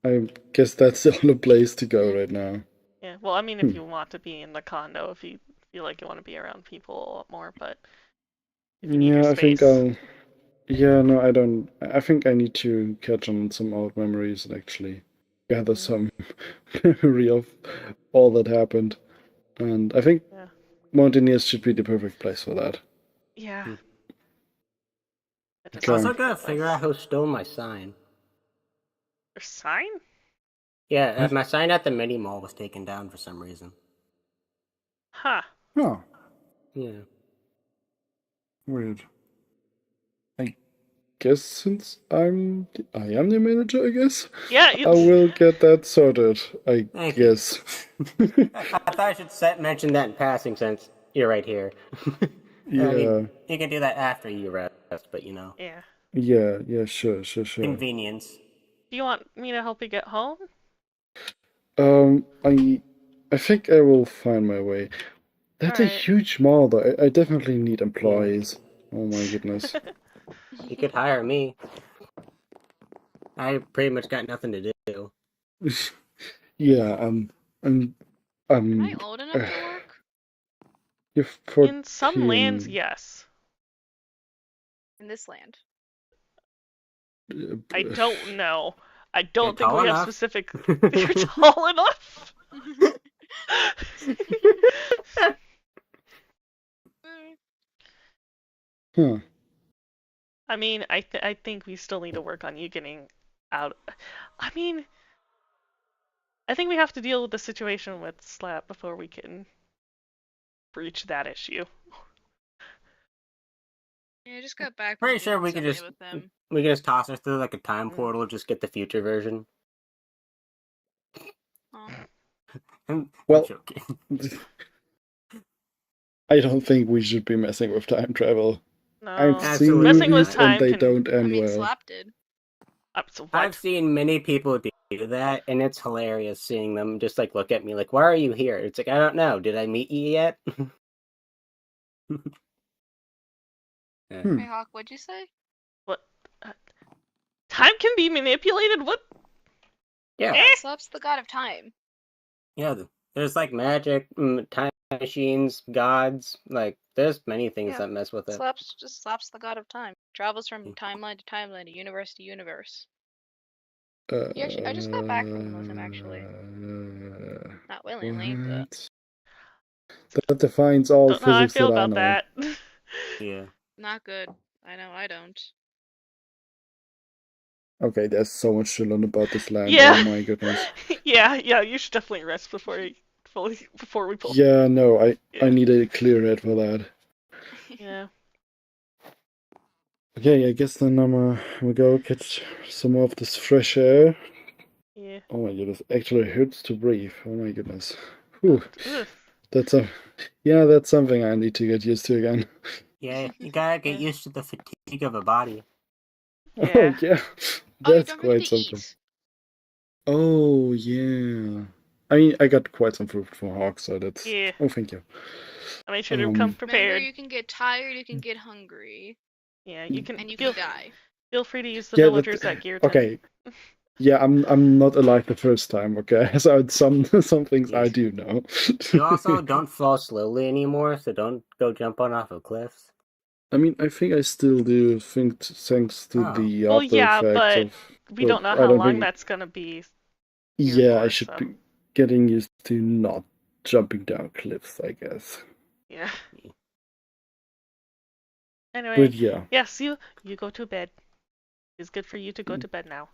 I guess that's the only place to go right now. Yeah. Well, I mean, if you want to be in the condo, if you feel like you want to be around people a lot more, but if you need your Yeah, I think space. I'll. Yeah, no, I don't. I think I need to catch on some old memories and actually gather some memory of all that happened. And I think Yeah. Mountaineers should be the perfect place for that. Yeah. Okay. Also gotta figure out who stole my sign. Your sign? Yeah, my sign at the Medi Mall was taken down for some reason. Huh. Oh, Yeah. weird. I guess since I am the manager, I guess Yeah. I will get that sorted. I Thank you. guess. I thought I should mention that in passing since you're right here. Yeah. I mean, you can do that after you rest, but you know, Yeah. Yeah, sure. convenience. Do you want me to help you get home? I think I will find my way. That's a Alright. huge mall, though. I definitely need employees. Oh my goodness. You could hire me. I pretty much got nothing to do. Yeah, Am um, I old enough to work? you're 14. In some lands, yes. In this land. I don't know. I don't You're think tall we have enough. specific. You're tall enough. Huh. I mean, I think we still need to work on you getting out. I mean, I think we have to deal with the situation with Slap before we can breach that issue. Yeah, I just got back. Pretty from sure we doing could something just with them. we can just toss her through like a time portal, just get the future version. Oh. I'm Well, joking. I don't think we should be messing with time travel. No, I've seen Absolutely messing with movies not. time and they can. don't I end mean, well. Slap did. So I've what? seen many people do do that, and it's hilarious seeing them just like look at me like, "Why are you here?" It's like, I don't know. Did I meet you yet? Hmm. Hey, Hawk, what'd you say? What? Uh, time can be manipulated? What? Yeah, Yeah, Eh? Slap's the god of time. yeah. There's like magic, time machines, gods. Like, there's many things Yeah. that mess with it. Slap's the god of time. Travels from timeline to timeline, to universe to universe. I just got back from with him actually. Not willingly, but What? That defines all Don't know how I physics feel that I about know. that. Yeah. not good. I know I don't. Okay, there's so much to learn about this land. Yeah. Oh my goodness. Yeah, you should definitely rest before we pull. Yeah, no, I Yeah. need a clear head for that. Yeah. Okay, I guess then I'm gonna go get some more of this fresh air. Yeah. Oh my goodness, actually hurts to breathe. Oh my goodness. Whew. Ugh. That's that's something I need to get used to again. Yeah, you gotta get Yeah. used to the fatigue of a body. Oh Yeah. yeah, Oh, that's don't forget quite to something. eat. Oh yeah. I mean, I got quite some food from Hawk, so that's. Yeah. Oh, thank you. I made sure to come Remember, prepared. you can get tired, you can get hungry, Yeah, you can and you feel can die. feel free to use the Yeah, villagers at gear time. okay. Yeah, I'm not alive the first time. Okay, so some things I Yes. do know. You also don't fall slowly anymore, so don't go jumping off of cliffs. I mean, I think I still do. Think thanks to Oh. the Well, after yeah, effects but of. we don't know I how don't long think. that's gonna be here Yeah, I for, should so be getting used to not jumping down cliffs, I guess. yeah. Anyway, But yeah, yes, you go to bed. It's good for you to go to bed now.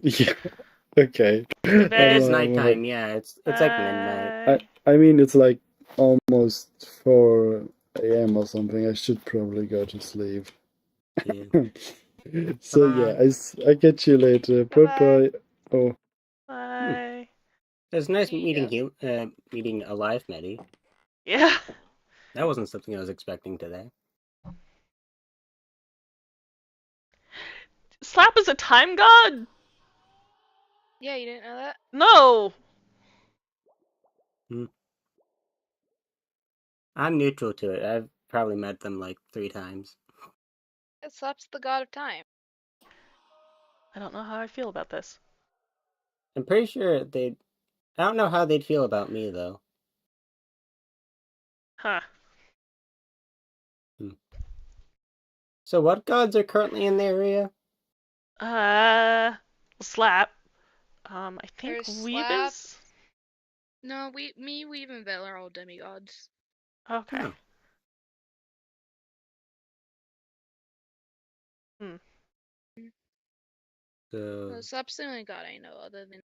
yeah, okay. To It bed. is I'm, nighttime, yeah. It's like midnight. I mean, it's like almost 4 a.m. or something. I should probably go to sleep. Yeah. So Bye. yeah, I get you later. Bye Bye-bye. bye. Oh, Bye. It was nice See ya. meeting alive, Medi. Yeah. That wasn't something I was expecting today. Slap is a time god? Yeah, you didn't know that? No. I'm neutral to it. I've probably met them like 3 times. Slap's the god of time. I don't know how I feel about this. I'm pretty sure they'd. I don't know how they'd feel about me though. Huh. So, what gods are currently in the area? Slap. I think There's Weeb Slap. is. No, Weave, and Vel are all demigods. Okay. Oh. Hmm. So, Slap's the only god I know other than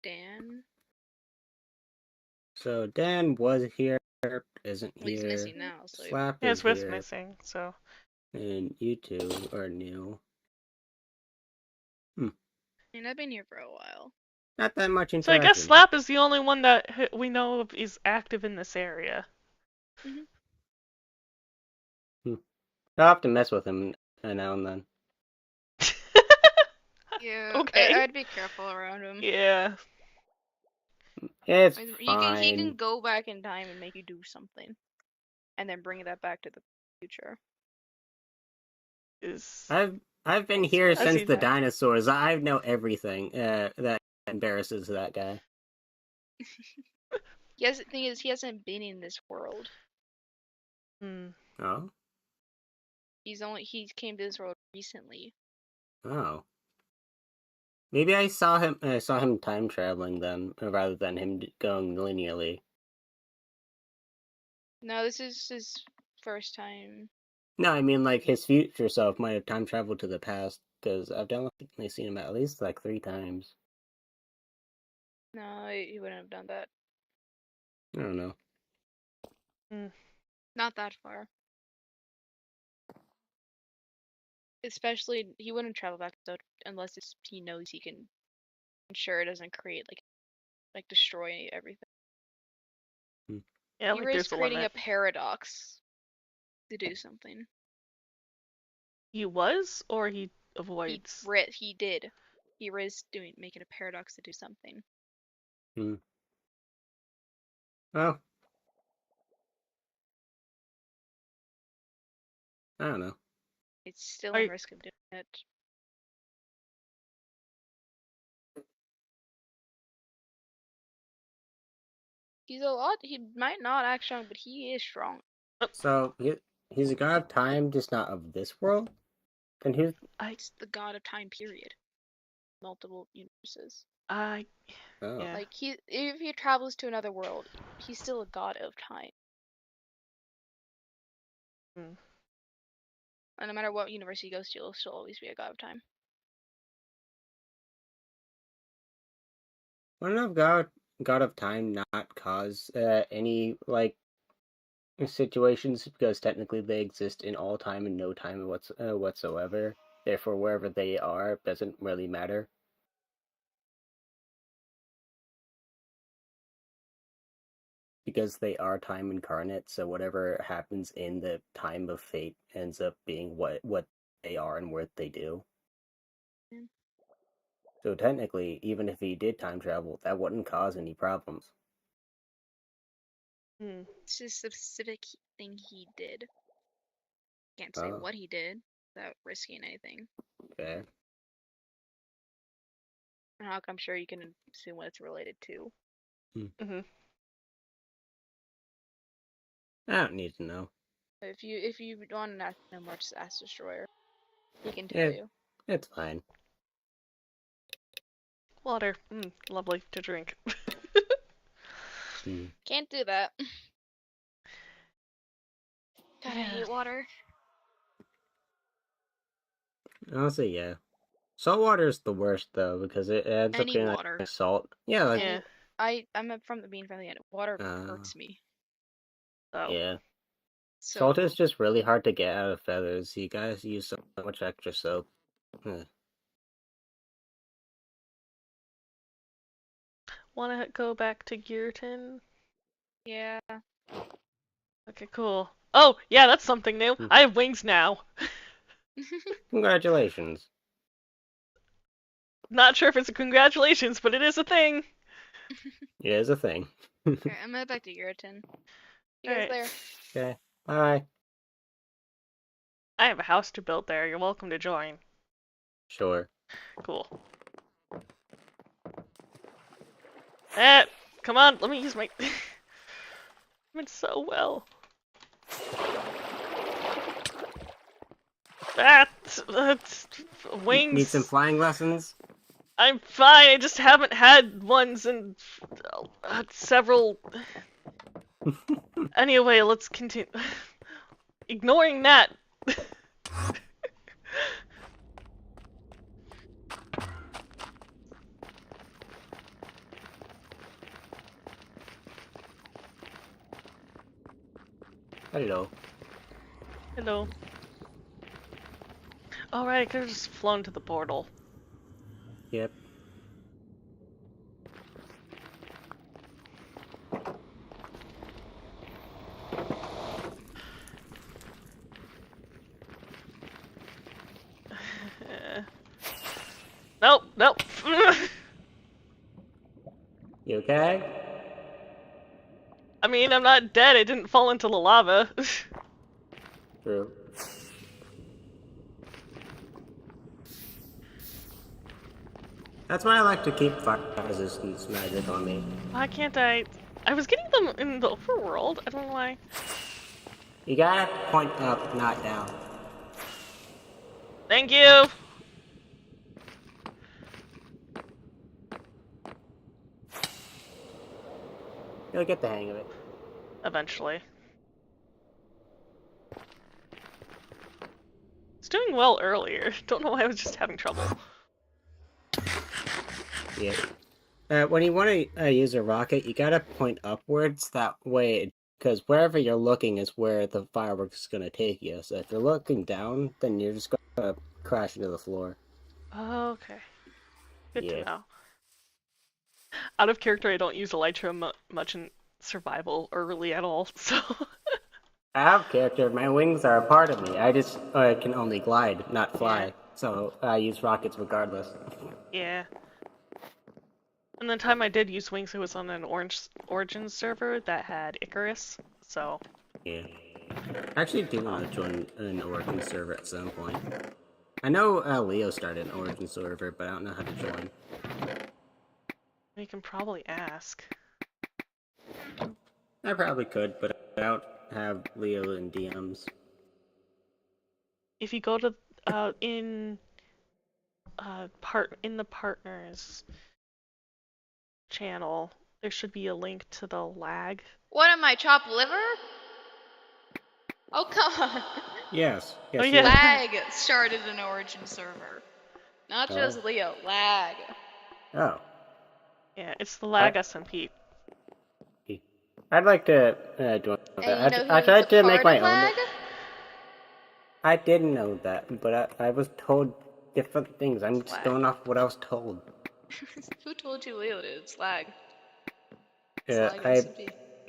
Dan. so Dan was here, isn't Well, he's here. missing now, so Slap Yeah, is it's worth here, missing. So. and you two are new. I mean, I've been here for a while. Not that much So I interaction. guess Slap is the only one that we know of is active in this area. I'll have to mess with him now and then. Yeah, Okay. I'd be careful around him. Yeah. It's He fine. can go back in time and make you do something, and then bring that back to the future. Is. I've been here As since he the died. dinosaurs. I know everything that embarrasses that guy. The thing is, he hasn't been in this world. Hmm. Oh, He came to this world recently. oh. Maybe I saw him time traveling then, rather than him going linearly. No, this is his first time. No, I mean like his future self might have time traveled to the past because I've definitely seen him at least like 3 times. No, he wouldn't have done that. I don't know. Not that far. Especially, he wouldn't travel back though unless he knows he can ensure it doesn't create like destroy everything. Yeah, He like risks there's a creating limit. a paradox to do something. He was, or he avoids. He did. he risked making a paradox to do something. Well, I don't know. It's still Are a you- risk of doing it. He's a lot. He might not act strong, but he is strong. So he's a god of time, just not of this world. Then who's He's the god of time. Period. Multiple universes. I oh yeah. Like if he travels to another world, he's still a god of time. Hmm. And no matter what universe he goes to, he'll still always be a god of time. wouldn't have god of time not cause any like situations because technically they exist in all time and no time whatsoever. Therefore, wherever they are doesn't really matter. Because they are time incarnate, so whatever happens in the time of fate ends up being what they are and what they do. Mm. So technically, even if he did time travel, that wouldn't cause any problems. Hmm. It's just a specific thing he did. Can't say Oh. what he did without risking anything. Okay. And I'm sure you can assume what it's related to. Mm-hmm. I don't need to know. But if you want to know more, just ask Destroyer. He can tell Yeah. you. It's fine. Water. Lovely to drink. Can't do that. God, I Yeah. hate water. Honestly, yeah. Salt water is the worst though because it ends up Any getting water. like salt. Yeah, like Yeah. I'm from the being from the end. Water hurts me. Oh. yeah. So Salt is just really hard to get out of feathers. You guys use so much extra soap. Want to go back to Gearton? yeah. Okay, cool. Oh, yeah, that's something new. Hmm. I have wings now. Congratulations. Not sure if it's a congratulations, but it is a thing. It is a thing. Alright, I'm head back to Giratin. You guys Alright. there? Okay. Bye. I have a house to build there. You're welcome to join. Sure. Cool. Eh, come on, let me use my... I'm so well. That's wings. Need some flying lessons? I'm fine. I just haven't had ones in several. Anyway, let's continue. Ignoring that. Hello. Hello. Alright, I could have just flown to the portal. Yep. Nope, nope. You okay? I mean, I'm not dead. I didn't fall into the lava. True. That's why I like to keep fire resistance magic on me. Why can't I? I was getting them in the overworld. I don't know why. You gotta point up, not down. Thank you. You'll get the hang of it. Eventually. It's doing well earlier. Don't know why I was just having trouble. Yeah. When you want to use a rocket, you gotta point upwards. That way, because wherever you're looking is where the fireworks is gonna take you. So if you're looking down, then you're just gonna crash into the floor. Okay. Good Yeah. to know. Out of character, I don't use Elytra much in survival or really at all, so... I have character. My wings are a part of me. I just can only glide, not fly. so I use rockets regardless. Yeah. And the time I did use Wings, it was on an Origin server that had Icarus, so... Yeah. I actually do want to join an Origin server at some point. I know Leo started an Origin server, but I don't know how to join. You can probably ask. I probably could, but I don't have Leo in DMs. If you go to in the partners channel, there should be a link to the lag. What am I, chopped liver? Oh, come on. Yes. Oh, yeah. Lag started an Origin server. Not Oh. just Leo, lag. Oh. Yeah, it's the lag SMP. I'd like to join And that. I tried to make my own. Lag? I didn't know that, but I was told different things. I'm just going off what I was told. Who told you Leo did? It's lag.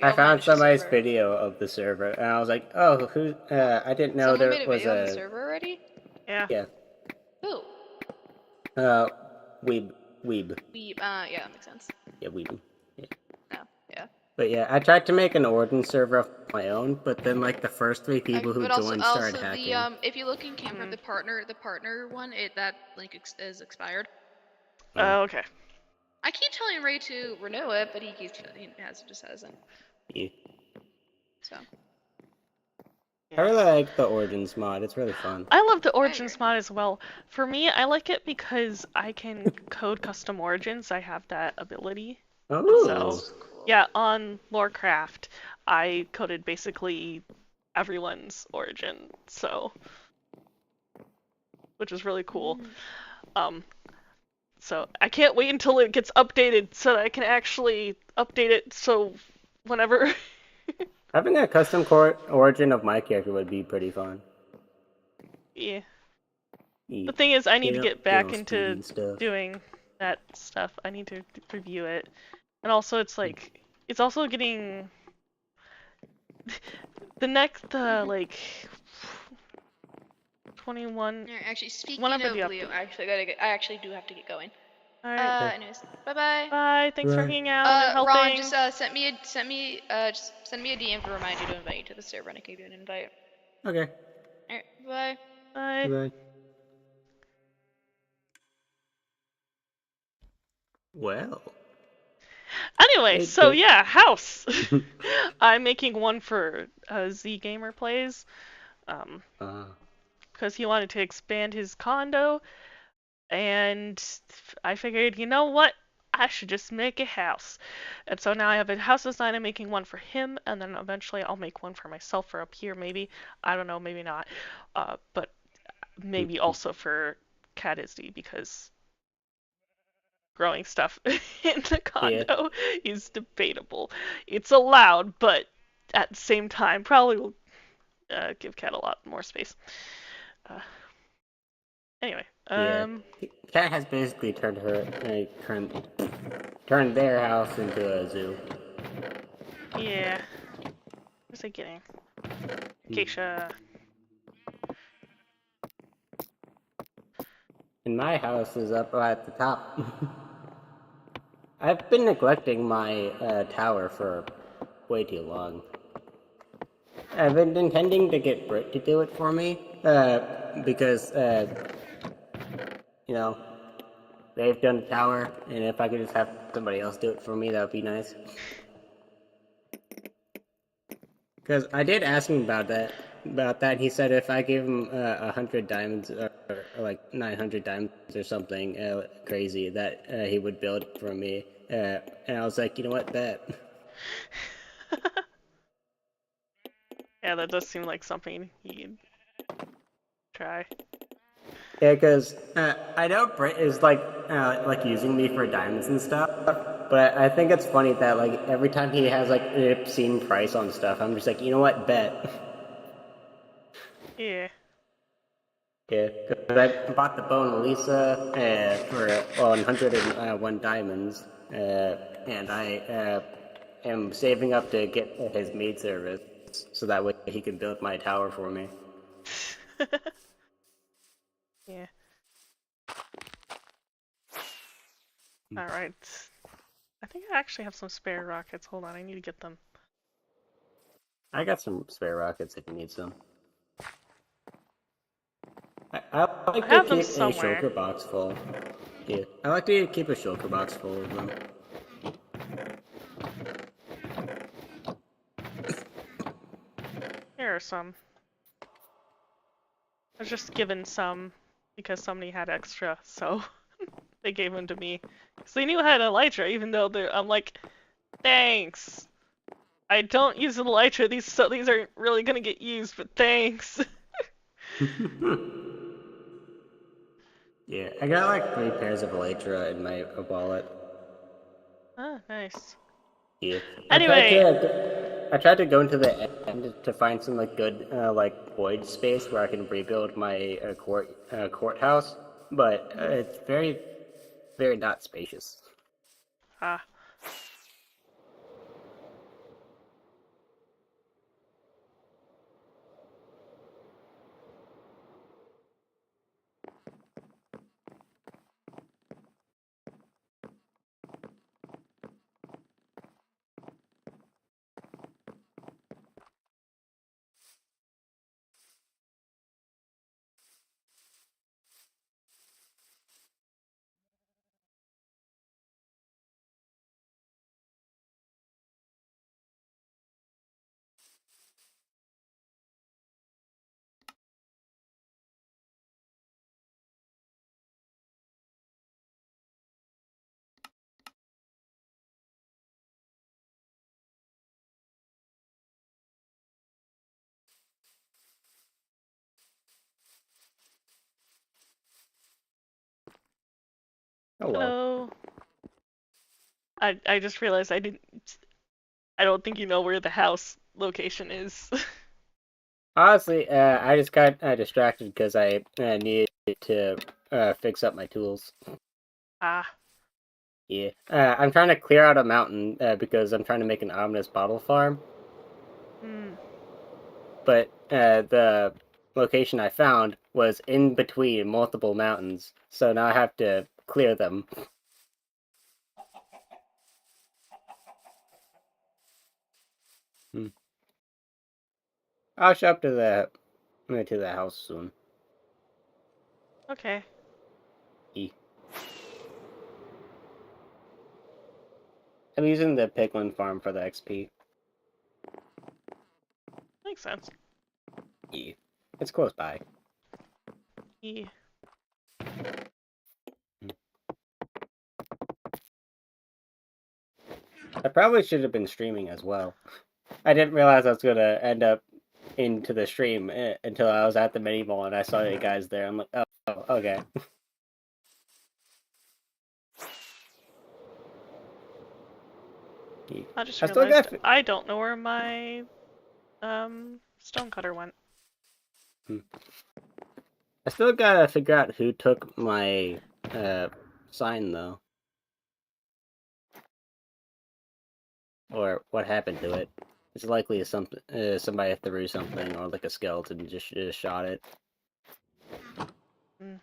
I found somebody's video of the server, and I was like, "Oh, who?" I didn't know Someone there made a was video on the server already? Yeah. Yeah. Who? Weeb. Yeah, that makes sense. Yeah, Weeb. Yeah. Oh, yeah. But yeah, I tried to make an Origin server of my own, but then like the first 3 people who joined started hacking. If you look in Campcraft, the partner one, that link is expired. Oh, okay. I keep telling Ray to renew it, but he just hasn't. Yeah. So. I really like the Origins mod. It's really fun. I love the Origins mod as well. For me, I like it because I can code custom origins. I have that ability. Oh. So, yeah, on Lorecraft, I coded basically everyone's origin, so, which is really cool. So I can't wait until it gets updated so that I can actually update it so whenever... Having a custom origin of my character would be pretty fun. Yeah. The thing is, I need to get back into stuff. doing that stuff. I need to review it. And also, it's like, it's also getting... like... 21... Actually, speaking of Leo, I actually do have to get going. Alright. Anyways, bye-bye. Bye, thanks for hanging out and helping. Ron, just send me a DM to remind you to invite you to the server, and I can give you an invite. Okay. Alright, bye. Bye. Bye. Well. Anyway, so yeah, house. I'm making one for Z Gamer Plays. Because he wanted to expand his condo, and I figured, you know what? I should just make a house. And so now I have a house design. I'm making one for him, and then eventually I'll make one for myself for up here, maybe. I don't know, maybe not. But maybe also for Cat Izzy, because growing stuff in the condo is debatable. It's allowed, but at the same time, probably will give Cat a lot more space. Anyway, Cat has basically turned turned their house into a zoo. Yeah. Where's it getting? Acacia. And my house is up at the top. I've been neglecting my tower for way too long. I've been intending to get Britt to do it for me, because, you know, they've done the tower, and if I could just have somebody else do it for me, that would be nice. Because I did ask him about that. He said if I gave him 100 diamonds, or like 900 diamonds or something crazy, that he would build it for me. And I was like, you know what, bet. Yeah, that does seem like something you'd try. Yeah, because I know Britt is like using me for diamonds and stuff, but I think it's funny that like every time he has like an obscene price on stuff, I'm just like, you know what, bet. Yeah. Yeah, because I bought the Mona Lisa for 101 diamonds, and I am saving up to get his maid service, so that way he can build my tower for me. Yeah. Alright. I think I actually have some spare rockets. Hold on, I need to get them. I got some spare rockets if you need some. I like I to have them keep a somewhere. shulker box full. Yeah, I like to keep a shulker box full of them. Here are some. I was just given some because somebody had extra, so they gave them to me. Because they knew I had elytra, even though I'm like, thanks. I don't use an elytra, these aren't really gonna get used, but thanks. Yeah, I got like 3 pairs of elytra in my wallet. Ah, nice. Yeah, Anyway, I tried to go into the end to find some like good like void space where I can rebuild my courthouse, but it's very very not spacious. ah, Hello. hello. I just realized I don't think you know where the house location is. Honestly, I just got distracted because I needed to fix up my tools. Ah, Yeah, I'm trying to clear out a mountain because I'm trying to make an ominous bottle farm. hmm. But the location I found was in between multiple mountains, so now I have to clear them. Hmm. I'll show up to the house soon. Okay. E. I'm using the piglin farm for the XP. Makes sense. E. It's close by. E. I probably should have been streaming as well. I didn't realize I was gonna end up into the stream until I was at the mini mall and I saw you guys there. I'm like, oh, okay. I just I still realized got. I don't know where my stonecutter went. I still gotta figure out who took my sign though, or what happened to it. It's likely something somebody threw something, or like a skeleton just shot it. Mm.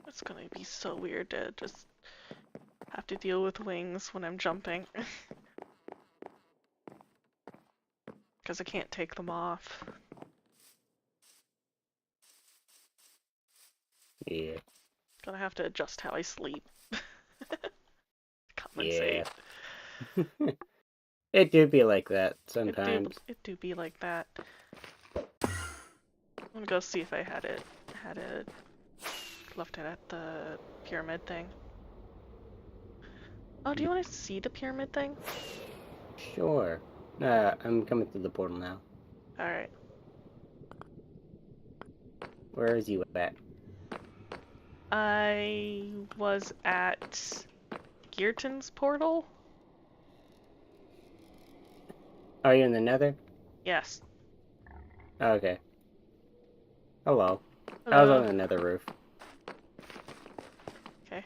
It's gonna be so weird to just have to deal with wings when I'm jumping. Because I can't take them off. Yeah, Gonna have to adjust how I sleep. yeah. Compensate. It do be like that It sometimes. do be like that. I'm gonna go see if I had it left it at the pyramid thing. Oh, do you want to see the pyramid thing? Sure. I'm coming through the portal now. Alright. Where is you at? I was at Gearton's portal? Are you in the Nether? Yes. Okay. Hello. I was Hello. on the Nether roof. Okay.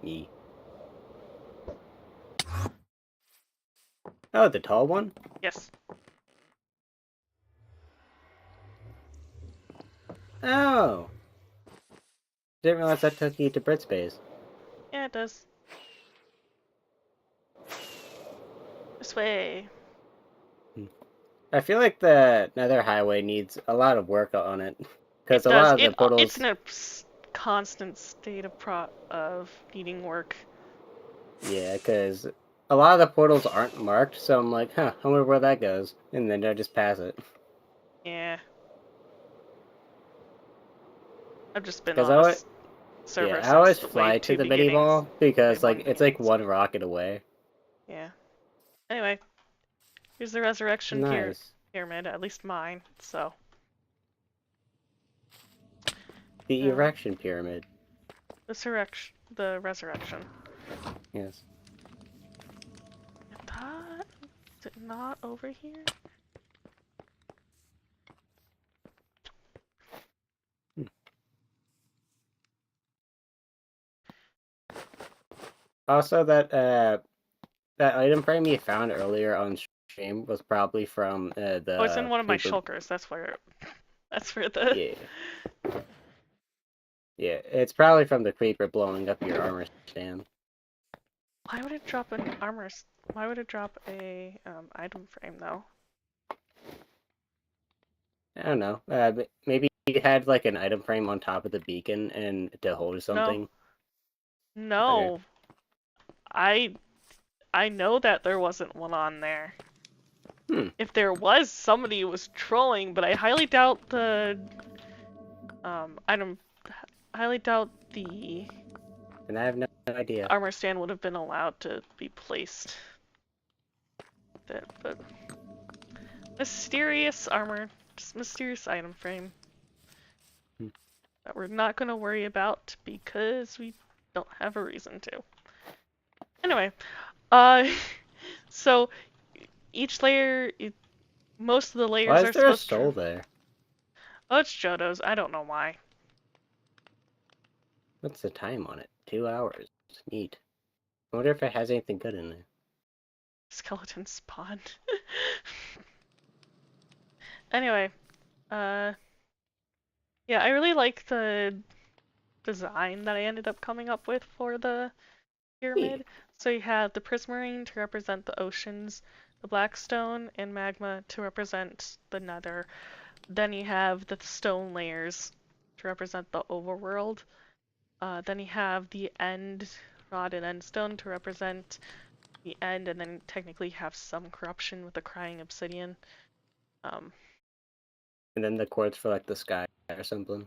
Yee. Oh, the tall one? Yes. Oh. Didn't realize that took you to Brit space. Yeah, it does. This way. I feel like the Nether Highway needs a lot of work on it. Because It a does. lot of the portals... It's in a constant state of needing work. Yeah, because a lot of the portals aren't marked, so I'm like, huh, I wonder where that goes. And then I just pass it. Yeah. I've just been Because on a server I always since the fly way to two the Medi beginnings. Ball, because Way like one it's like beginnings. one rocket away. Yeah. Anyway, here's the resurrection Nice. pyramid, at least mine. So. The erection pyramid. The resurrection. Yes. Is it not over here? Also, that item frame you found earlier on stream was probably from the. Oh, it's in one of my creeper. shulkers. That's where the. Yeah. Yeah, it's probably from the creeper blowing up your armor stand. Why would it drop an armor? Why would it drop a item frame though? I don't know. Maybe you had like an item frame on top of the beacon and to hold something. No. Okay. I know that there wasn't one on there. Hmm. If there was, somebody was trolling, but I highly doubt the highly doubt the And I have no idea. armor stand would have been allowed to be placed. But mysterious armor, just mysterious item frame that we're not gonna worry about because we don't have a reason to. Anyway, so each layer, most of the layers Why are is there a supposed soul to. there? Oh, it's Jodo's. I don't know why. What's the time on it? 2 hours. Neat. I wonder if it has anything good in there. Skeleton spawn. Anyway, yeah, I really like the design that I ended up coming up with for the pyramid. So you have the prismarine to represent the oceans, the blackstone and magma to represent the nether. Then you have the stone layers to represent the overworld. Then you have the end rod and endstone to represent the end, and then technically have some corruption with the crying obsidian. And then the quartz for like the sky or something.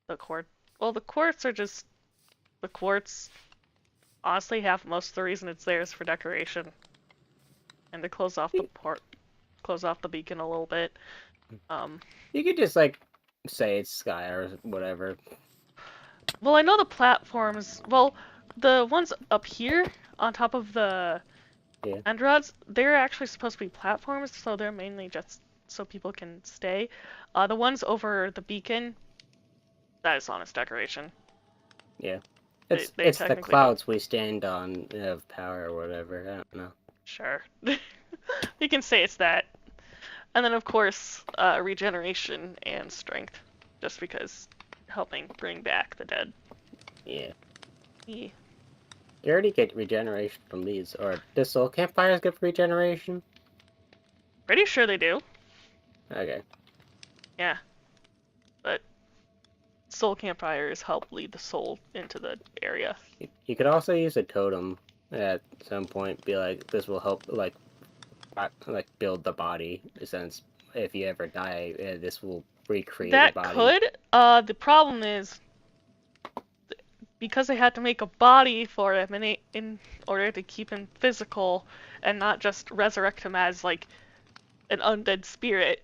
The quartz. Well, the quartz are just the quartz. Honestly, half most of the reason it's there is for decoration, and to close off the beacon a little bit. You could just like say it's sky or whatever. Well, I know the platforms. Well, the ones up here on top of the end rods, they're actually supposed to be platforms, so they're mainly just so people can stay. The ones over the beacon, that is honest decoration. Yeah. They It's the technically clouds we stand on of power or whatever. I don't know. Sure. You can say it's that. And then, of course, regeneration and strength, just because helping bring back the dead. Yeah. Yeah. You already get regeneration from these. Or does soul campfires get regeneration? Pretty sure they do. Okay. Yeah. But soul campfires help lead the soul into the area. You could also use a totem at some point. Be like, this will help like build the body. Since if you ever die, this will recreate That the body. could. The problem is because they had to make a body for him in order to keep him physical and not just resurrect him as like an undead spirit.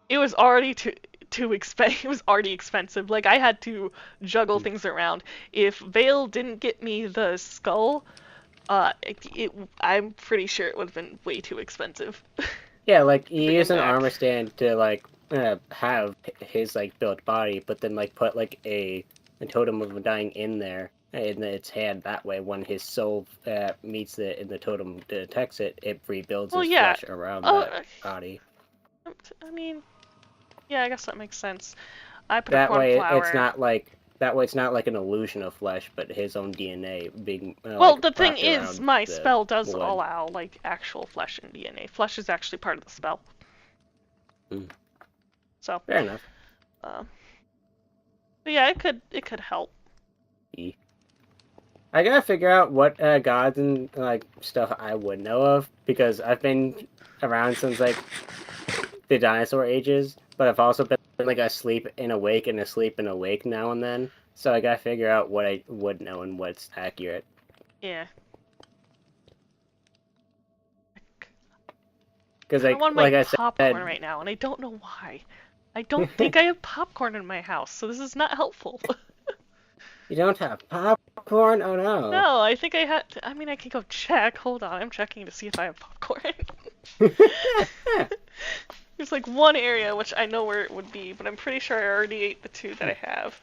It was already too expensive. It was already expensive. Like I had to juggle things around. If Vale didn't get me the skull, I'm pretty sure it would have been way too expensive. Yeah, like you Bring use him an back. armor stand to like have his like built body, but then like put like a totem of him dying in there in its hand. That way, when his soul meets it and the totem detects it, it rebuilds his flesh around that body. I mean, Yeah, I guess that makes sense. I put a That way, cornflower. it's not like an illusion of flesh, but his own DNA being Well, like the thing wrapped is, around my the spell does wood. allow like actual flesh and DNA. Flesh is actually part of the spell. So. Fair enough. But yeah, it could help. I gotta figure out what gods and like stuff I would know of, because I've been around since like the dinosaur ages, but I've also been like asleep and awake and asleep and awake now and then. So I gotta figure out what I would know and what's accurate. Yeah. Because I want my like I popcorn said, right now, and I don't know why. I don't think I have popcorn in my house, so this is not helpful. you don't have popcorn? Oh no. No, I think I had. I mean, I can go check. Hold on, I'm checking to see if I have popcorn. There's like one area which I know where it would be, but I'm pretty sure I already ate the 2 that I have.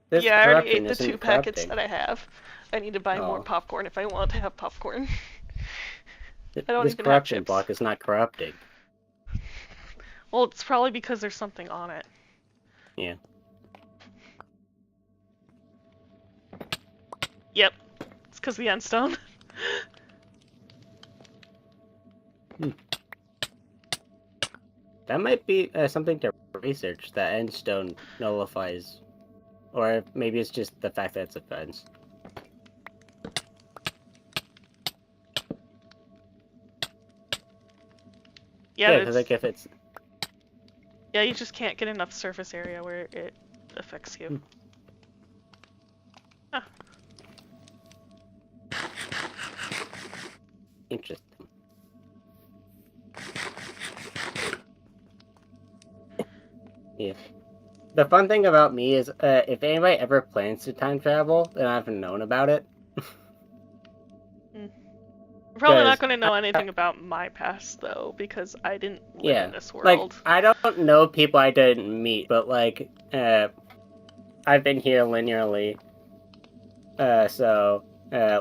This Yeah, I already corruption ate the isn't 2 packets corrupting. that I have. I need to buy more Oh. popcorn if I want to have popcorn. I don't This even have corruption chips. block is not corrupting. Well, it's probably because there's something on it. Yeah. Yep. It's because the end stone. That might be something to research. That end stone nullifies, or maybe it's just the fact that it's a fence. Yeah, because like if it's yeah, you just can't get enough surface area where it affects you. Huh. interesting. Yeah. The fun thing about me is, if anybody ever plans to time travel, then I haven't known about it. I'm probably not 'Cause going to know anything about my past, though, because I didn't live Yeah, in this like world. I don't know people I didn't meet, but like, I've been here linearly. So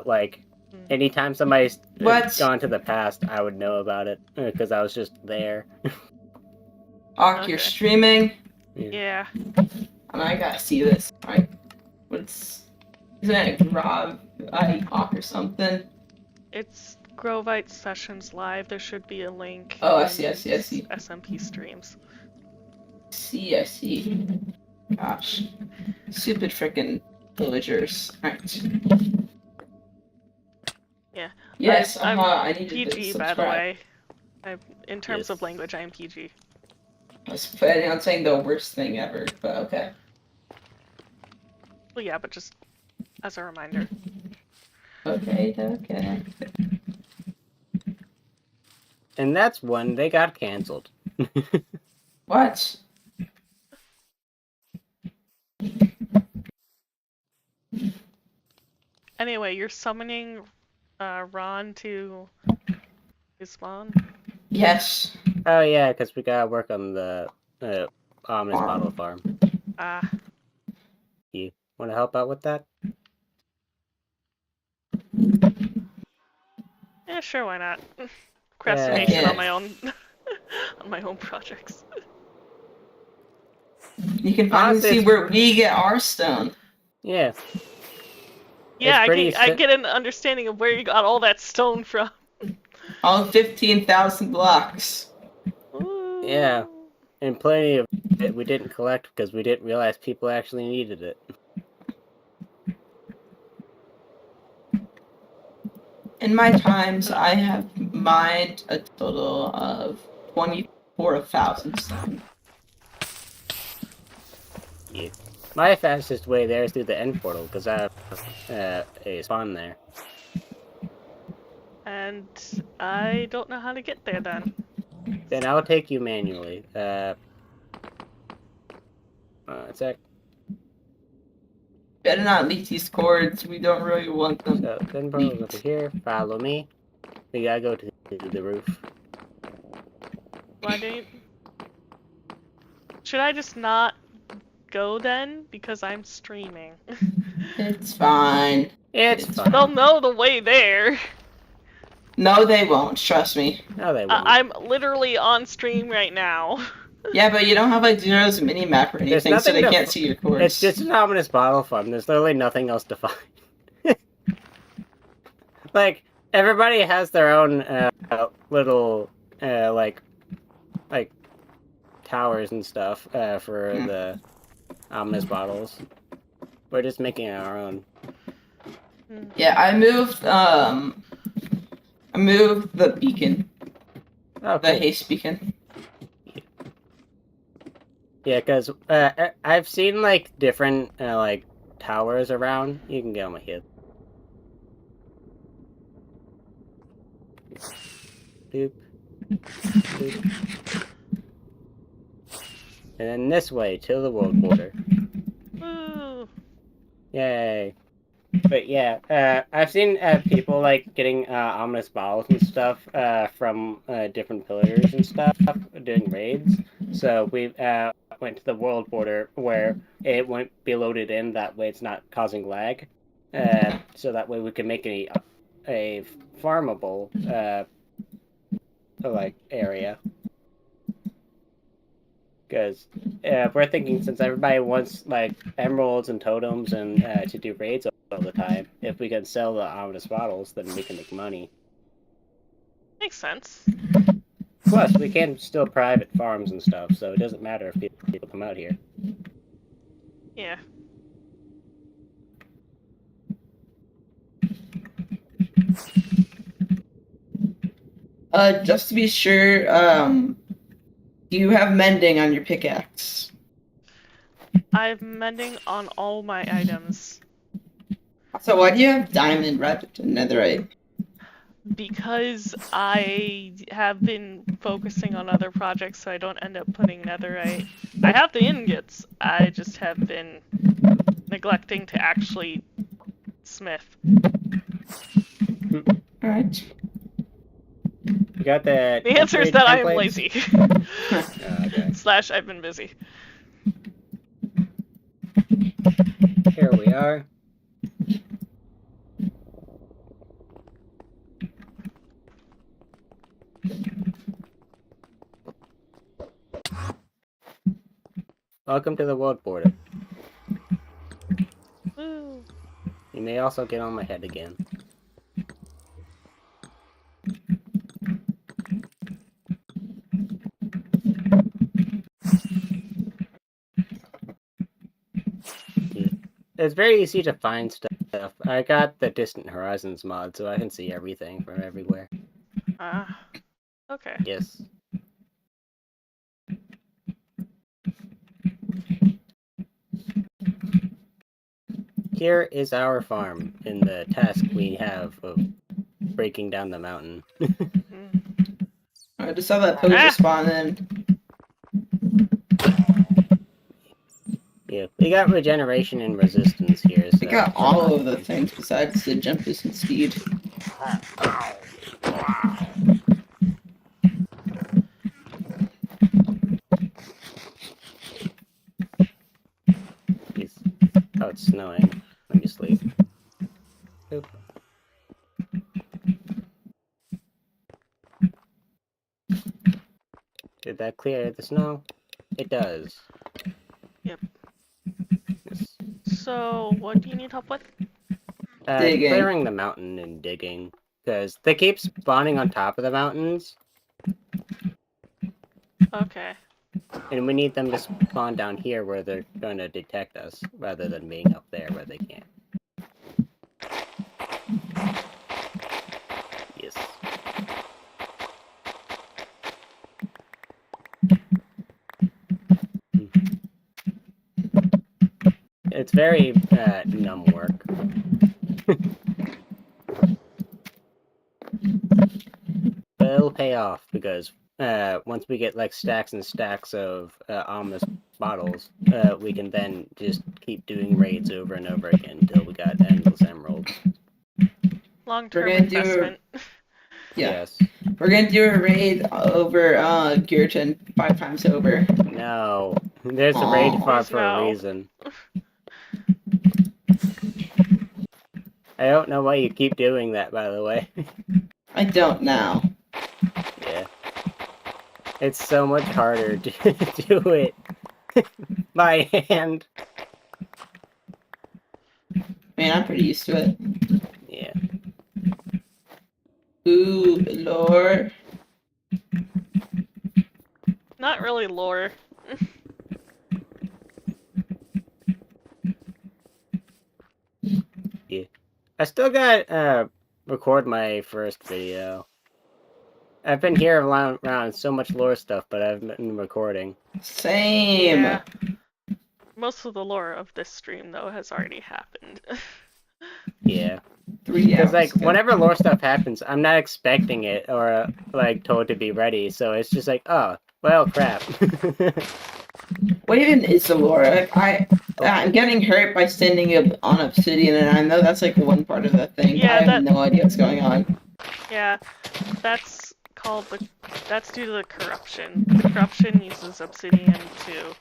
like, anytime somebody's What? gone to the past, I would know about it because I was just there. Ark, Okay. you're streaming? Yeah. And I gotta see this. Alright. Isn't it Rob Ark or something? It's Grovite Sessions Live. There should be a link. Oh, I in see. SMP streams. I see. Gosh. Stupid frickin' villagers. Alright. Yeah. Yes, I'm I need to PG, subscribe. by the way. In terms Yes. of language, I am PG. I was planning on saying the worst thing ever, but okay. Well, yeah, but just as a reminder. Okay. And that's when they got canceled. What? Anyway, you're summoning Ron to his spawn? Yes. Oh yeah, because we gotta work on the ominous bottle farm. Ah. You want to help out with that? Yeah, sure, why not? Procrastination on my own on my own projects. You can finally Honestly, see it's where we get our stone. Yeah. Yeah, pretty I get an understanding of where you got all that stone from. All 15,000 blocks. Ooh. Yeah. And plenty of it we didn't collect because we didn't realize people actually needed it. In my times, I have mined a total of 24,000 stone. Yeah. My fastest way there is through the end portal because I have a spawn there. And I don't know how to get there then. Then I'll take you manually. A sec. Better not leak these cords. We don't really want them. So then portal's over here. Follow me. We gotta go to the roof. Why didn't... Should I just not go then? Because I'm streaming. It's fine. It's fine. They'll know the way there. No, they won't. Trust me. No, they won't. I'm literally on stream right now. Yeah, but you don't have like Zero's mini map or There's anything, so nothing they to can't see your course. It's just an ominous bottle farm. There's literally nothing else to find. Like, everybody has their own little like towers and stuff for the ominous bottles. We're just making our own. Yeah, I moved the beacon, Oh, the cool. haste beacon. Yeah, because I've seen like different like towers around. You can get on my head. Boop. Boop. And then this way to the world border. Woo. Yay. But yeah, I've seen people like getting ominous bottles and stuff from different pillars and stuff doing raids. So we went to the world border where it won't be loaded in. That way, it's not causing lag. So that way we can make a farmable like area. Because we're thinking, since everybody wants like emeralds and totems and to do raids all the time, if we can sell the ominous bottles, then we can make money. Makes sense. Plus, we can still private farms and stuff, so it doesn't matter if people come out here. Yeah. Just to be sure, do you have mending on your pickaxe? I'm mending on all my items. So why do you have diamond, red, and netherite? Because I have been focusing on other projects, so I don't end up putting netherite. I have the ingots, I just have been neglecting to actually smith. Alright. You got the. The answer is that I am templates? lazy. Oh, okay. / I've been busy. Here we are. Welcome to the world border. Woo. You may also get on my head again. It's very easy to find stuff. I got the Distant Horizons mod, so I can see everything from everywhere. Okay. Yes. Here is our farm in the task we have of breaking down the mountain. I just saw that poker spawn in. Yeah, we got regeneration and resistance here. So We got all of the things besides the jump distance speed. Oh, it's snowing. Let me sleep. Oop. Did that clear the snow? It does. Yep. Yes. So, what do you need help with? Digging. Clearing the mountain and digging. Because they keep spawning on top of the mountains, Okay. and we need them to spawn down here where they're going to detect us, rather than being up there where they can't. Yes. It's very numb work. But it'll pay off because once we get like stacks and stacks of ominous bottles, we can then just keep doing raids over and over again until we got endless emeralds. Long-term We're gonna do- investment. Yeah. Yes. We're gonna do a raid over Gearton 5 times over. No. There's a raid Aw. farm for a No. reason. I don't know why you keep doing that, by the way. I don't now. Yeah. It's so much harder to do it by hand. Man, I'm pretty used to it. Yeah. Ooh, lore. Not really lore. Yeah. I still got record my first video. I've been here around so much lore stuff, but I've been recording. Same. Yeah. Most of the lore of this stream, though, has already happened. Yeah. 3 Because, hours like, ago. whenever lore stuff happens, I'm not expecting it or, like, told to be ready, so it's just like, oh, well, crap. What even is the lore? Like, I'm getting hurt by standing up on obsidian, and I know that's like one part of the thing. Yeah, but I have no idea what's going on. Yeah, that's that's due to the corruption. The corruption uses obsidian to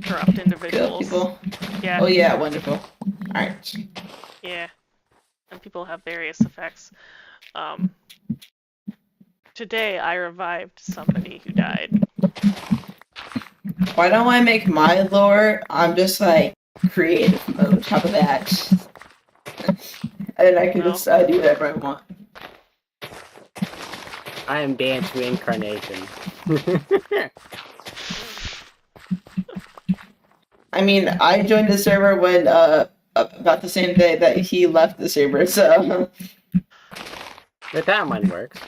corrupt Kill individuals. people. Yeah. Oh yeah, wonderful. Alright. Yeah. And people have various effects. Today I revived somebody who died. Why don't I make my lore? I'm just like creative mode. How about that? And then I can just do whatever I want. I am Dance Reincarnation. I mean, I joined the server when about the same day that he left the server, so The timeline works.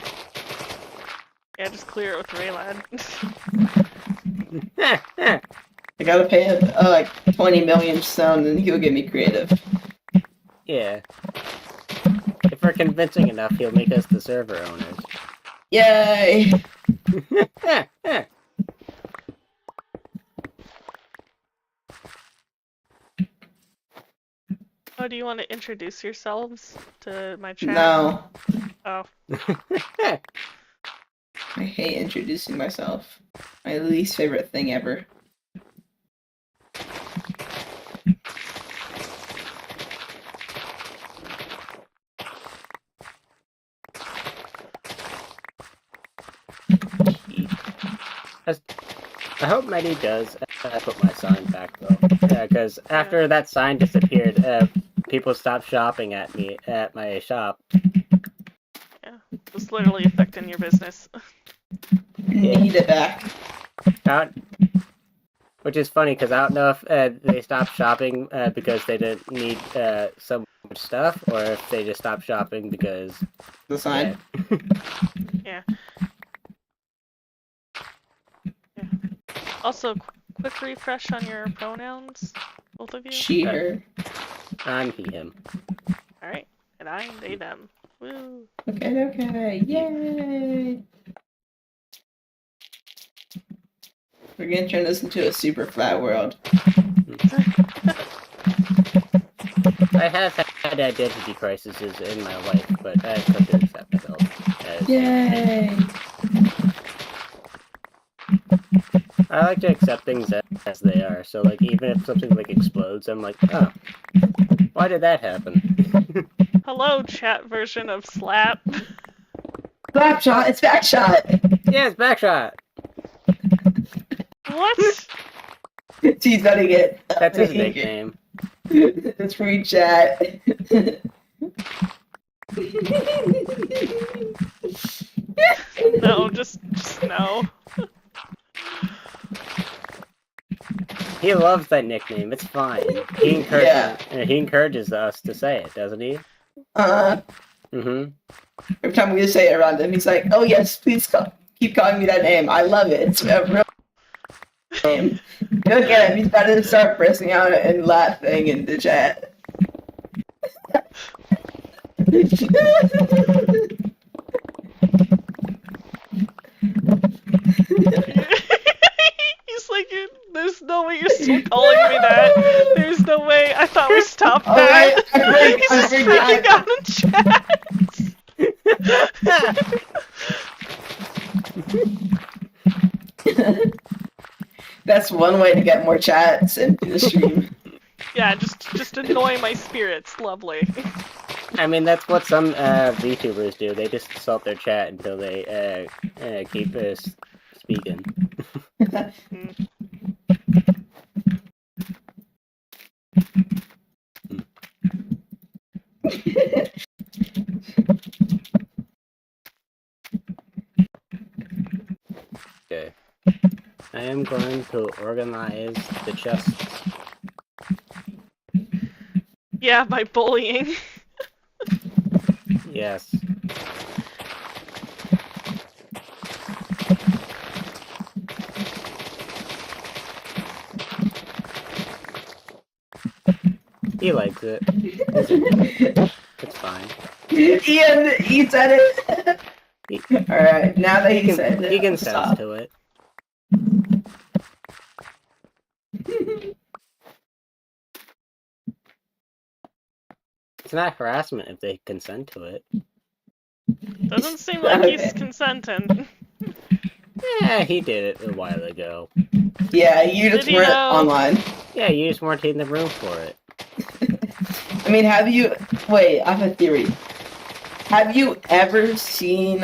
Yeah, just clear it with Raylad. I gotta pay him like 20 million stone, and he'll give me creative. Yeah. If we're convincing enough, he'll make us the server owners. Yay! Oh, do you want to introduce yourselves to my chat? No, Oh. I hate introducing myself. My least favorite thing ever. I hope Medi does put my sign back though, because after that sign disappeared, people stopped shopping at me at my shop. Yeah, it's literally affecting your business. Need it back. Which is funny because I don't know if they stopped shopping because they didn't need so much stuff, or if they just stopped shopping because The sign. Yeah. Also, quick refresh on your pronouns, both of you. She, her. I'm he, him. Alright, and I, they, them. Woo! Okay, yay! We're gonna turn this into a super flat world. I have had identity crises in my life, but I've come to accept myself as Yay! I like to accept things as they are. So, like, even if something like explodes, I'm like, oh, why did that happen? Hello, chat version of Slap. Backshot! It's backshot! Yeah, it's Backshot. What? She's letting it. That's his nickname. It's free chat. No, just no. Yeah. He loves that nickname. It's fine. He encourages us to say it, doesn't he? Every time we say it around him, he's like, "Oh yes, please keep calling me that name. I love it. It's a real name." Look at him. He's about to start pressing out and laughing in the chat. He's like, there's no way you're still calling me that. There's no way. I thought we stopped Oh, that. I He's just freaking out in chat. That's one way to get more chats into the stream. Yeah, just annoy my spirits. Lovely. I mean, that's what some VTubers do. They just salt their chat until they keep speaking. Okay. I am going to organize the chests. Yeah, by bullying. Yes. He likes it. It's fine. Ian eats at it. Alright, now that he said it, He can I'll sense stop. to it. It's not harassment if they consent to it. Doesn't seem like he's consenting. Yeah, he did it a while ago. Yeah, you just Did he weren't though? online. Yeah, you just weren't in the room for it. I mean, wait, I have a theory. Have you ever seen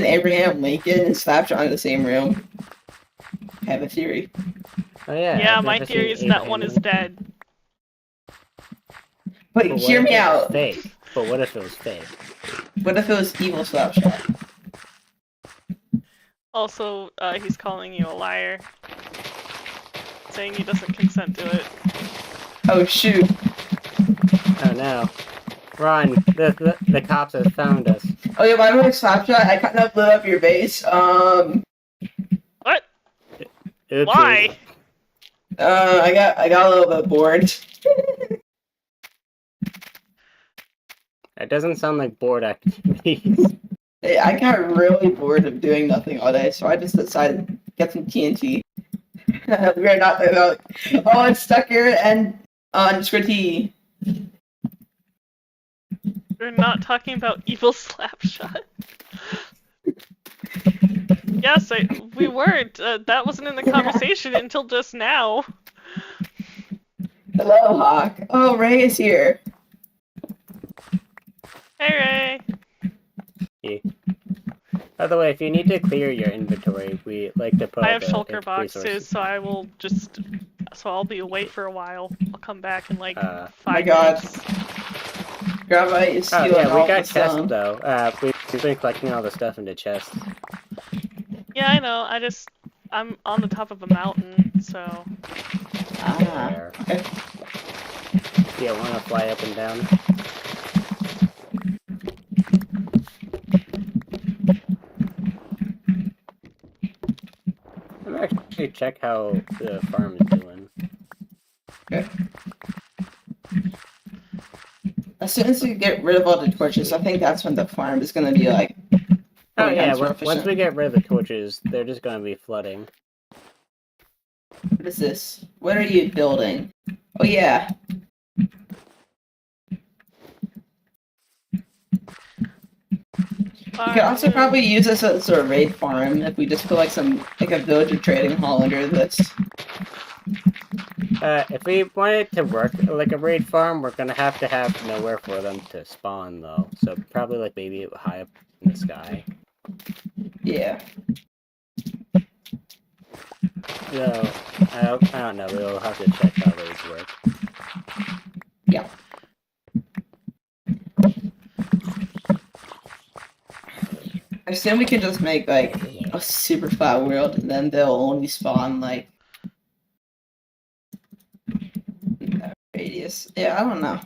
Abraham Lincoln and Snapshot in the same room? I have a theory. Oh yeah. Yeah, I've my never theory seen is that Abraham one is Lincoln. dead. Wait, But hear what if me it was out. fake? But what if it was fake? What if it was evil Snapshot? Also, he's calling you a liar. Saying he doesn't consent to it. Oh shoot. Oh no. Run! The cops have found us. Oh yeah, by the way, Snapshot, I kind of blew up your base. What? Oopsies. Why? I got a little bit bored. That doesn't sound like bored activities. I got really bored of doing nothing all day, so I just decided to get some TNT. We're not about. Oh, it's stuck here and on Scritty. We're not talking about evil Slapshot. Yes, we weren't. That wasn't in the conversation until just now. Hello, Hawk. Oh, Ray is here. Hey, Ray. By the way, if you need to clear your inventory, we like to put I have the shulker resources. boxes, so I will just. So I'll be away for a while. I'll come back in like 5 my God. minutes. Gravite is Oh stealing yeah, we all got the chests stone. though. We've been collecting all the stuff into chests. Yeah, I know. I'm on the top of a mountain, so. Ah. There. Okay. Yeah, wanna fly up and down? I'm actually check how the farm is doing. Okay. As soon as we get rid of all the torches, I think that's when the farm is gonna be like. Oh yeah, more once efficient. we get rid of the torches, they're just gonna be flooding. What is this? What are you building? Oh yeah. You could also probably use this as a raid farm if we just put like a villager trading hall under this. If we want it to work like a raid farm, we're gonna have to have nowhere for them to spawn though. So probably like maybe high up in the sky. Yeah. So I don't know. We'll have to check how raids work. Yeah. I assume we can just make like a super flat world and then they'll only spawn like in that radius. Yeah, I don't know.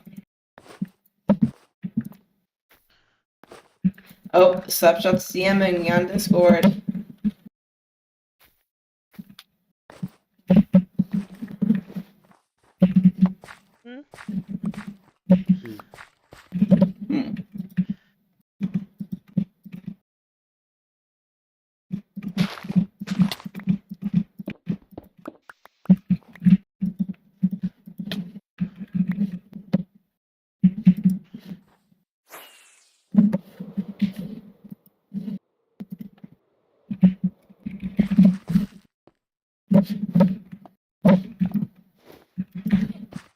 Oh, Slapshot's DMing me on Discord. Hmm.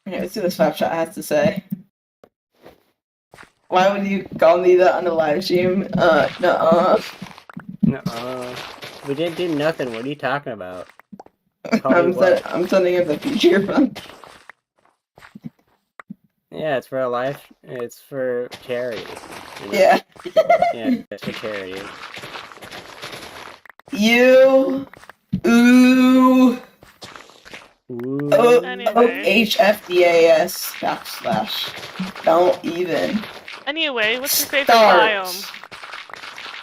Okay, let's see what Slapshot has to say. Why would you call me that on the live stream? No. We didn't do nothing. What are you talking about? Call me I'm what? I'm sending him the future fund. Yeah, it's for a life. It's for charity. You know? Yeah. Yeah, it's for charity. You. Ooh. Ooh. Anyway. HFDAS / Don't even. Anyway, what's your favorite Start. biome?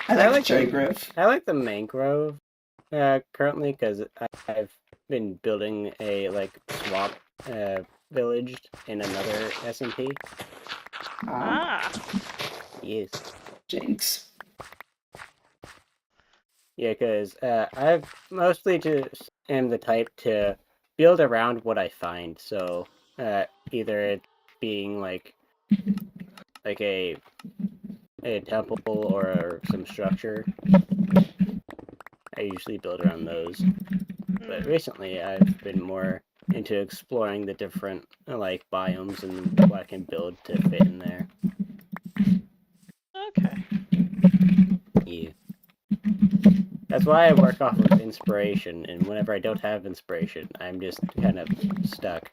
I I like like cherry the- grove. I like the mangrove currently because I've been building a swamp village in another SMP. Ah. Yes. Jinx. Yeah, because I've mostly just am the type to build around what I find. So either it being like a temple or some structure, I usually build around those. But recently, I've been more into exploring the different biomes and what I can build to fit in there. Okay. Yeah. That's why I work off of inspiration, and whenever I don't have inspiration, I'm just kind of stuck.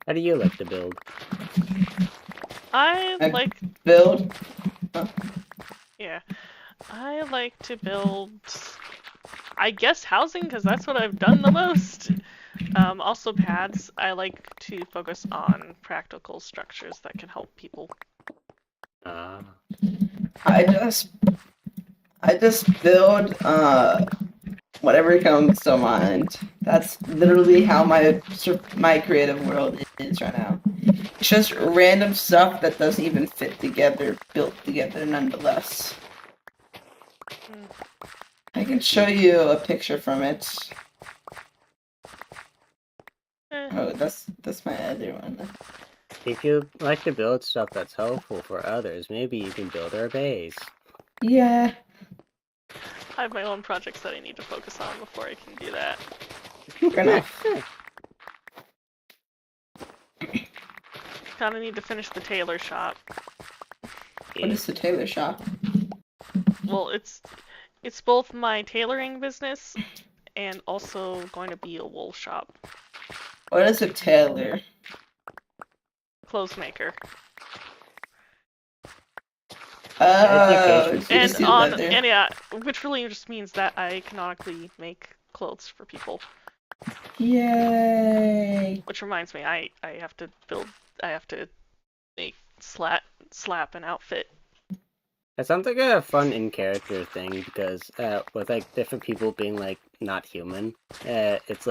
How do you like to build? I I like, build. yeah, I like to build, I guess, housing, because that's what I've done the most. Also pads. I like to focus on practical structures that can help people. I just build whatever comes to mind. That's literally how my creative world is right now. It's just random stuff that doesn't even fit together, built together nonetheless. I can show you a picture from it. Oh, that's my other one. If you like to build stuff that's helpful for others, maybe you can build our base. Yeah. I have my own projects that I need to focus on before I can do that. Fair enough. Kinda need to finish the tailor shop. What is the tailor shop? Well, it's both my tailoring business and also going to be a wool shop. What is a tailor? Clothes maker. Oh, Education. you And see on leather. and yeah, which really just means that I canonically make clothes for people. Yay! Which reminds me, I have to make slap an outfit. That sounds like a fun in-character thing because with different people being not human, it's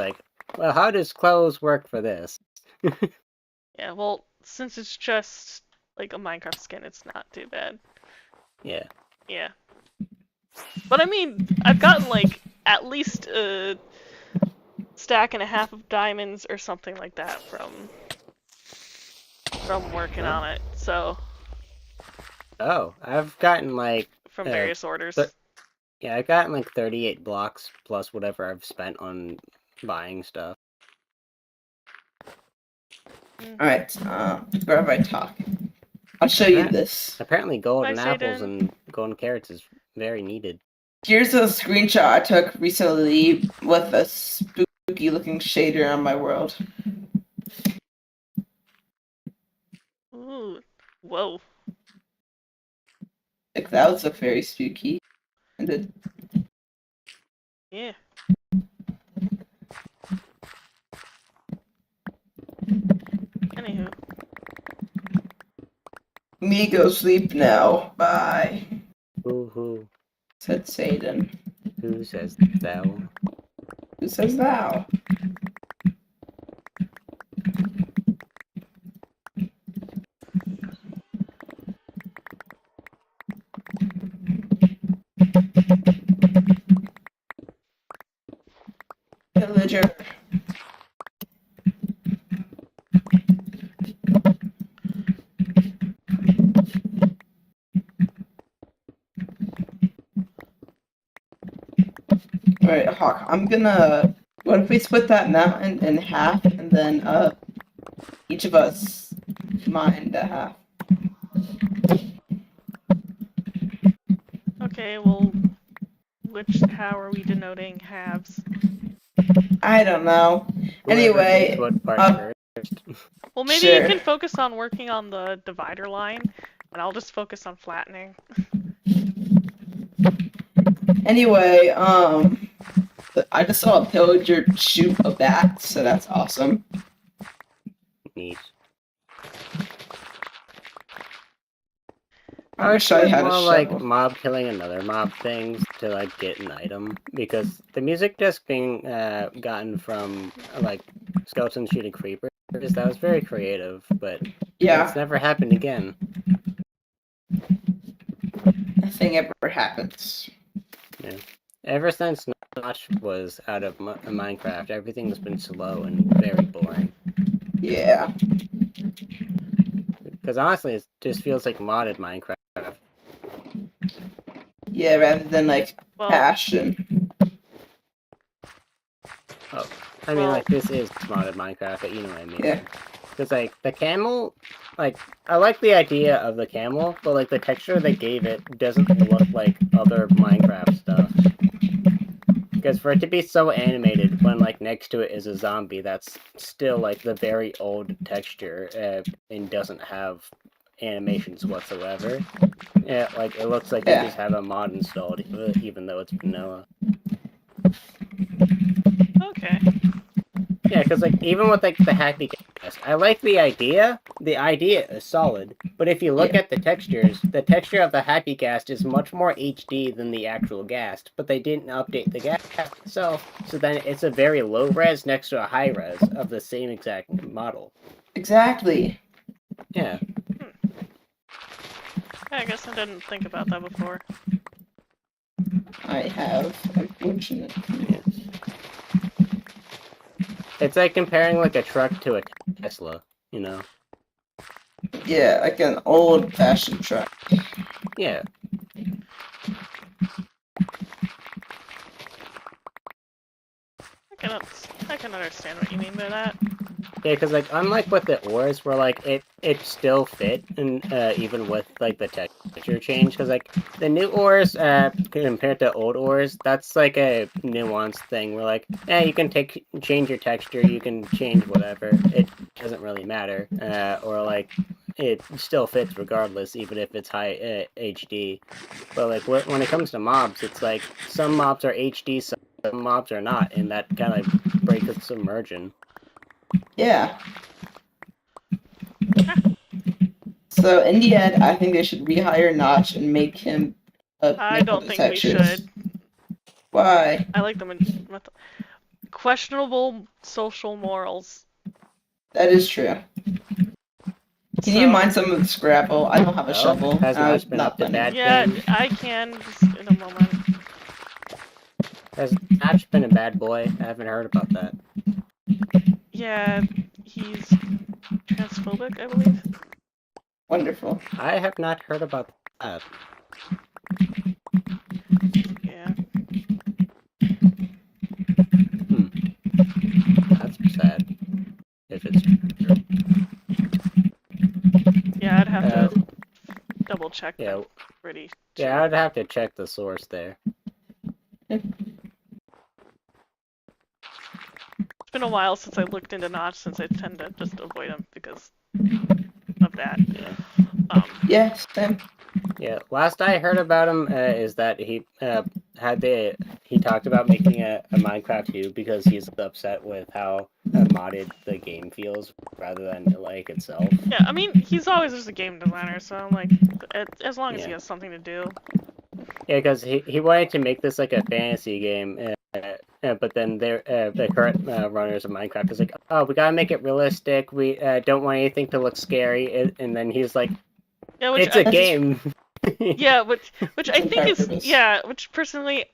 well, how does clothes work for this? Yeah, well, since it's just like a Minecraft skin, it's not too bad. Yeah. Yeah. But I mean, I've gotten at least a stack and a half of diamonds or something like that from working on it. So. Oh, I've gotten from various orders. Yeah, I've gotten 38 blocks plus whatever I've spent on buying stuff. Alright, wherever I talk. I'll show you this. Apparently golden Bye, apples Satan. and golden carrots is very needed. Here's a screenshot I took recently with a spooky looking shader on my world. Ooh. Whoa. The clouds look very spooky. And Yeah. Anywho. me go sleep now. Bye. Who Said Satan. who says thou? Who says thou? Villager. Alright, Hawk, I'm gonna... What if we split that mountain in half, and then, each of us mind to have. Okay, well, how are we denoting halves? I don't know. Whoever Anyway, gets what part first. Well, maybe you Sure. can focus on working on the divider line, and I'll just focus on flattening. Anyway, I just saw a pillager shoot a bat, so that's awesome. Neat. I wish I I wish had a more shovel. like mob killing another mob things to like get an item, because the music disc being gotten from like skeletons shooting creepers, that was very creative, but Yeah, it's never happened again. nothing ever happens. Yeah. Ever since Notch was out of Minecraft, everything's been slow and very boring. Yeah. Because honestly, it just feels like modded Minecraft. Yeah, rather than like Well, passion. Oh, I mean, like, this is modded Minecraft, but you know what I mean. Yeah. Because, like, the camel, like, I like the idea of the camel, but, like, the texture they gave it doesn't look like other Minecraft stuff. Because for it to be so animated when, like, next to it is a zombie, that's still, like, the very old texture, and doesn't have animations whatsoever. Yeah, like, it looks like you just have a mod installed, even though it's vanilla. okay. Yeah, because, like, even with, like, the happy gas, I like the idea. The idea is solid. But if you look at the texture of the happy gas is much more HD than the actual gas. But they didn't update the gas itself, so then it's a very low res next to a high res of the same exact model. Exactly. Yeah. I guess I didn't think about that before. I have, unfortunately. It's like comparing, like, a truck to a Tesla, you know? Yeah, like an old-fashioned truck. Yeah. I can understand what you mean by that. Yeah, because, like, unlike with the ores, where, like, it still fit, and even with, like, the texture change, because, like, the new ores, compared to old ores, that's, like, a nuanced thing, where, like, you can change your texture, you can change whatever, it doesn't really matter, or, like, it still fits regardless, even if it's high HD, but, like, when it comes to mobs, it's, like, some mobs are HD, some mobs are not, and that kind of breaks the immersion. Yeah. So in the end, I think they should rehire Notch and make him. I don't think we should. Why? I like them in questionable social morals. That is true. Can you mine some of the scrapple? I don't have a shovel. Has Notch been up to bad Yeah, things? I can just in a moment. Has Notch been a bad boy? I haven't heard about that. Yeah, he's transphobic, I believe. Wonderful. I have not heard about that. Yeah. That's sad. If it's true. Yeah, I'd have to double check. Yeah. Pretty. Yeah, I'd have to check the source there. It's been a while since I looked into Notch, since I tend to just avoid him because of that. Yeah. Yes, Sam. Yeah, last I heard about him is that he talked about making a Minecraft 2 because he's upset with how modded the game feels rather than like itself. Yeah, I mean, he's always just a game designer, so I'm like, as long as he has something to do. Yeah, because he wanted to make this like a fantasy game, but then the current runners of Minecraft is like, oh, we gotta make it realistic. We don't want anything to look scary, and then he's like, yeah, it's a game. Yeah, which I think is which personally,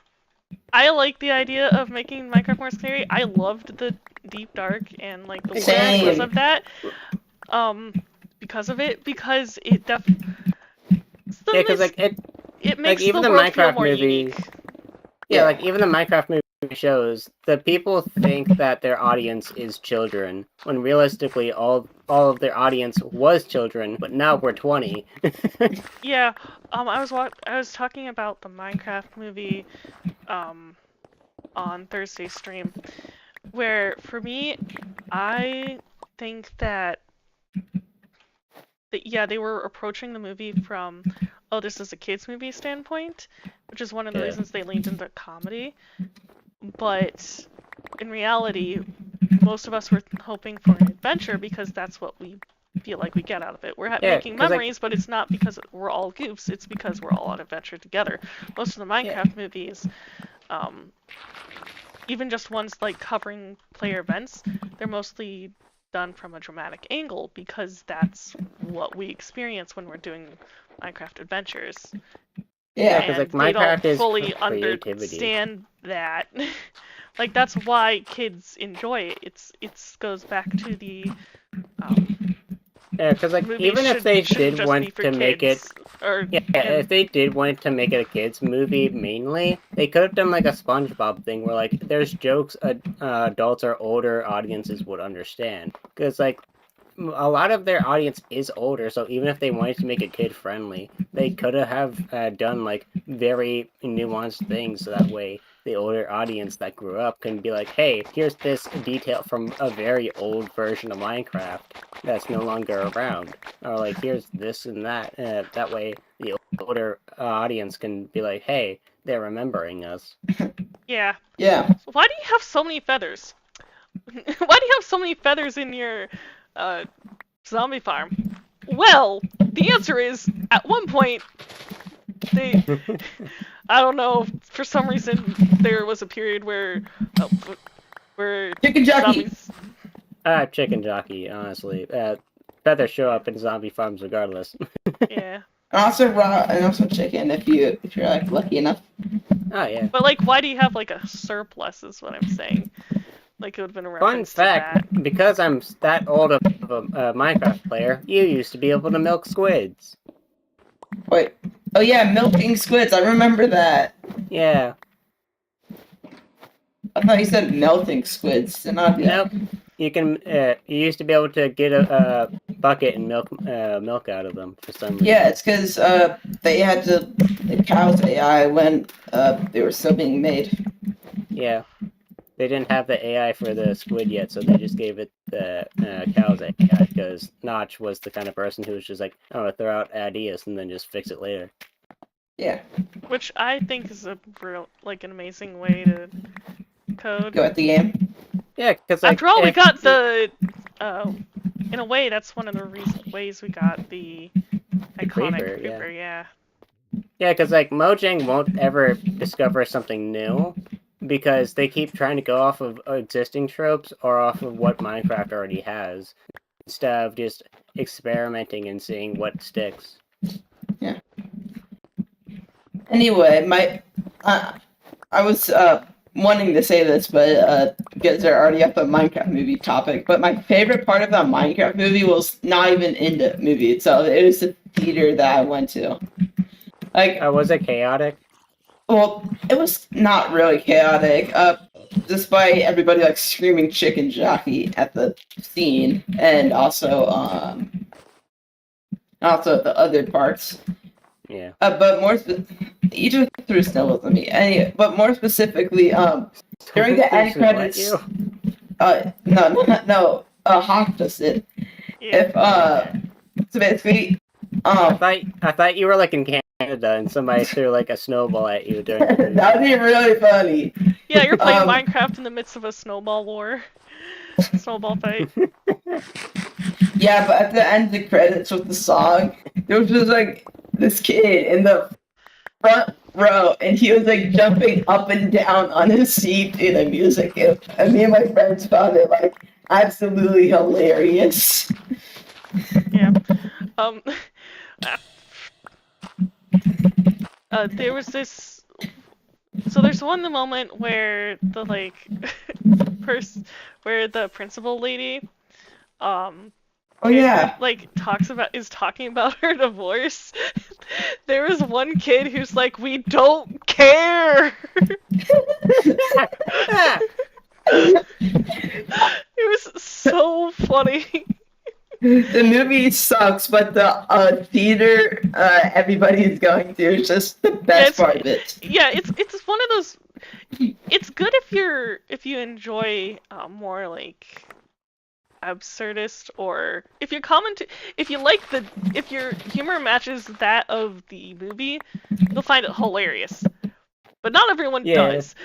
I like the idea of making Minecraft more scary. I loved the deep dark and like the lore because of that. Because of it, because it definitely. Yeah, because like it makes like even the the world feel Minecraft more movie. unique. Yeah, like even the Minecraft movie shows, the people think that their audience is children, when realistically all of their audience was children, but now we're 20. Yeah, I was talking about the Minecraft movie, on Thursday's stream, where for me, I think that yeah, they were approaching the movie from, oh, this is a kids movie standpoint, which is one of the Yeah. reasons they leaned into comedy. But in reality, most of us were hoping for an adventure because that's what we feel like we get out of it. We're Yeah, making 'cause, like- memories, but it's not because we're all goofs. It's because we're all on adventure together. Most of the Minecraft movies, even just ones like covering player events, they're mostly done from a dramatic angle because that's what we experience when we're doing Minecraft adventures. Yeah. because And like they Minecraft don't is fully creativity. understand that. Like that's why kids enjoy it. It goes back to the Yeah, because like movies even if they shouldn't did just want be for to make it, kids, or yeah, if they did want to make it a kids movie mainly, they could have done like a SpongeBob thing where like there's jokes adults or older audiences would understand. Because like a lot of their audience is older, so even if they wanted to make it kid friendly, they could have done like very nuanced things so that way the older audience that grew up can be like, hey, here's this detail from a very old version of Minecraft that's no longer around, or like here's this and that. That way the older audience can be like, hey, they're remembering us. yeah. Yeah. So why do you have so many feathers? Why do you have so many feathers in your zombie farm? Well, the answer is at one point they, I don't know, for some reason there was a period where Chicken jockey. zombies. Chicken jockey, honestly. Feathers show up in zombie farms regardless. Yeah. And also raw, and also chicken if you're like lucky enough. Oh yeah. But like, why do you have like a surplus? Is what I'm saying. Like it would have been a Fun reference fact, to that. because I'm that old of a Minecraft player, you used to be able to milk squids. Wait. Oh yeah, milking squids. I remember that. Yeah. I thought you said melting squids, and I'd be like, Nope. You can. You used to be able to get a bucket and milk out of them for some reason. yeah, it's because they had to the cows AI when they were still being made. Yeah. They didn't have the AI for the squid yet, so they just gave it the cow's AI because Notch was the kind of person who was just like, oh, throw out ideas and then just fix it later. Yeah, Which I think is a real, like, an amazing way to code. go at the game. Yeah, because like, After all, we if- got the. In a way, that's one of the ways we got the iconic creeper, yeah. creeper. Yeah. Yeah, because like Mojang won't ever discover something new because they keep trying to go off of existing tropes or off of what Minecraft already has instead of just experimenting and seeing what sticks. Anyway, I was wanting to say this, but because they're already up a Minecraft movie topic. But my favorite part of that Minecraft movie was not even in the movie itself. It was the theater that I went to. Like, Was it chaotic? well, it was not really chaotic. Despite everybody like screaming "chicken jockey" at the scene, and also the other parts. Yeah. But more, you just threw snowballs at me. Anyway, but more specifically, during the end credits. No. Hawk just did. Yeah. So basically, I thought you were like in Canada and somebody threw like a snowball at you during the movie. that would be really funny. Yeah, you're playing Um, Minecraft in the midst of a snowball war. Snowball fight. Yeah, but at the end of the credits with the song, there was just like this kid in the front row, and he was like jumping up and down on his seat to the music. And me and my friends found it like absolutely hilarious. Yeah. There was this. So there's one moment where the like, where the principal lady, Oh yeah. like is talking about her divorce. There was one kid who's like, "We don't care." The movie sucks, but the theater everybody is going to is just the best part of it. Yeah, it's one of those. It's good if you enjoy more like absurdist, or if your if your humor matches that of the movie, you'll find it hilarious. But not everyone does.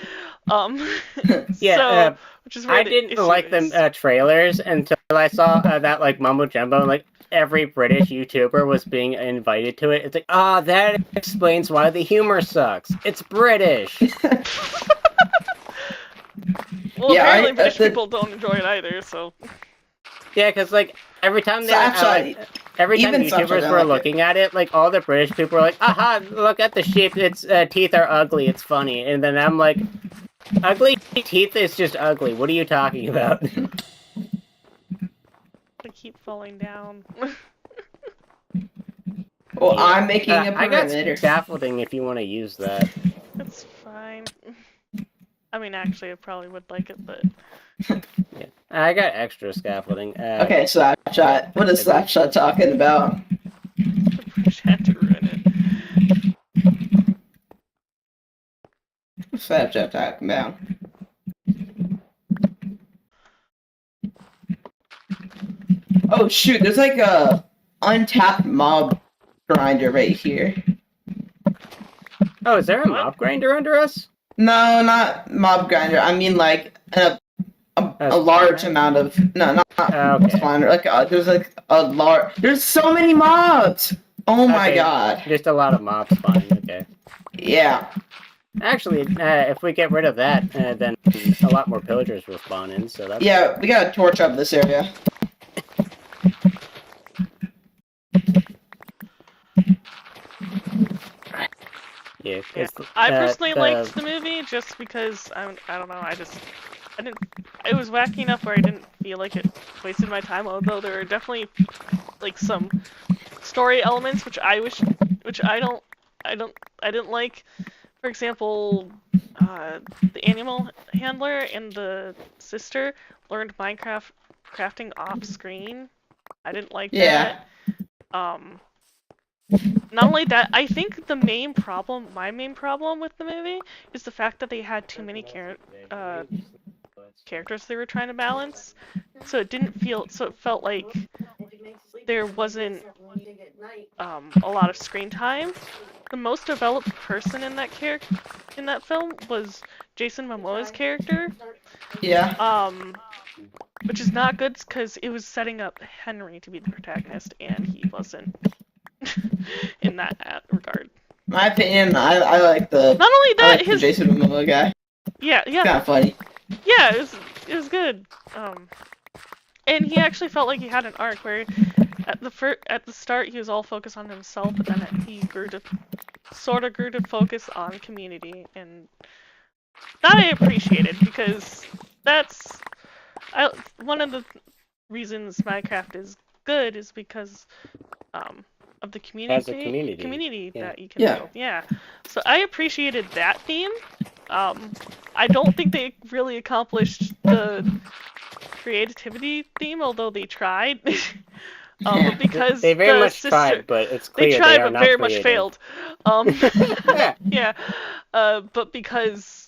Yeah, which is where I didn't like the trailers until I saw that like mumbo jumbo, like every British YouTuber was being invited to it. It's like, that explains why the humor sucks. It's British. Well, Yeah, apparently British people don't enjoy it either, so. Yeah, because like every time YouTubers were looking at it, like all the British people were like, "Aha! Look at the sheep. Its teeth are ugly. It's funny." And then I'm like, "Ugly teeth is just ugly. What are you talking about?" I keep falling down. Well, yeah. I'm making a perimeter. I got scaffolding if you want to use that. That's fine. I mean, actually, I probably would like it, but. Yeah, I got extra scaffolding. Okay, Slapshot. What is Slapshot talking about? The British had to ruin it. What's Slapshot talking about? Oh shoot, there's like a untapped mob grinder right here. Oh, is there a mob grinder under us? No, not mob grinder. I mean like a large amount of not spawner. Like there's like a large. There's so many mobs. Oh my god. Just a lot of mobs spawning. Okay. Yeah. Actually, if we get rid of that, then a lot more pillagers will spawn in. So that's. Yeah, we gotta torch up this area. Yeah. I personally liked the movie just because I don't know. I didn't. It was wacky enough where I didn't feel like it wasted my time. Although there are definitely like some story elements which I didn't like. For example, the animal handler and the sister learned Minecraft crafting off screen. I didn't like that. Not only that, I think my main problem with the movie is the fact that they had too many characters they were trying to balance. So it felt like there wasn't a lot of screen time. The most developed person in that film was Jason Momoa's character. Yeah. Which is not good because it was setting up Henry to be the protagonist, and he wasn't in that regard. My opinion, I like the. Not only that, the Jason Momoa guy. Yeah. It's kind of funny. Yeah, it was good. And he actually felt like he had an arc where, at the start he was all focused on himself, but then he grew to focus on community, and that I appreciated because that's one of the reasons Minecraft is good is because of the community. As a community. That you can build. Yeah. So I appreciated that theme. I don't think they really accomplished the creativity theme, although they tried. But because they very much tried, but it's clear they tried, but very creative. much failed. Yeah. But because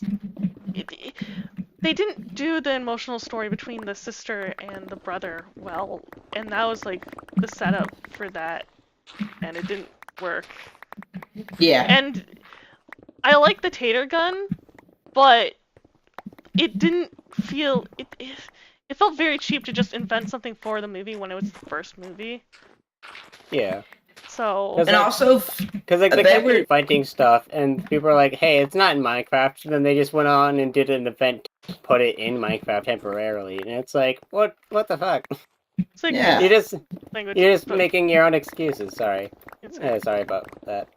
they didn't do the emotional story between the sister and the brother well, and that was like the setup for that, and it didn't work. Yeah. And I like the tater gun, but it didn't feel it felt very cheap to just invent something for the movie when it was the first movie. Yeah. So. And also, because like they kept inventing stuff, and people were like, "Hey, it's not in Minecraft." So then they just went on and did an event to put it in Minecraft temporarily, and it's like, what the fuck? It's like, yeah. You're just making your own excuses. Sorry. Sorry about that.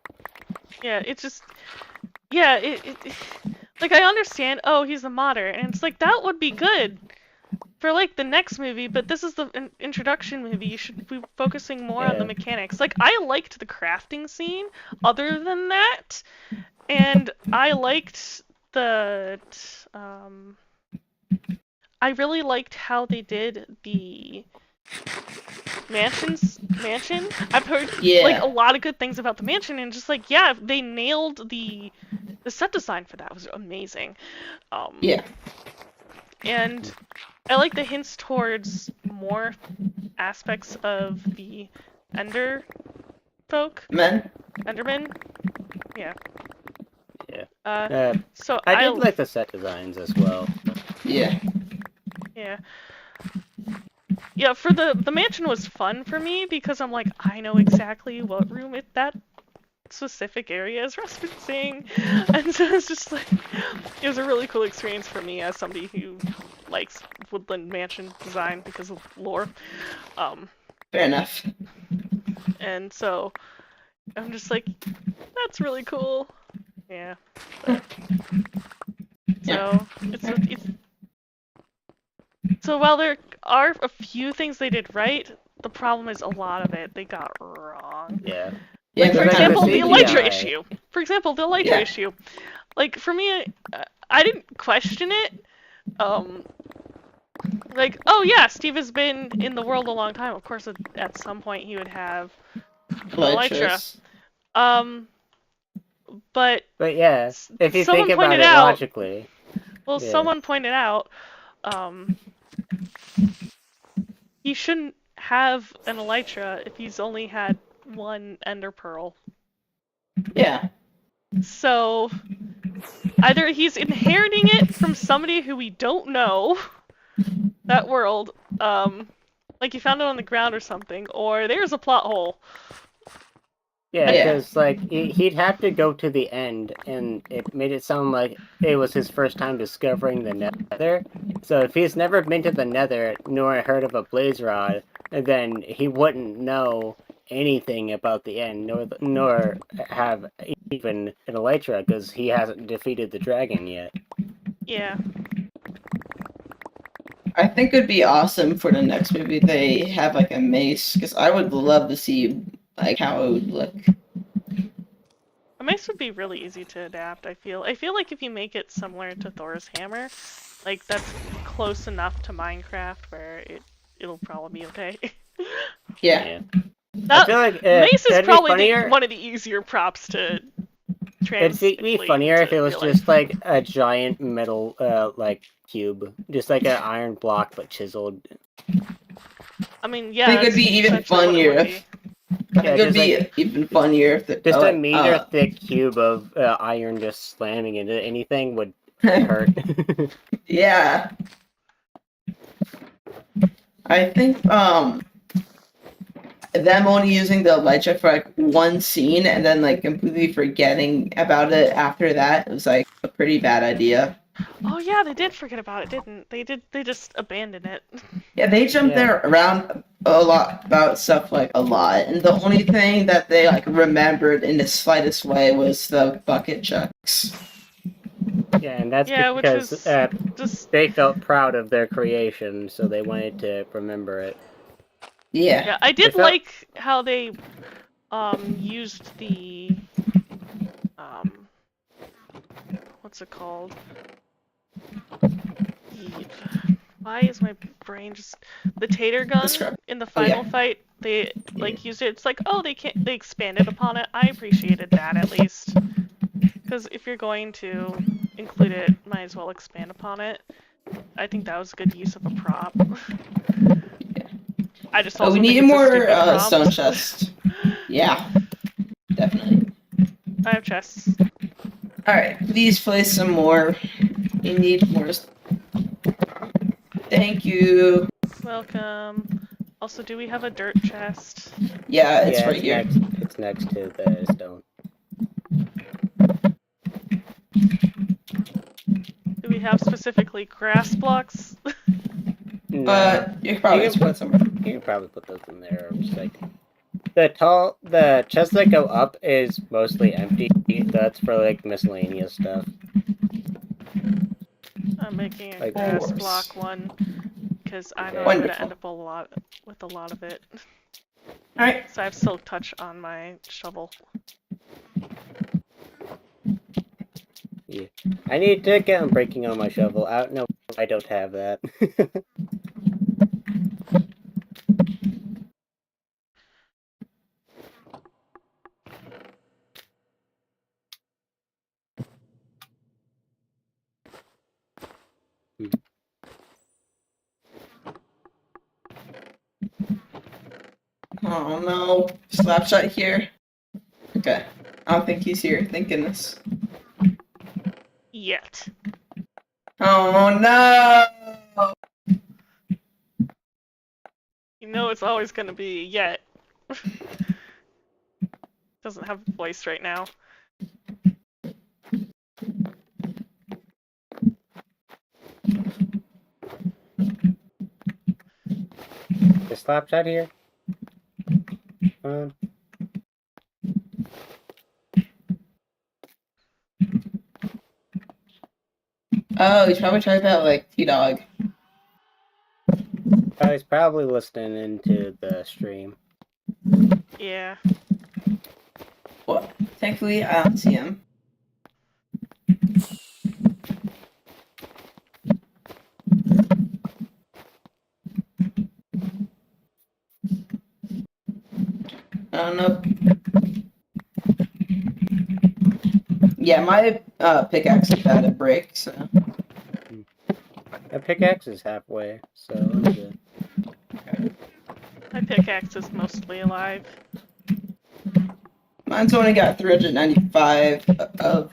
Yeah, it's just. Yeah, it like I understand. Oh, he's a modder, and it's like that would be good for like the next movie, but this is the introduction movie. You should be focusing more on the mechanics. Like I liked the crafting scene other than that, and I liked the I really liked how they did the mansion. I've heard Yeah. like a lot of good things about the mansion, and just like yeah, they nailed the set design for that. It was amazing. Yeah. And I like the hints towards more aspects of the Ender folk, Men. Enderman. Yeah. Yeah. So I did like the set designs as well. Yeah. Yeah. Yeah, for the mansion was fun for me because I'm like, I know exactly what room that specific area is referencing. And so it's just like, it was a really cool experience for me as somebody who likes woodland mansion design because of lore. Fair enough. And so I'm just like, that's really cool. Yeah. But, so it's so while there are a few things they did right, the problem is a lot of it they got wrong. Yeah. Yeah, Like, for but example, the Elytra CGI. issue. For example, the Elytra Yeah. issue. Like, for me, I didn't question it. Like, oh yeah, Steve has been in the world a long time. Of course, at some point he would have Elytras. But yeah, if you someone think about pointed it out- logically. well, Yeah. someone pointed out, he shouldn't have an Elytra if he's only had one Ender Pearl. Yeah. So either he's inheriting it from somebody who we don't know, that world, like he found it on the ground or something, or there's a plot hole. Yeah, Yeah. because like he'd have to go to the end, and it made it sound like it was his first time discovering the Nether. So if he's never been to the Nether nor heard of a blaze rod, then he wouldn't know anything about the end, nor have even an Elytra, because he hasn't defeated the dragon yet. Yeah. I think it'd be awesome for the next movie they have like a mace, because I would love to see like how it would look. A mace would be really easy to adapt, I feel. I feel like if you make it similar to Thor's hammer, like that's close enough to Minecraft where it'll probably be okay. Yeah. That, I feel like mace is it'd be probably funnier. one of the easier props to It'd be funnier if it was just like a giant metal, like cube, just like an iron block but chiseled. I mean, yeah. I think it'd be even essentially what it funnier would if. be. I think it'd be even funnier if the, Just a meter thick cube of iron just slamming into anything would hurt. Yeah. I think them only using the Elytra for like one scene and then like completely forgetting about it after that was like a pretty bad idea. Oh yeah, they did forget about it, didn't they? They just abandoned it. Yeah, they jumped there around a lot about stuff like a lot, and the only thing that they like remembered in the slightest way was the bucket chucks. Yeah, and that's Yeah, because which is just they felt proud of their creation, so they wanted to remember it. Yeah. I did They felt- like how they used the what's it called? Why is my brain just the tater gun in the final fight? They like used it. It's like, oh, they expanded upon it. I appreciated that at least, because if you're going to include it, might as well expand upon it. I think that was a good use of a prop. I just also we think need it's a more stupid prop. stone chests. Yeah, definitely. I have chests. Alright, please place some more. We need more. Thank you. Welcome. Also, do we have a dirt chest? Yeah, it's right here. It's next to the stone. Do we have specifically grass blocks? No. You can probably just put some. You can probably put those in there. Just like the chests that go up is mostly empty. That's for like miscellaneous stuff. I'm making a Like grass ores. block one because I know I'm Wonderful. gonna end up with a lot of it. Alright. So I have silk touch on my shovel. Yeah. I need to get on breaking on my shovel. No, I don't have that. Oh no. Slapshot here. Okay. I don't think he's here. Thank goodness. Yet. Oh no! You know it's always gonna be yet. Doesn't have a voice right now. Is Slapshot here? Oh, he's probably trying to out like T-Dog. Oh, he's probably listening into the stream. Yeah. What? Thankfully, I don't see him. I don't know. Yeah, my pickaxe is out of break, so. A pickaxe is halfway, so I'm good. My pickaxe is mostly alive. Mine's only got 395 of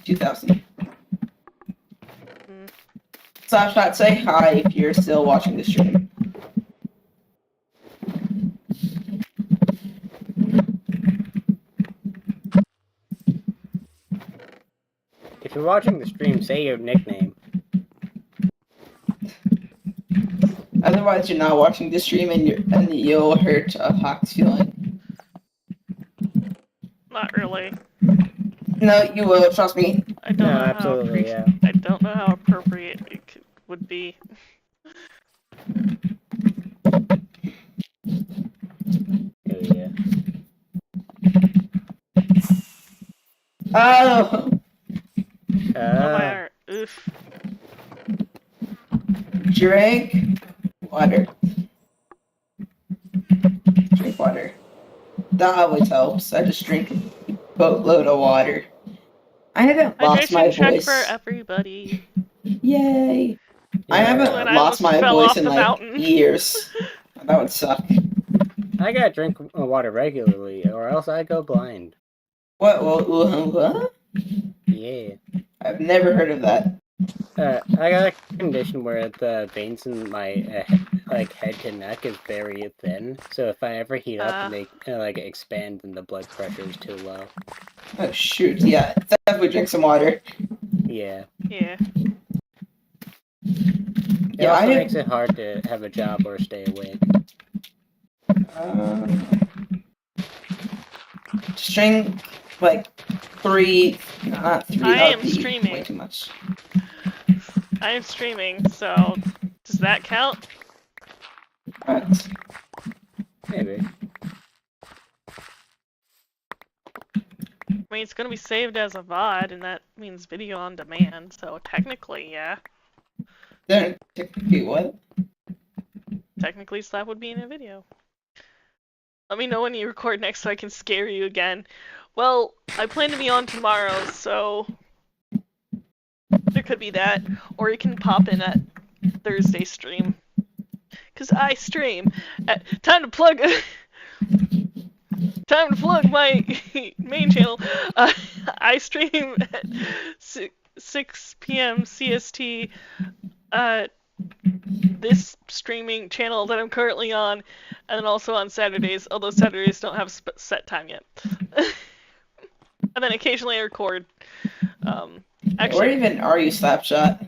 2,000. Slapshot, say hi if you're still watching the stream. If you're watching the stream, say your nickname. Otherwise, you're not watching the stream and you'll hurt Hawk's feeling. Not really. No, you will. Trust me. I don't know absolutely, how yeah. I don't know how appropriate it would be. Oh, yeah. Oh. Oh my art. Oof. Drink water. Drink water. That always helps. I just drink a boatload of water. I haven't lost my Hydration check voice. for everybody. Yay! I Yeah, haven't When I lost my fell voice off in the like mountain. years. That would suck. I gotta drink water regularly, or else I go blind. What? Yeah. I've never heard of that. I got a condition where the veins in my head to neck is very thin. So if I ever heat up and they expand, then the blood pressure is too low. Oh shoot! Yeah, definitely drink some water. Yeah. Yeah. It Yeah, also I makes it hard to have a job or stay awake. Just drink like 3, not 3. I that am would be streaming. way too much. I am streaming, so does that count? Right. Maybe. I mean, it's gonna be saved as a VOD, and that means video on demand, so technically, yeah. Then technically what? Technically, Slap would be in a video. Let me know when you record next so I can scare you again. Well, I plan to be on tomorrow, so there could be that. Or you can pop in at Thursday stream. Because I stream. Time to plug my main channel. I stream at 6 p.m. CST. This streaming channel that I'm currently on, and then also on Saturdays, although Saturdays don't have a set time yet. And then occasionally I record. Actually, Where even are you, Slapshot?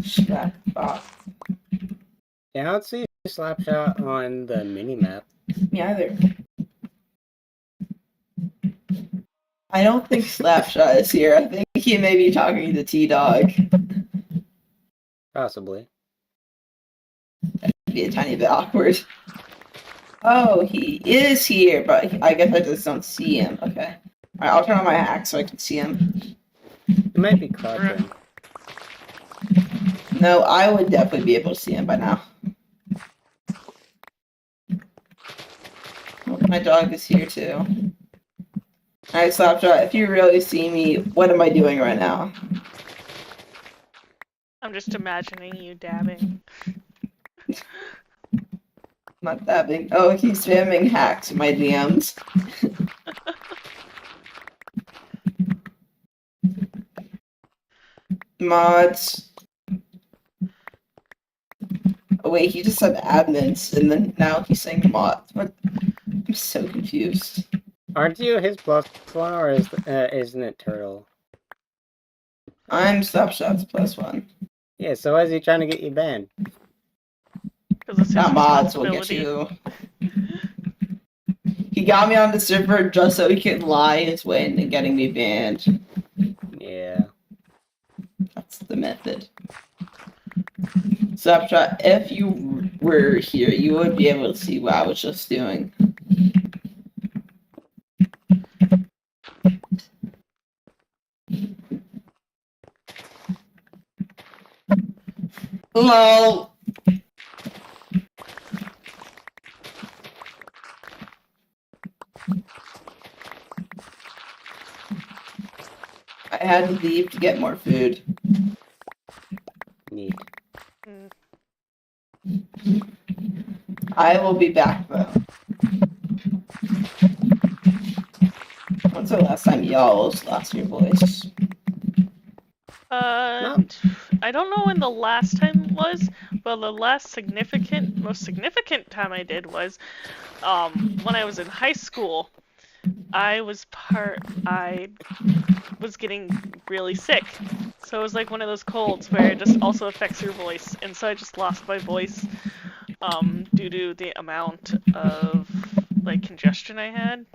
Slapshot. Yeah, I don't see a Slapshot on the mini-map. Me either. I don't think Slapshot is here. I think he may be talking to T-Dog. Possibly. That'd be a tiny bit awkward. Oh, he is here, but I guess I just don't see him. Okay. Alright, I'll turn on my hack so I can see him. It might be crouching. No, I would definitely be able to see him by now. Oh, my dog is here too. Alright, Slapshot, if you really see me, what am I doing right now? I'm just imagining you dabbing. Not that big. Oh, he's spamming hacks in my DMs. Mods. Oh wait, he just said admins, and then now he's saying mods. What? I'm so confused. Aren't you his plus one, or isn't it Turtle? I'm Slapshot's +1. Yeah, so why is he trying to get you banned? Because it's his Not mods will get responsibility. you. He got me on the server just so he could lie his way into getting me banned. Yeah. That's the method. Slapshot, if you were here, you would be able to see what I was just doing. LOL. I had to leave to get more food. Neat. Mm. I will be back though. When's the last time y'all lost your voice? I don't know when the last time was, but the most significant time I did was, when I was in high school. I was getting really sick. So it was like one of those colds where it just also affects your voice. And so I just lost my voice, due to the amount of, like, congestion I had.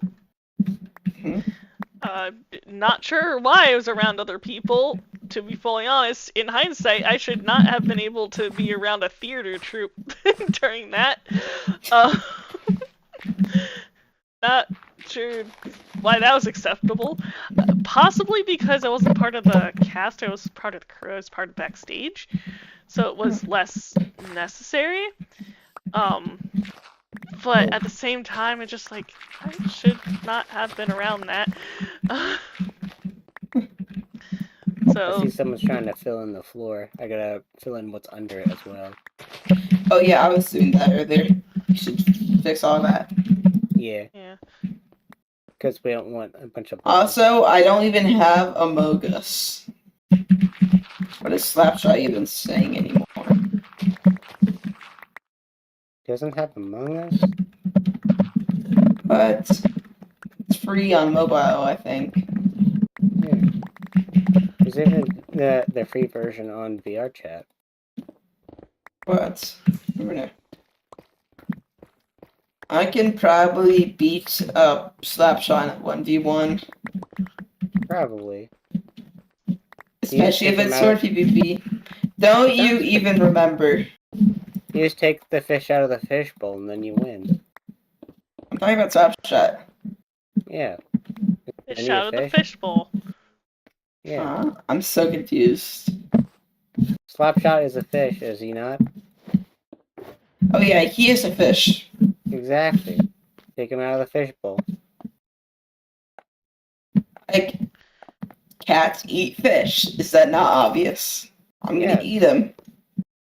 Not sure why I was around other people. To be fully honest, in hindsight, I should not have been able to be around a theater troupe during that. Not sure why that was acceptable. Possibly because I wasn't part of the cast, I was part of the crew, I was part of backstage. So it was less necessary. But at the same time, it's just like, I should not have been around that. I So, see someone's trying to fill in the floor. I gotta fill in what's under it as well. Oh yeah, I was doing that earlier. You should fix all that. Yeah, yeah. because we don't want a bunch of... Also, I don't even have Amogus. What is Slapshot even saying anymore? Doesn't have Among Us? But it's free on mobile, I think. Yeah. There's even the free version on VR chat. But I can probably beat up Slapshot at 1v1. Probably. Especially if it's sword PvP. Don't you even remember? You just take the fish out of the fishbowl and then you win. I'm talking about Slapshot. Yeah. Fish out of the fishbowl. Yeah. Huh? I'm so confused. Slapshot is a fish, is he not? Oh yeah, he is a fish. Exactly. Take him out of the fishbowl. Like, cats eat fish. Is that not obvious? I'm gonna eat him.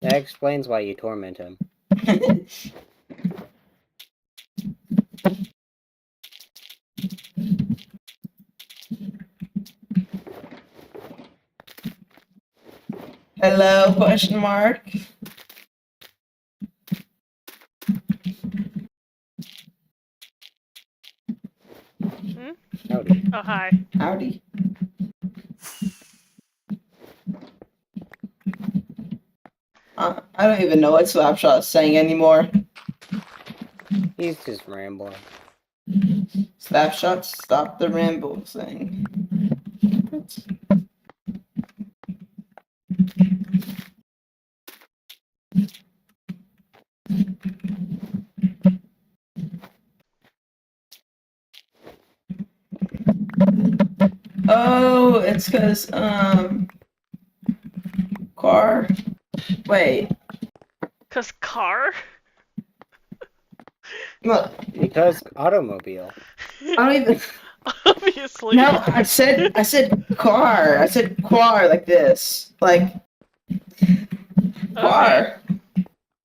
That explains why you torment him. Hello, question mark. Howdy. Oh, hi. Howdy. I don't even know what Slapshot is saying anymore. He's just rambling. Slapshot, stop the ramble thing. Oh, it's because, car. Wait. 'Cause car? Look, Because automobile. I don't even. Obviously. No, I said car. I said quar like this. Like, Var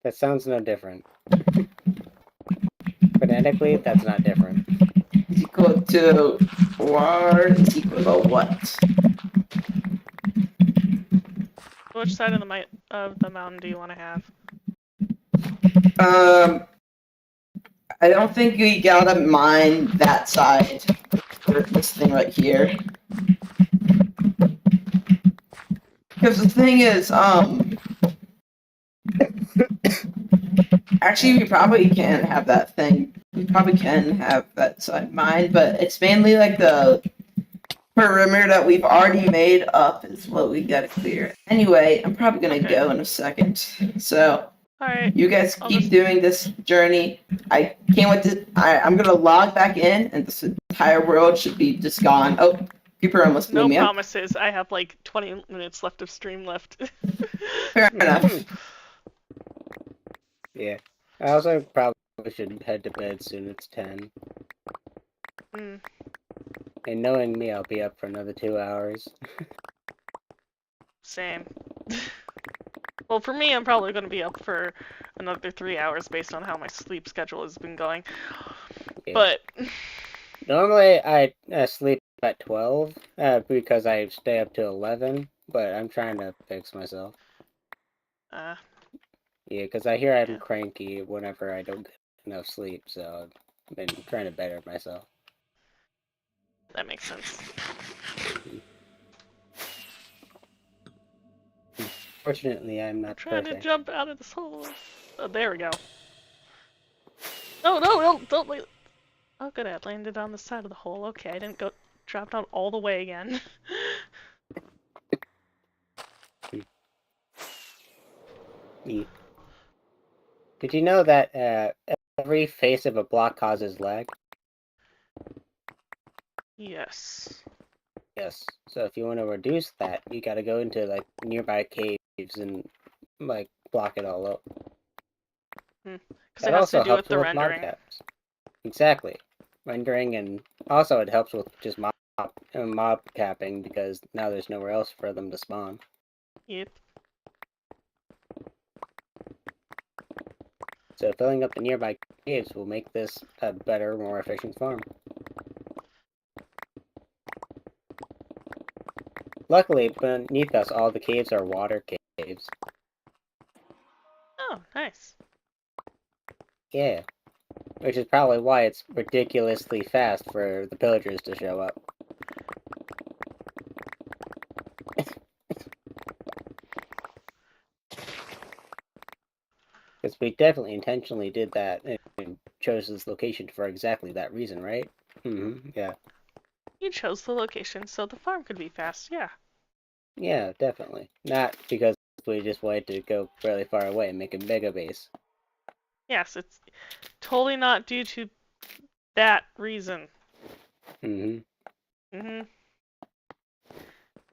That sounds no different. Phonetically, that's not different. is equal to var is equal to what? Which side of the mountain do you want to have? I don't think we gotta mine that side. This thing right here. Because the thing is, actually, we probably can have that thing. We probably can have that side mined, but it's mainly like the perimeter that we've already made up is what we gotta clear. Anyway, I'm probably gonna Okay. go in a second. So, Alright. you guys I'll keep just- doing this journey. I can't wait to. I'm gonna log back in, and this entire world should be just gone. Oh, people almost blew No me up. promises. I have like 20 minutes left of stream left. Fair enough. Yeah. I also probably should head to bed soon. It's 10. Mm. And knowing me, I'll be up for another 2 hours. Same. Well, for me, I'm probably going to be up for another 3 hours based on how my sleep schedule has been going. Yeah. But Normally, I sleep at 12 because I stay up to 11, but I'm trying to fix myself. Yeah, because I hear I'm Yeah. cranky whenever I don't get enough sleep, so I've been trying to better myself. that makes sense. Fortunately, I'm not Trying to perfect. jump out of this hole. Oh, there we go. No, don't wait. Oh, good, I landed on the side of the hole. Okay, I didn't drop down all the way again. Yeah. Did you know that every face of a block causes lag? Yes. Yes. So if you want to reduce that, you gotta go into like nearby caves and like block it all up. Because That it has also to do helps with the with mob rendering. caps. Exactly. Rendering, and also it helps with just mob capping because now there's nowhere else for them to spawn. Yep. So filling up the nearby caves will make this a better, more efficient farm. Luckily, beneath us, all the caves are water caves. Oh, nice. Yeah. Which is probably why it's ridiculously fast for the pillagers to show up. Because we definitely intentionally did that and chose this location for exactly that reason, right? Yeah. You chose the location so the farm could be fast, yeah. Yeah, definitely. Not because we just wanted to go really far away and make a mega base. Yes, it's totally not due to that reason.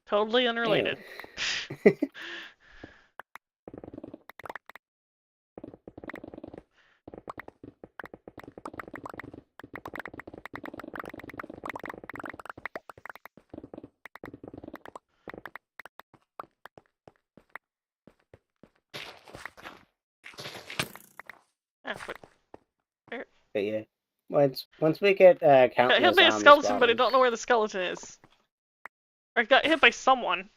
Totally unrelated. Anyway. But yeah, once we get Got countless hit by a zombie skeleton, but I spawners, don't know where the skeleton is. Or I got hit by someone.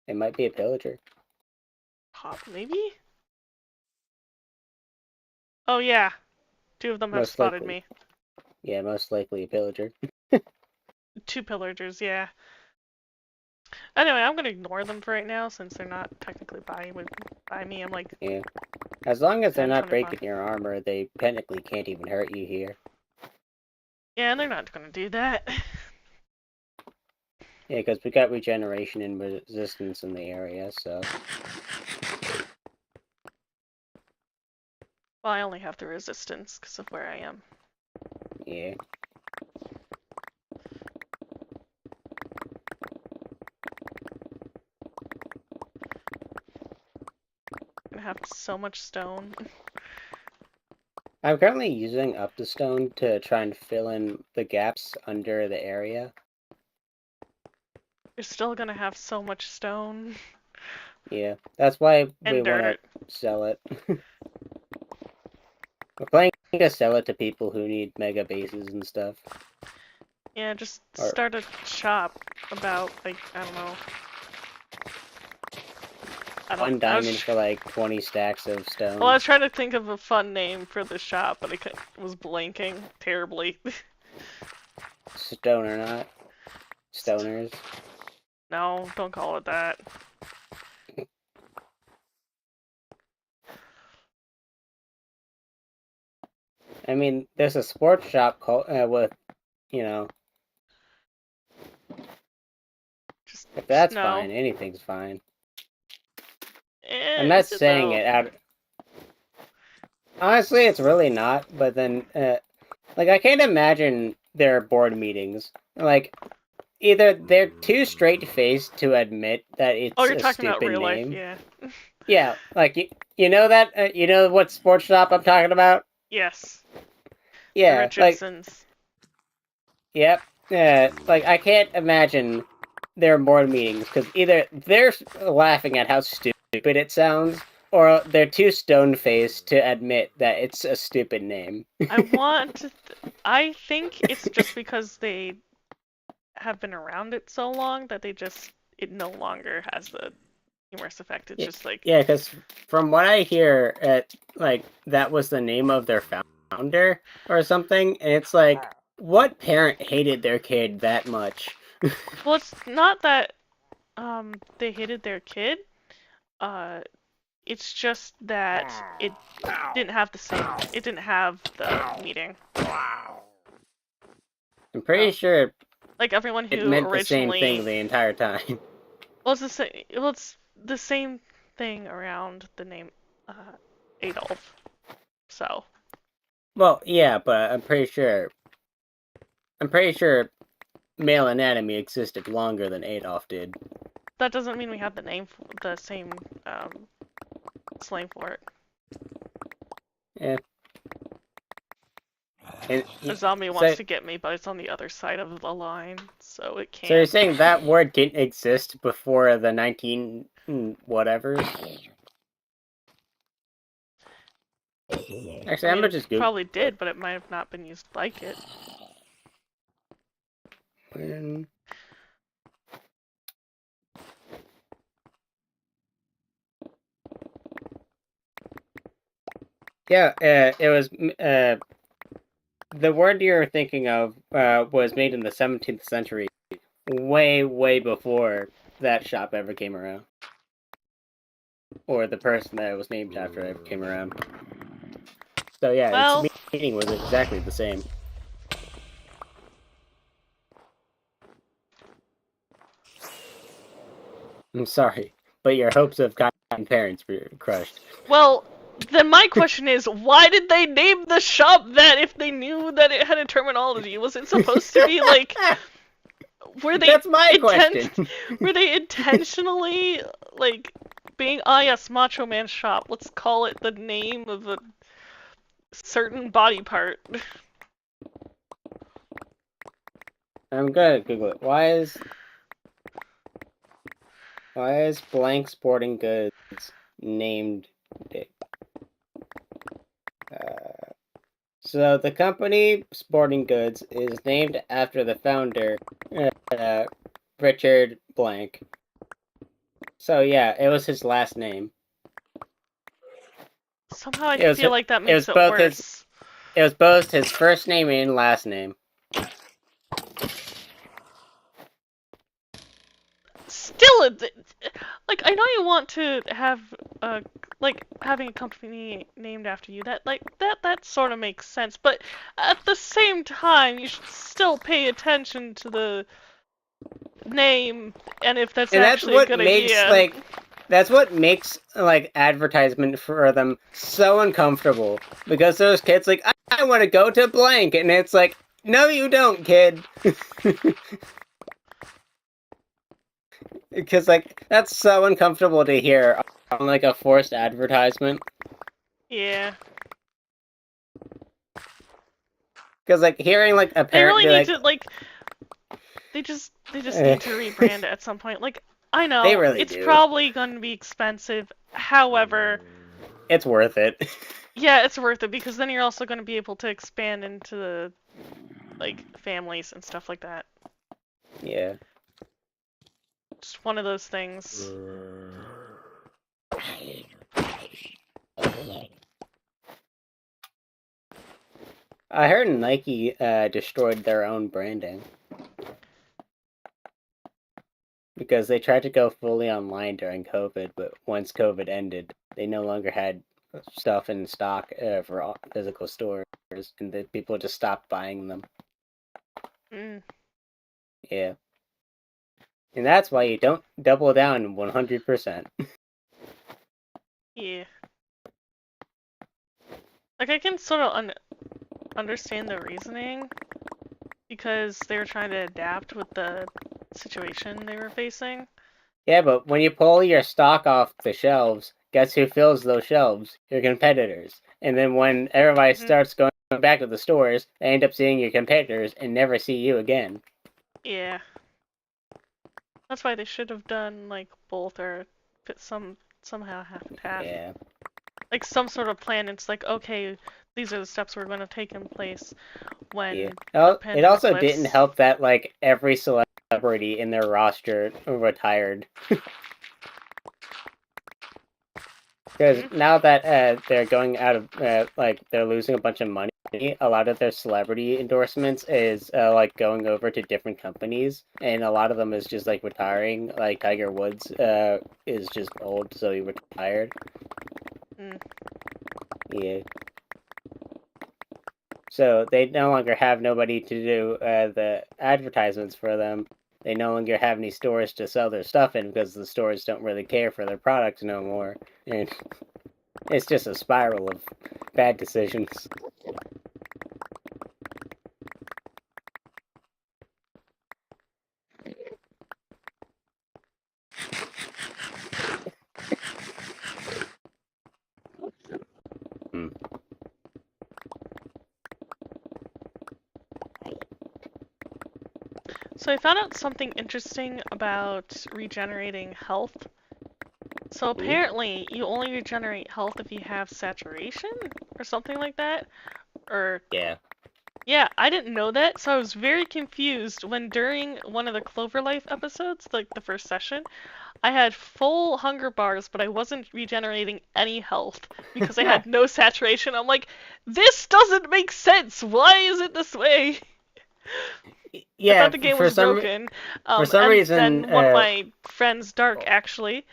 it might be a pillager. Maybe? Oh yeah. 2 of them have Most spotted likely. me. Yeah, most likely a pillager. 2 pillagers, yeah. Anyway, I'm gonna ignore them for right now since they're not technically by me. I'm like, Yeah. As long as they're 10, not 20 breaking blocks. your armor, they technically can't even hurt you here. Yeah, and they're not gonna do that. Yeah, because we got regeneration and resistance in the area, so... Well, I only have the resistance because of where I am. Yeah. I have so much stone. I'm currently using up the stone to try and fill in the gaps under the area. You're still gonna have so much stone. Yeah, that's why we And want to dirt. sell it. We're planning to sell it to people who need mega bases and stuff. Yeah, just Or- start a shop about, like, I don't know. One diamond for like 20 stacks of stone. Well, I was trying to think of a fun name for the shop, but I was blanking terribly. Stone or not. Stoners. No, don't call it that. I mean, there's a sports shop called, with, you know, Just if that's no. fine, anything's fine. I'm Is not it saying though? it out. Honestly, it's really not, but then, like, I can't imagine their board meetings. Like, either they're too straight-faced to admit that it's Oh, you're a talking about stupid real life, name. yeah. Yeah, like, you know that, you know what sports shop I'm talking about? Yes. The Yeah, like, Richardsons. yep. Like, I can't imagine their board meetings, because either they're laughing at how stupid it sounds, or they're too stone-faced to admit that it's a stupid name. I think it's just because they have been around it so long that it no longer has the humorous effect. It's just like, Yeah, because from what I hear, like, that was the name of their founder or something, and it's like, what parent hated their kid that much? well, it's not that they hated their kid. It's just that it didn't have the meeting. I'm pretty sure Like everyone it who meant the same thing originally, the entire time. well, it's the same thing around the name Adolf. So Well, yeah, but I'm pretty sure male anatomy existed longer than Adolf did. that doesn't mean we have the same slang for it. Yeah. And, A zombie wants to get me, but it's on the other side of the line, so it can't. So you're saying that word didn't exist before the 19 whatevers? Actually, I I'm mean, gonna it just Google. probably did, but it might have not been used like it. When... Yeah, it was the word you're thinking of was made in the 17th century, way, way before that shop ever came around, or the person that it was named after ever came around. So yeah, Well, its meaning was exactly the same. I'm sorry, but your hopes of kind parents were crushed. well, then my question is, why did they name the shop that if they knew that it had a terminology? Was it supposed to be like, That's my question. were they intentionally like being, yes, Macho Man shop, let's call it the name of a certain body part? I'm gonna Google it. Why is blank sporting goods named Dick? So the company Sporting Goods is named after the founder, Richard Blank. So yeah, it was his last name. Somehow I feel like that makes it both worse. It was both his first name and last name. Still, like, I know you want to have like having a company named after you. That sort of makes sense, but at the same time, you should still pay attention to the name and if that's actually a good idea. That's what makes like advertisement for them so uncomfortable, because those kids like, I want to go to blank, and it's like, no you don't, kid. Because like that's so uncomfortable to hear on like a forced advertisement. Yeah. Because like hearing like a They parent really be need like, to like. They just need to rebrand it at some point. Like, I know, They really it's do. probably going to be expensive. However, It's worth it. yeah, it's worth it because then you're also going to be able to expand into the, like, families and stuff like that. Yeah. Just one of those things. I heard Nike destroyed their own branding because they tried to go fully online during COVID, but once COVID ended, they no longer had stuff in stock for physical stores, and the people just stopped buying them. Mm. Yeah. And that's why you don't double down 100%. Yeah. Like, I can sort of understand the reasoning because they were trying to adapt with the situation they were facing. Yeah, but when you pull your stock off the shelves, guess who fills those shelves? Your competitors. And then when everybody starts going back to the stores, they end up seeing your competitors and never see you again. Yeah. That's why they should have done, like, both or somehow half and half. Yeah. Like, some sort of plan. It's like, okay, these are the steps we're going to take in place when Yeah. the It pandemic also lifts. didn't help that, like, every celebrity in their roster retired. Because now that they're going out of, like, they're losing a bunch of money, a lot of their celebrity endorsements is, like, going over to different companies, and a lot of them is just, like, retiring. Like, Tiger Woods is just old, so he retired. Yeah. So they no longer have nobody to do the advertisements for them. They no longer have any stores to sell their stuff in because the stores don't really care for their product no more. And it's just a spiral of bad decisions. So I found out something interesting about regenerating health. So apparently, you only regenerate health if you have saturation or something like that. Or Yeah. yeah, I didn't know that, so I was very confused when during one of the Cloverlife episodes, like the first session, I had full hunger bars, but I wasn't regenerating any health because I had no saturation. I'm like, this doesn't make sense. Why is it this way? Yeah, I thought the game was broken. For some and reason, then one of my friends, Dark, actually,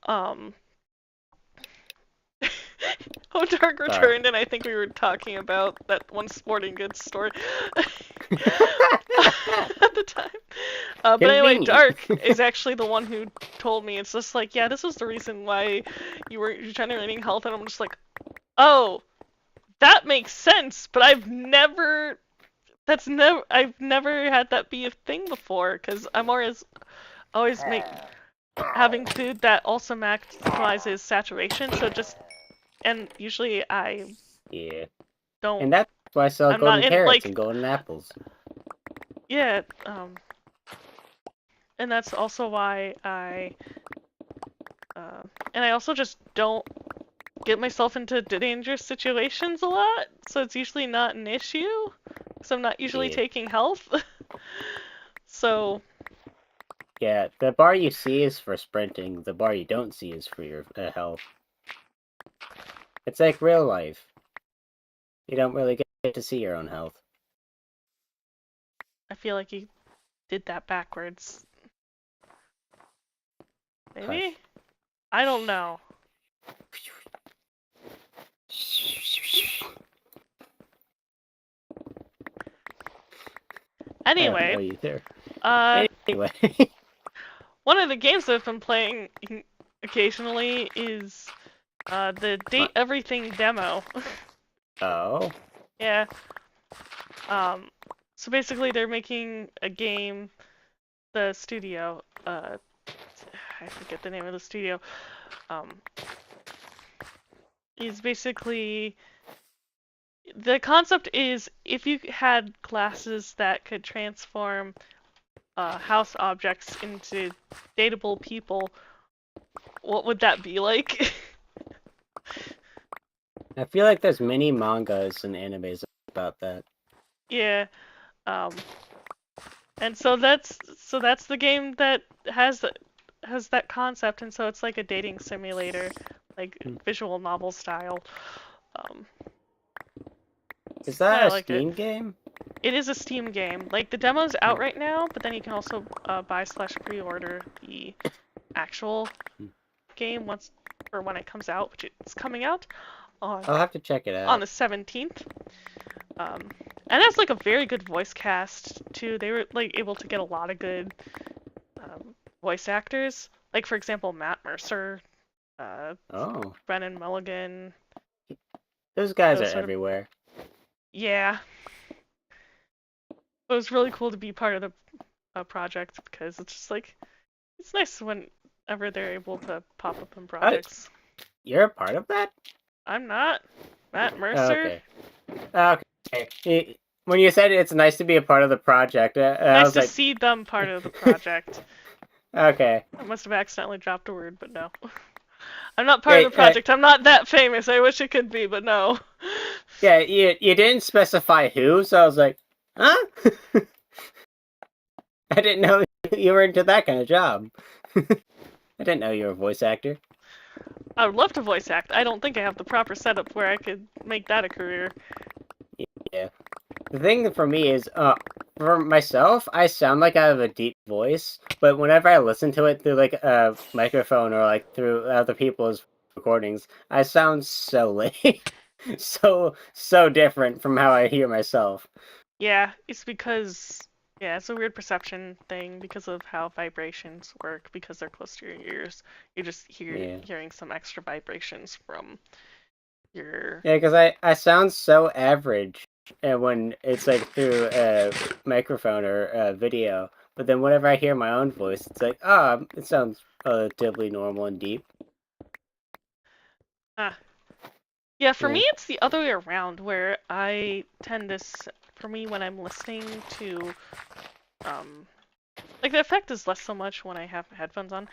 oh, Dark returned, and I think we were talking about that one sporting goods store at the time. But anyway, Dark is actually the one who told me. It's just like, yeah, this was the reason why you were generating health, and I'm just like, oh, that makes sense. But I've never had that be a thing before, because I'm always having food that also maximizes saturation. So and usually I don't. And that's why I sell golden carrots like, and golden apples. Yeah, and that's also why and I also just don't get myself into dangerous situations a lot, so it's usually not an issue, because I'm not usually taking health. So... Yeah, the bar you see is for sprinting, the bar you don't see is for your health. It's like real life. You don't really get to see your own health. I feel like you did that backwards. Maybe? Hush. I don't know. Anyway. Oh, you there? Anyway. One of the games that I've been playing occasionally is the Date Everything demo. Oh. Yeah. So basically they're making a game, the studio, I forget the name of the studio, is basically, the concept is if you had glasses that could transform house objects into dateable people, what would that be like? I feel like there's many mangas and animes about that. Yeah. Um, and so that's the game that has that concept, and so it's like a dating simulator, like visual novel style. Um, Is I that a liked it. Steam game? It is a Steam game. Like the demo's out right now, but then you can also buy/pre-order the actual game once or when it comes out, which it's coming out on I'll have to check it on out. the 17th. And that's like a very good voice cast too. They were like able to get a lot of good voice actors. Like for example, Matt Mercer, Oh, Brennan Mulligan. those guys Those are sort of- everywhere. Yeah. It was really cool to be part of the project because it's just like it's nice whenever they're able to pop up in projects. You're a part of that? I'm not. Matt Oh, Mercer. okay. Okay. When you said it's nice to be a part of the project, I Nice was to like, see them part of the project. okay. I must have accidentally dropped a word, but no. I'm not part of the project. I'm not that famous. I wish it could be, but no. Yeah, you didn't specify who, so I was like, huh? I didn't know you were into that kind of job. I didn't know you were a voice actor. I would love to voice act. I don't think I have the proper setup where I could make that a career. Yeah. The thing for me is, for myself, I sound like I have a deep voice, but whenever I listen to it through like a microphone or like through other people's recordings, I sound so lame. so different from how I hear myself. Yeah, it's because it's a weird perception thing because of how vibrations work because they're close to your ears. You just hearing some extra vibrations from your Yeah, because I sound so average when it's like through a microphone or a video, but then whenever I hear my own voice, it's like, it sounds relatively normal and deep. Yeah, for me Yeah. it's the other way around where I tend to for me when I'm listening to like the effect is less so much when I have headphones on,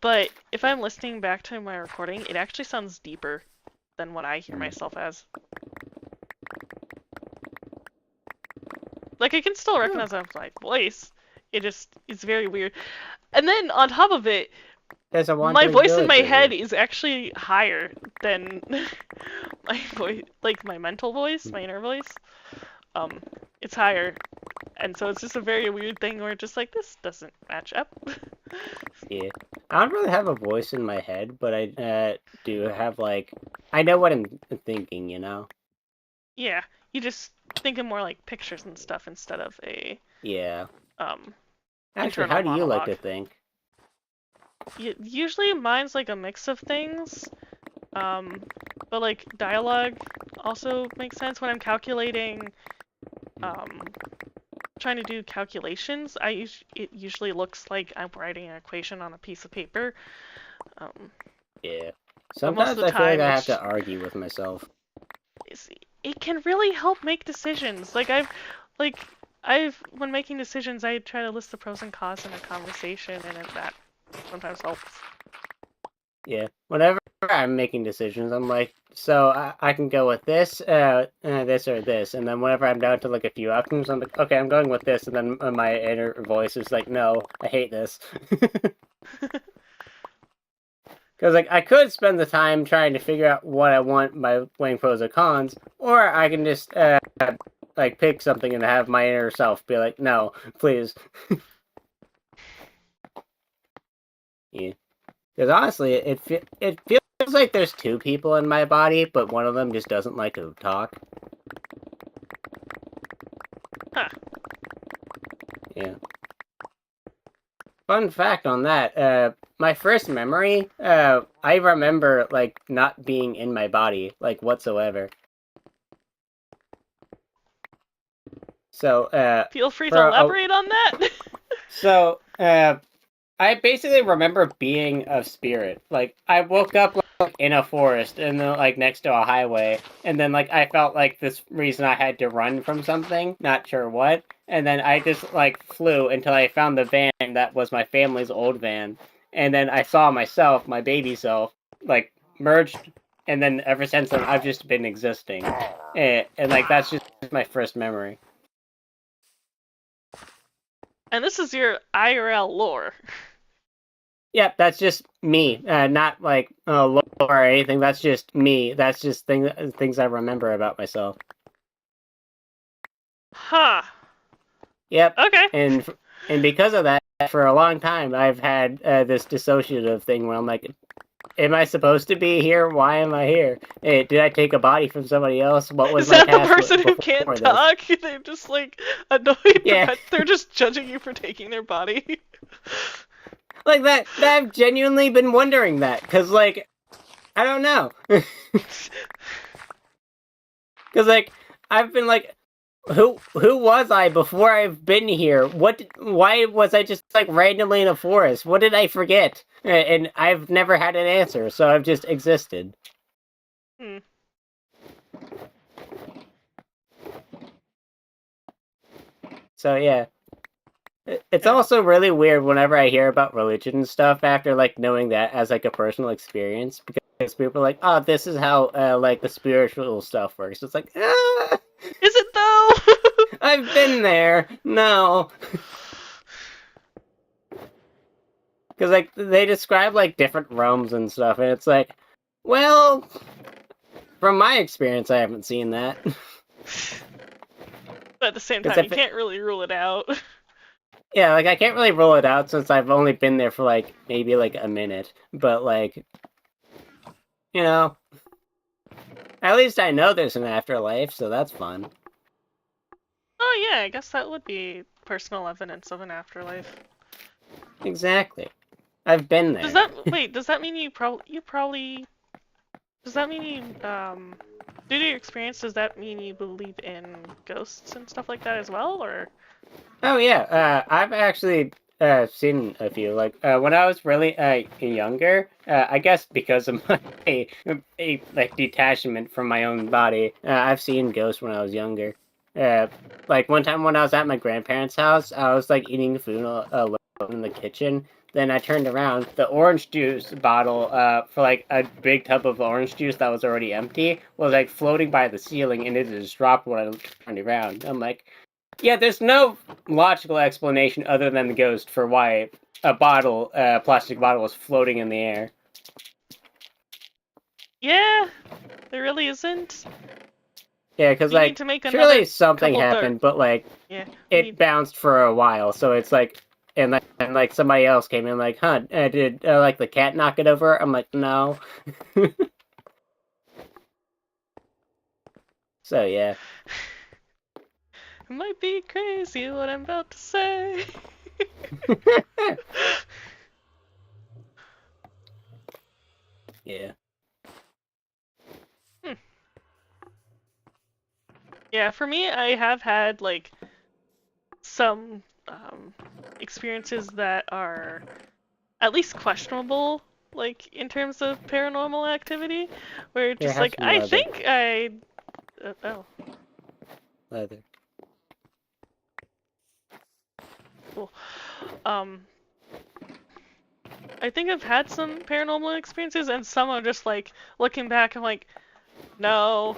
but if I'm listening back to my recording, it actually sounds deeper than what I hear myself as. Like I can still recognize my voice. It's very weird. And then on top of it, There's a my voice in village my over head here. is actually higher than my voice, like my mental voice, my inner voice. It's higher, and so it's just a very weird thing where just like this doesn't match up. Yeah. I don't really have a voice in my head, but I do have like I know what I'm thinking, you know? Yeah, you just thinking more like pictures and stuff instead of a Yeah. um Actually, internal how do you like monologue. to think? Usually mine's like a mix of things. But like dialogue also makes sense when I'm calculating, trying to do calculations. It usually looks like I'm writing an equation on a piece of paper. Yeah. But most Sometimes of the I feel like time I have to argue with myself. it can really help make decisions. I've when making decisions, I try to list the pros and cons in a conversation, and that sometimes helps. Yeah. Whenever I'm making decisions, I'm like, so I can go with this, this or this, and then whenever I'm down to like a few options, I'm like, okay, I'm going with this, and then my inner voice is like, no, I hate this. Because like I could spend the time trying to figure out what I want by weighing pros or cons, or I can just like pick something and have my inner self be like, no, please. Yeah. Because honestly, it feels like there's two people in my body, but one of them just doesn't like to talk. Huh. Yeah. Fun fact on that, my first memory, I remember, like, not being in my body, like, whatsoever. So, Feel free to elaborate on that. so, I basically remember being a spirit. Like, I woke up like in a forest and then like next to a highway, and then like I felt like this reason I had to run from something, not sure what, and then I just like flew until I found the van that was my family's old van, and then I saw myself, my baby self, like merged, and then ever since then I've just been existing, and like that's just my first memory. And this is your IRL lore. Yep, that's just me. Not like lore or anything. That's just me. That's just things I remember about myself. Huh. Yep. Okay. And because of that, for a long time, I've had this dissociative thing where I'm like, am I supposed to be here? Why am I here? Hey, did I take a body from somebody else? What was Is my that the past person who before can't this? talk? They're just like annoyed. Yeah. They're just judging you for taking their body. Like that. I've genuinely been wondering that because, like, I don't know. Because like I've been like, who was I before I've been here? Why was I just like randomly in a forest? What did I forget? And I've never had an answer, so I've just existed. Hmm. So yeah. It's Yeah. also really weird whenever I hear about religion and stuff after like knowing that as like a personal experience because people are like, oh, this is how like the spiritual stuff works. It's like, ah, Is it though? I've been there. No. Because like they describe like different realms and stuff, and it's like, well, from my experience, I haven't seen that. But at the same Because time, you can't really rule it out. yeah, like I can't really rule it out since I've only been there for like maybe like a minute, but like, you know, at least I know there's an afterlife, so that's fun. Oh yeah, I guess that would be personal evidence of an afterlife. Exactly, I've been there. Does that mean you probably does that mean you due to your experience, does that mean you believe in ghosts and stuff like that as well, or? Oh yeah, I've actually seen a few. Like when I was really younger, I guess because of my like detachment from my own body, I've seen ghosts when I was younger. Like one time when I was at my grandparents' house, I was like eating food alone in the kitchen. Then I turned around, the orange juice bottle for like a big tub of orange juice that was already empty was like floating by the ceiling, and it just dropped when I turned around. I'm like. Yeah, there's no logical explanation other than the ghost for why a plastic bottle was floating in the air. Yeah, there really isn't. Yeah, because We need like to make surely another something couple happened, but like Yeah, it bounced for a while, so it's like and like somebody else came in like, huh? Did like the cat knock it over? I'm like, no. So yeah. It might be crazy what I'm about to say. Yeah. Yeah, for me, I have had like some experiences that are at least questionable, like in terms of paranormal activity, where Here, just have like some I leather. think I oh Leather. cool. Um, I think I've had some paranormal experiences, and some are just like looking back, I'm like, no,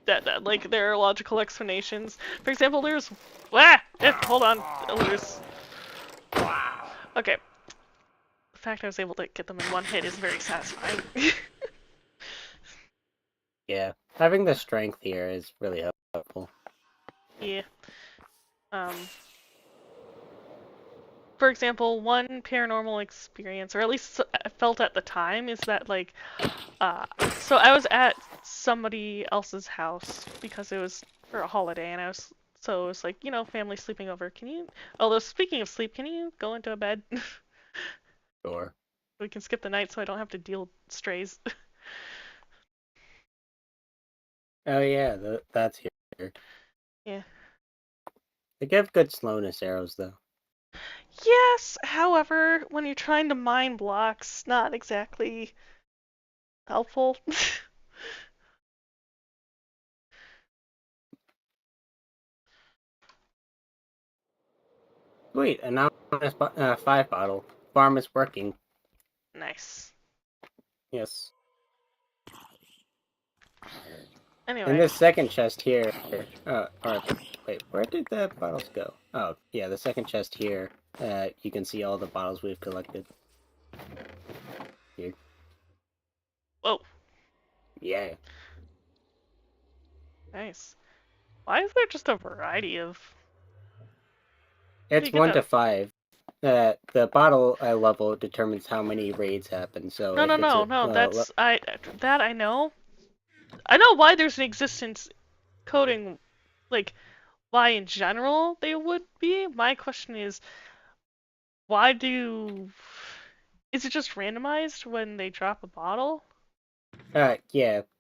that like there are logical explanations. For example, hold on, there's okay. The fact I was able to get them in one hit is very satisfying. Yeah. Having the strength here is really helpful. Yeah. Um, for example, one paranormal experience, or at least I felt at the time, is that like, so I was at somebody else's house because it was for a holiday, and so it was like, family sleeping over. Although speaking of sleep, can you go into a bed? Sure. We can skip the night so I don't have to deal strays. Oh yeah, that's here. Yeah. They give good slowness arrows though. Yes, however, when you're trying to mine blocks, not exactly helpful. Sweet, and now 5 bottle. Farm is working. Nice. Yes. In Anyway, this second chest here, wait, where did the bottles go? Oh, yeah, the second chest here, you can see all the bottles we've collected. Here. whoa, Yeah. nice. Why is there just a variety of... Where do It's you get 1 to that? 5. The bottle level determines how many raids happen, so No, if no, it's no, a, no, that I know. I know why there's an existence coding, like, why in general they would be. My question is, why do... Is it just randomized when they drop a bottle? yeah,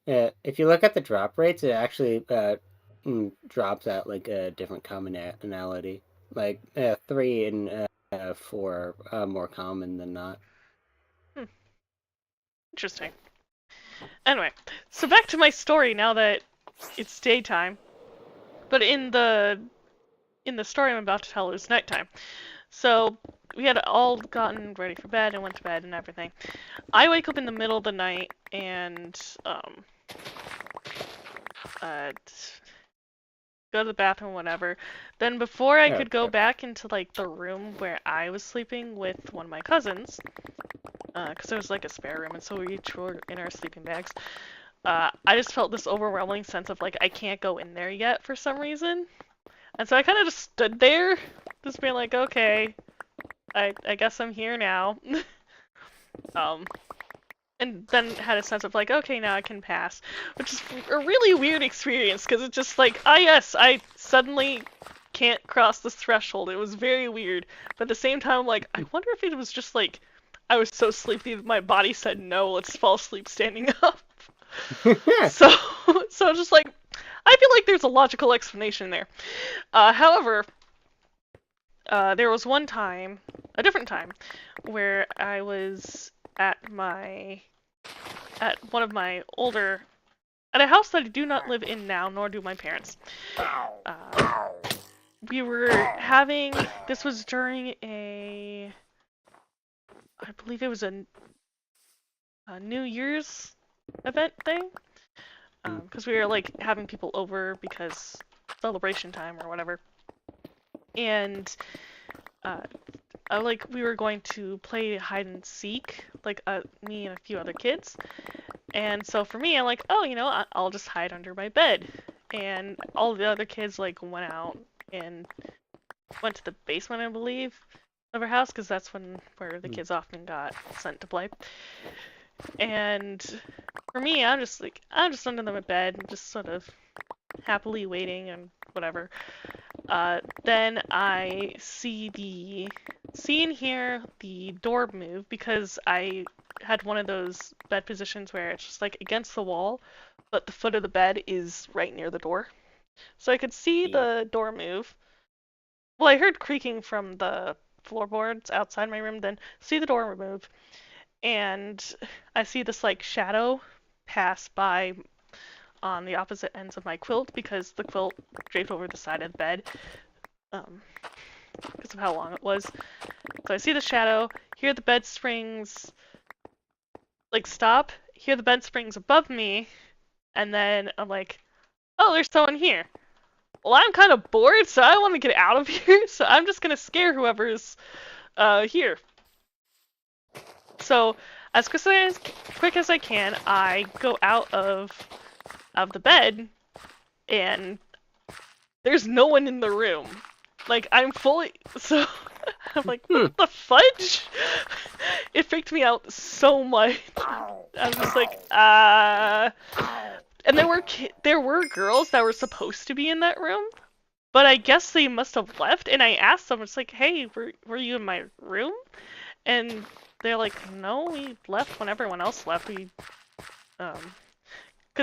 if you look at the drop rates, it actually, drops out, like, a different commonality. Like, 3 and 4 are more common than not. Interesting. Anyway, so back to my story now that it's daytime. But in the story I'm about to tell, it's nighttime. So we had all gotten ready for bed and went to bed and everything. I wake up in the middle of the night and uh, go to the bathroom, whatever. Then before I could go back into like the room where I was sleeping with one of my cousins, because there was like a spare room, and so we each were in our sleeping bags. I just felt this overwhelming sense of like I can't go in there yet for some reason, and so I kind of just stood there, just being like, okay, I guess I'm here now. And then had a sense of like, okay, now I can pass, which is a really weird experience because it's just like, ah, yes, I suddenly can't cross this threshold. It was very weird, but at the same time, like, I wonder if it was just like I was so sleepy that my body said no, let's fall asleep standing up. So, so just like, I feel like there's a logical explanation there. However, there was one time, a different time, where I was at one of my older, at a house that I do not live in now, nor do my parents. We were having, this was during I believe it was a New Year's event thing, because we were like having people over because celebration time or whatever, and we were going to play hide and seek, like me and a few other kids. And so for me, I'm like, oh, I'll just hide under my bed. And all the other kids like went out and went to the basement, I believe, of our house, because that's where the kids often got sent to play. And for me, I'm just under my bed, just sort of happily waiting and whatever. Then I see and hear the door move because I had one of those bed positions where it's just like against the wall, but the foot of the bed is right near the door. So I could see the door move. Well, I heard creaking from the floorboards outside my room, then see the door move, and I see this like shadow pass by on the opposite ends of my quilt because the quilt draped over the side of the bed. Because of how long it was. So I see the shadow, hear the bed springs, like stop, hear the bed springs above me, and then I'm like, oh, there's someone here. Well, I'm kind of bored, so I want to get out of here, so I'm just gonna scare whoever's here. So as quick as I can, I go out of the bed, and there's no one in the room. Like, I'm fully... So, I'm like, what the fudge? It freaked me out so much. I was just like, And there were girls that were supposed to be in that room, but I guess they must have left, and I asked them, it's like, hey, were you in my room? And they're like, no, we left when everyone else left. Because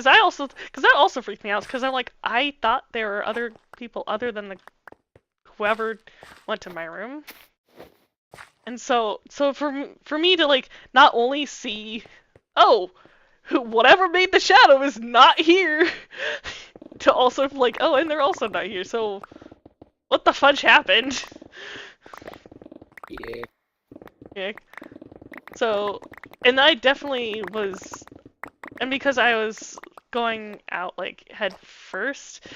that also freaked me out, because I'm like, I thought there were other people other than whoever went to my room. And so for me to like not only see, oh, whatever made the shadow is not here, to also like, oh, and they're also not here. So what the fudge happened? Yeah. Yeah. So, and I definitely was, and because I was going out like head first,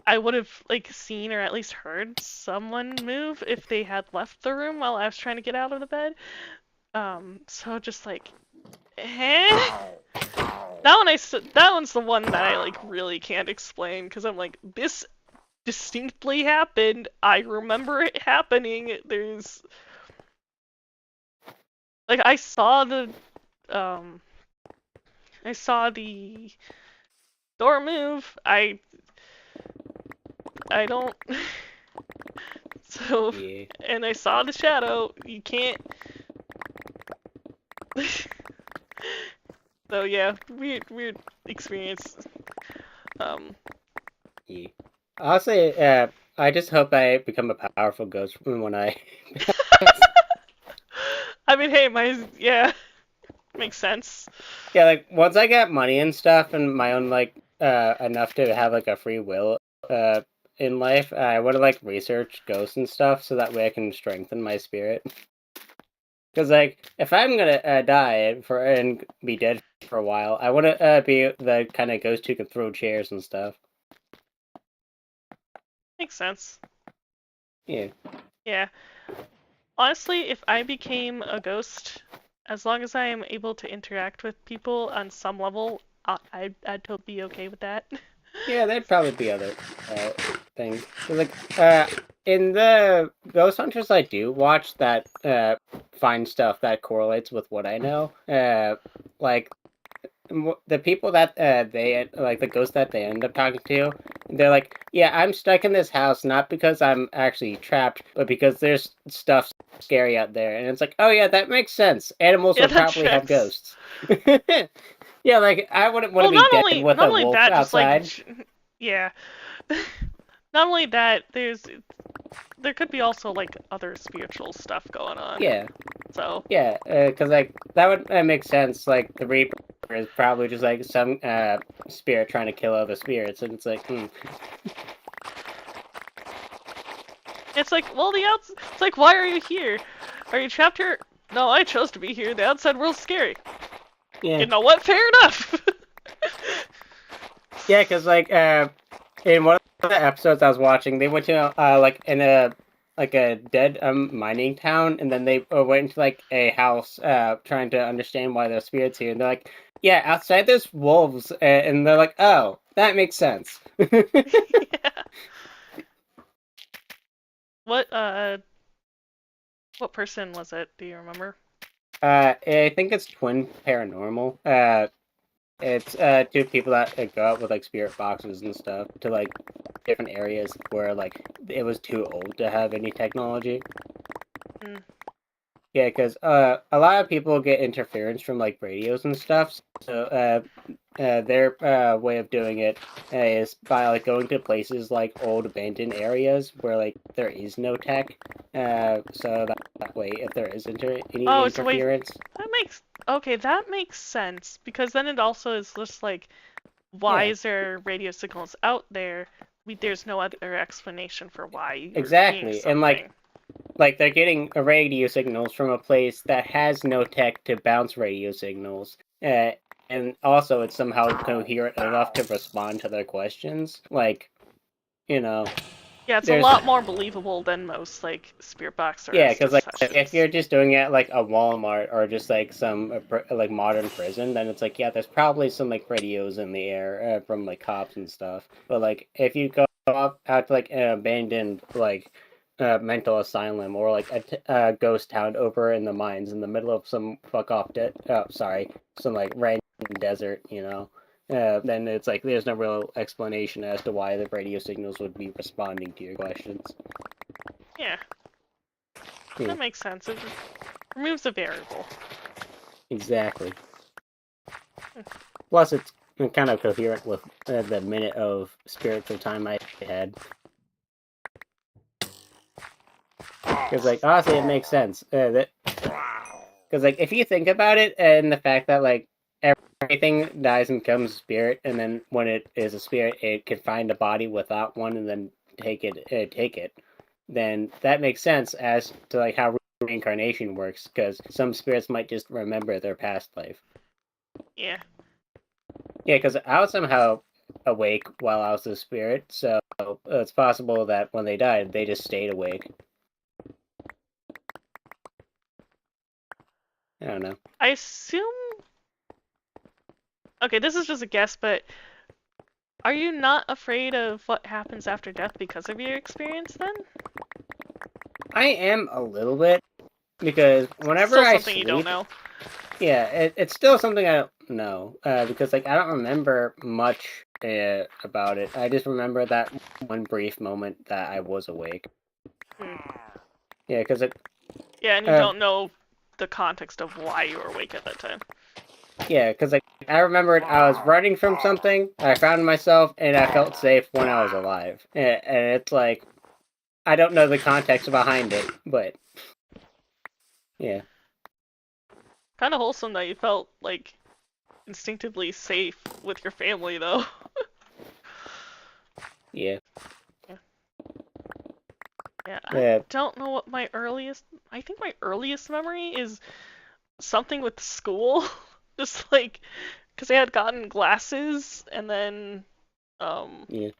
I would have like seen or at least heard someone move if they had left the room while I was trying to get out of the bed. So just like, eh? That one's the one that I like really can't explain because I'm like, this distinctly happened. I remember it happening. There's like I saw the door move. I don't so Yeah. and I saw the shadow. You can't So yeah, weird experience. Yeah. I'll say, I just hope I become a powerful ghost when I. I mean, hey, yeah, makes sense. Yeah, like once I get money and stuff and my own like enough to have like a free will in life, I want to like research ghosts and stuff so that way I can strengthen my spirit. Because like if I'm gonna die and be dead for a while, I want to be the kind of ghost who can throw chairs and stuff. Makes sense. Yeah. Yeah. Honestly, if I became a ghost, as long as I am able to interact with people on some level, I'd totally be okay with that. Yeah, there'd probably be other things. 'Cause, like, in the Ghost Hunters I do watch that find stuff that correlates with what I know. Like the people that they like the ghosts that they end up talking to, they're like, yeah, I'm stuck in this house not because I'm actually trapped, but because there's stuff scary out there. And it's like, oh yeah, that makes sense. Animals Yeah, would that probably have tracks. ghosts. Yeah, like I wouldn't want to be dead with not a only wolf that, just like outside. yeah. Not only that, there could be also like other spiritual stuff going on. Yeah, So yeah, because like that would make sense. Like the Reaper is probably just like some spirit trying to kill other spirits, and it's like, it's like, well, it's like, why are you here? Are you trapped here? No, I chose to be here. The outside world's scary. yeah, You know what? Fair enough. yeah, because like in one of the episodes I was watching, they went to like in a dead mining town, and then they went into like a house trying to understand why there's spirits here, and they're like, yeah, outside there's wolves, and they're like, oh, that makes sense. Yeah. What person was it? Do you remember? I think it's Twin Paranormal. It's two people that go out with like spirit boxes and stuff to like different areas where like it was too old to have any technology. Mm. Yeah, because a lot of people get interference from like radios and stuff. So their way of doing it is by like going to places like old abandoned areas where like there is no tech. So that way, if there is any Oh, so wait, interference, that makes sense because then it also is just like, why Yeah. is there radio signals out there? There's no other explanation for why you're seeing exactly, and something. like they're getting radio signals from a place that has no tech to bounce radio signals. And also it's somehow coherent enough to respond to their questions. Like, you know, Yeah, it's a there's lot more believable than most like spirit box or yeah, Estes because like if sessions. you're just doing it at like a Walmart or just like some like modern prison, then it's like, yeah, there's probably some like radios in the air from like cops and stuff. But like if you go out to like an abandoned like mental asylum or like a ghost town over in the mines in the middle of some some like random desert, then it's like there's no real explanation as to why the radio signals would be responding to your questions. Yeah. Yeah. That makes sense. It removes a variable. Exactly. Plus, it's kind of coherent with the minute of spiritual time I had. Because, like, honestly, it makes sense. Because, like, if you think about it, and the fact that, like, everything dies and becomes a spirit, and then when it is a spirit, it can find a body without one and then take it, then that makes sense as to, like, how reincarnation works, because some spirits might just remember their past life. Yeah. Yeah, because I was somehow awake while I was a spirit, so it's possible that when they died, they just stayed awake. I don't know. I assume... Okay, this is just a guess, but are you not afraid of what happens after death because of your experience then? I am a little bit, because whenever Still I something sleep, you don't know. yeah, it's still something I don't know, because, like, I don't remember much about it. I just remember that one brief moment that I was awake. Yeah, because it... Yeah, and you don't know the context of why you were awake at that time. Yeah, because, like, I remembered I was running from something, I found myself, and I felt safe when I was alive. And it's like, I don't know the context behind it, but... Yeah. Kind of wholesome that you felt, like, instinctively safe with your family, though. Yeah. Yeah, Yeah. I don't know what my earliest... I think my earliest memory is something with school. Just, like, because I had gotten glasses, and then, Yeah.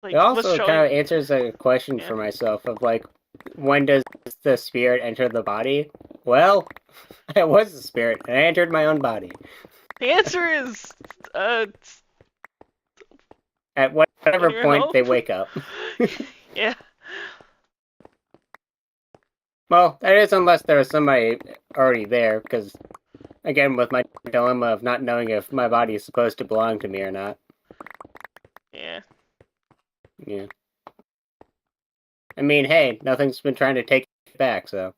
like, It was also showing... kind of answers a question for myself of, like, when does the spirit enter the body? Well, I was a spirit, and I entered my own body. The answer is, At whatever when you're point home? they wake up. Yeah. Well, that is unless there was somebody already there, because, again, with my dilemma of not knowing if my body is supposed to belong to me or not. Yeah. Yeah. I mean, hey, nothing's been trying to take it back, so...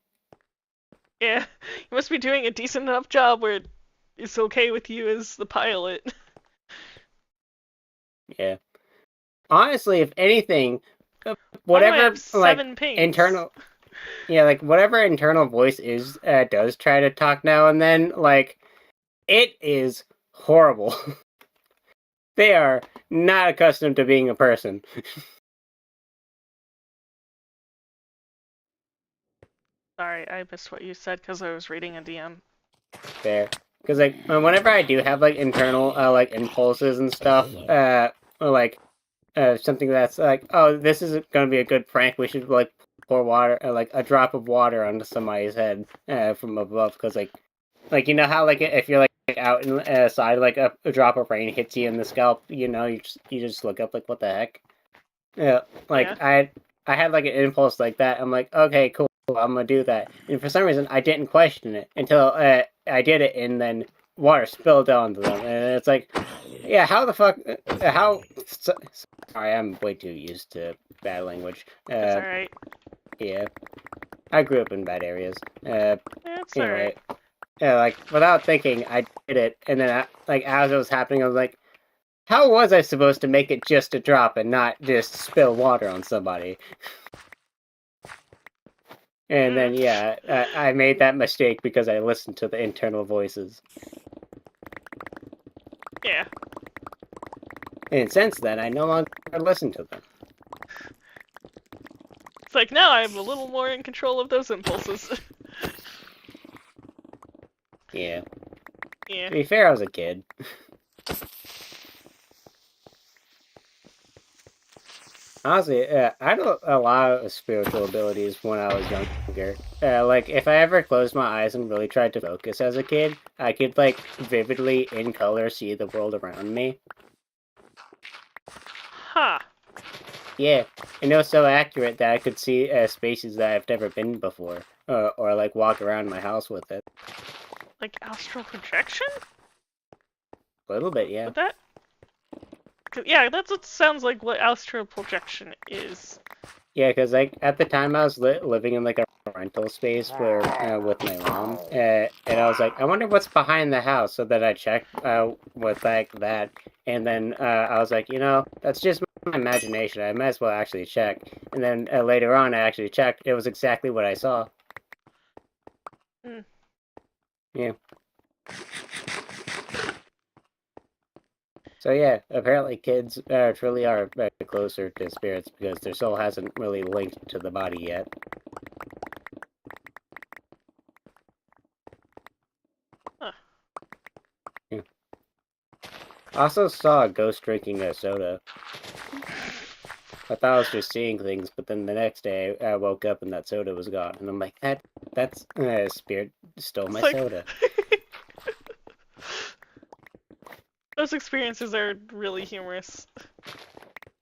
Yeah. You must be doing a decent enough job where it's okay with you as the pilot. Yeah. Honestly, if anything, Why do I whatever, have like, 7 pings? internal... Yeah, like, whatever internal voice does try to talk now and then, like, it is horrible. They are not accustomed to being a person. Sorry, I missed what you said because I was reading a DM. There. Because, like, whenever I do have, like, internal, like, impulses and stuff, or, like, something that's like, oh, this is gonna be a good prank, we should, like, pour water, like, a drop of water onto somebody's head, from above, because, like, you know how, like, if you're, like, out inside, like, a drop of rain hits you in the scalp, you know, you just look up, like, what the heck? Yeah, like, Yeah. I had, like, an impulse like that, I'm like, okay, cool, I'm gonna do that, and for some reason, I didn't question it until, I did it, and then water spilled onto them, and it's like, yeah, how the fuck, sorry, I'm way too used to bad language. It's alright. Yeah. I grew up in bad areas. It's Anyway, alright. like, without thinking, I did it, and then, like, as it was happening, I was like, how was I supposed to make it just a drop and not just spill water on somebody? And then, yeah, I made that mistake because I listened to the internal voices. Yeah. And since then, I no longer listen to them. It's like now I'm a little more in control of those impulses. Yeah. Yeah. To be fair, I was a kid. Honestly, I had a lot of spiritual abilities when I was younger. Like, if I ever closed my eyes and really tried to focus as a kid, I could, like, vividly, in color, see the world around me. Huh. Yeah, and it was so accurate that I could see spaces that I've never been before. Or, like, walk around my house with it. Like astral projection? A little bit, yeah. Would that? Yeah, that's what sounds like what astral projection is. Yeah, because, like, at the time I was living in, like, a rental space where with my mom, and I was like, I wonder what's behind the house, so that I checked with, like, that, and then I was like, you know, that's just my imagination. I might as well actually check. And then later on, I actually checked. It was exactly what I saw. Mm. Yeah. So yeah, apparently kids truly are closer to spirits because their soul hasn't really linked to the body yet. Huh. Yeah. I also saw a ghost drinking a soda. I thought I was just seeing things, but then the next day I woke up and that soda was gone, and I'm like, that's spirit stole my It's like soda. those experiences are really humorous.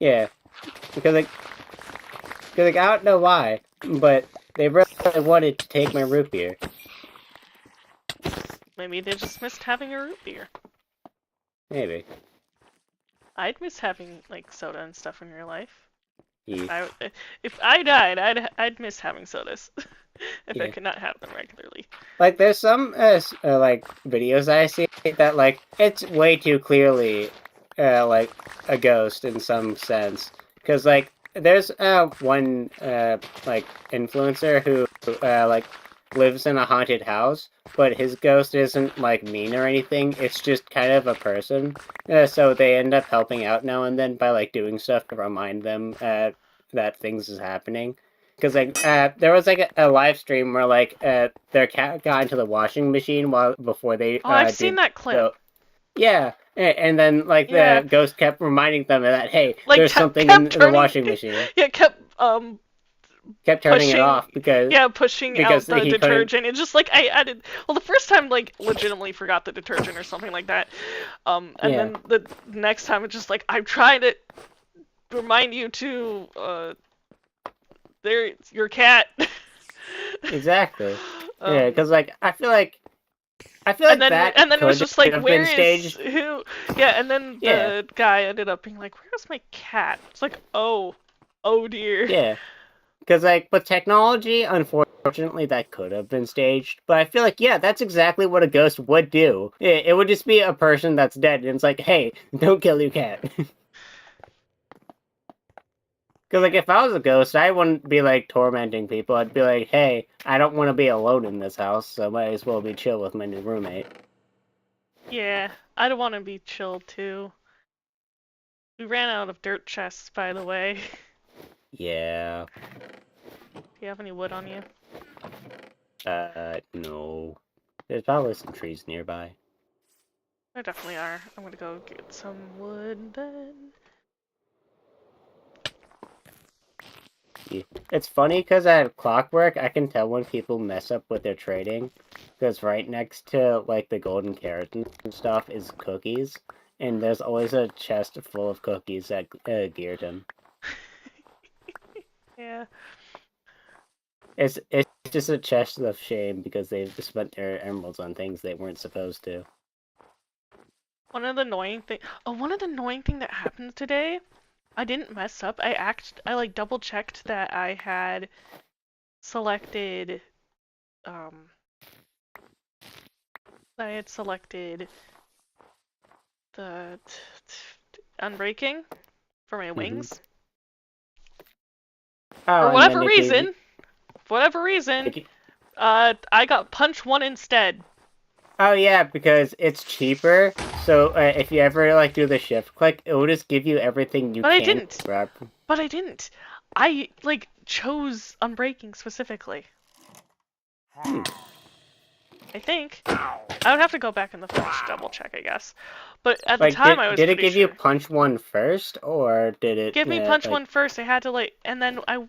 Yeah, because I don't know why, but they really wanted to take my root beer. Maybe they just missed having a root beer. Maybe. I'd miss having like soda and stuff in your life. Yeah. If I died, I'd miss having sodas. If I Yeah. could not have them regularly. Like, there's some like videos I see that like it's way too clearly like a ghost in some sense, because like there's one like influencer who like lives in a haunted house, but his ghost isn't like mean or anything. It's just kind of a person. So they end up helping out now and then by like doing stuff to remind them that things is happening. Because like there was like a live stream where like their cat got into the washing machine before they Oh, I've seen did that clip. yeah, and then like Yeah. the ghost kept reminding them that hey, Like there's something kept in the turning, washing machine. Yeah, kept Kept turning it pushing, off because pushing because out the he couldn't. detergent. It's just like I added. Well, the first time like legitimately forgot the detergent or something like that. And Yeah. then the next time it's just like I'm trying to remind you to there's your cat. Exactly. Yeah, because like I feel like and then that and then it was could just like have where been is staged. who? Yeah, and then Yeah. the guy ended up being like, "Where's my cat?" It's like, oh dear. Yeah. Because, like, with technology, unfortunately, that could have been staged. But I feel like, yeah, that's exactly what a ghost would do. It would just be a person that's dead, and it's like, hey, don't kill your cat. Because, like, if I was a ghost, I wouldn't be, like, tormenting people. I'd be like, hey, I don't want to be alone in this house, so might as well be chill with my new roommate. Yeah, I don't want to be chilled too. We ran out of dirt chests, by the way. Yeah. Do you have any wood on you? No. There's probably some trees nearby. There definitely are. I'm gonna go get some wood then. Yeah. It's funny because at Clockwork, I can tell when people mess up with their trading. Because right next to, like, the golden carrots and stuff is cookies. And there's always a chest full of cookies at Gearton. Yeah. It's just a chest of shame because they've spent their emeralds on things they weren't supposed to. One of the annoying thing that happened today, I didn't mess up. I like double checked that I had selected the unbreaking for my wings. Oh, For whatever reason, Like, I got punch 1 instead. oh yeah, because it's cheaper. So if you ever like do the shift click, it will just give you everything you But can. I didn't. Grab. But I didn't. I like chose unbreaking specifically. I think. I would have to go back in the footage to double check, I guess. But at the Like, time, I was did it pretty give you sure. punch 1 first, or did it Give me punch like, 1 first. I had to like, and then I.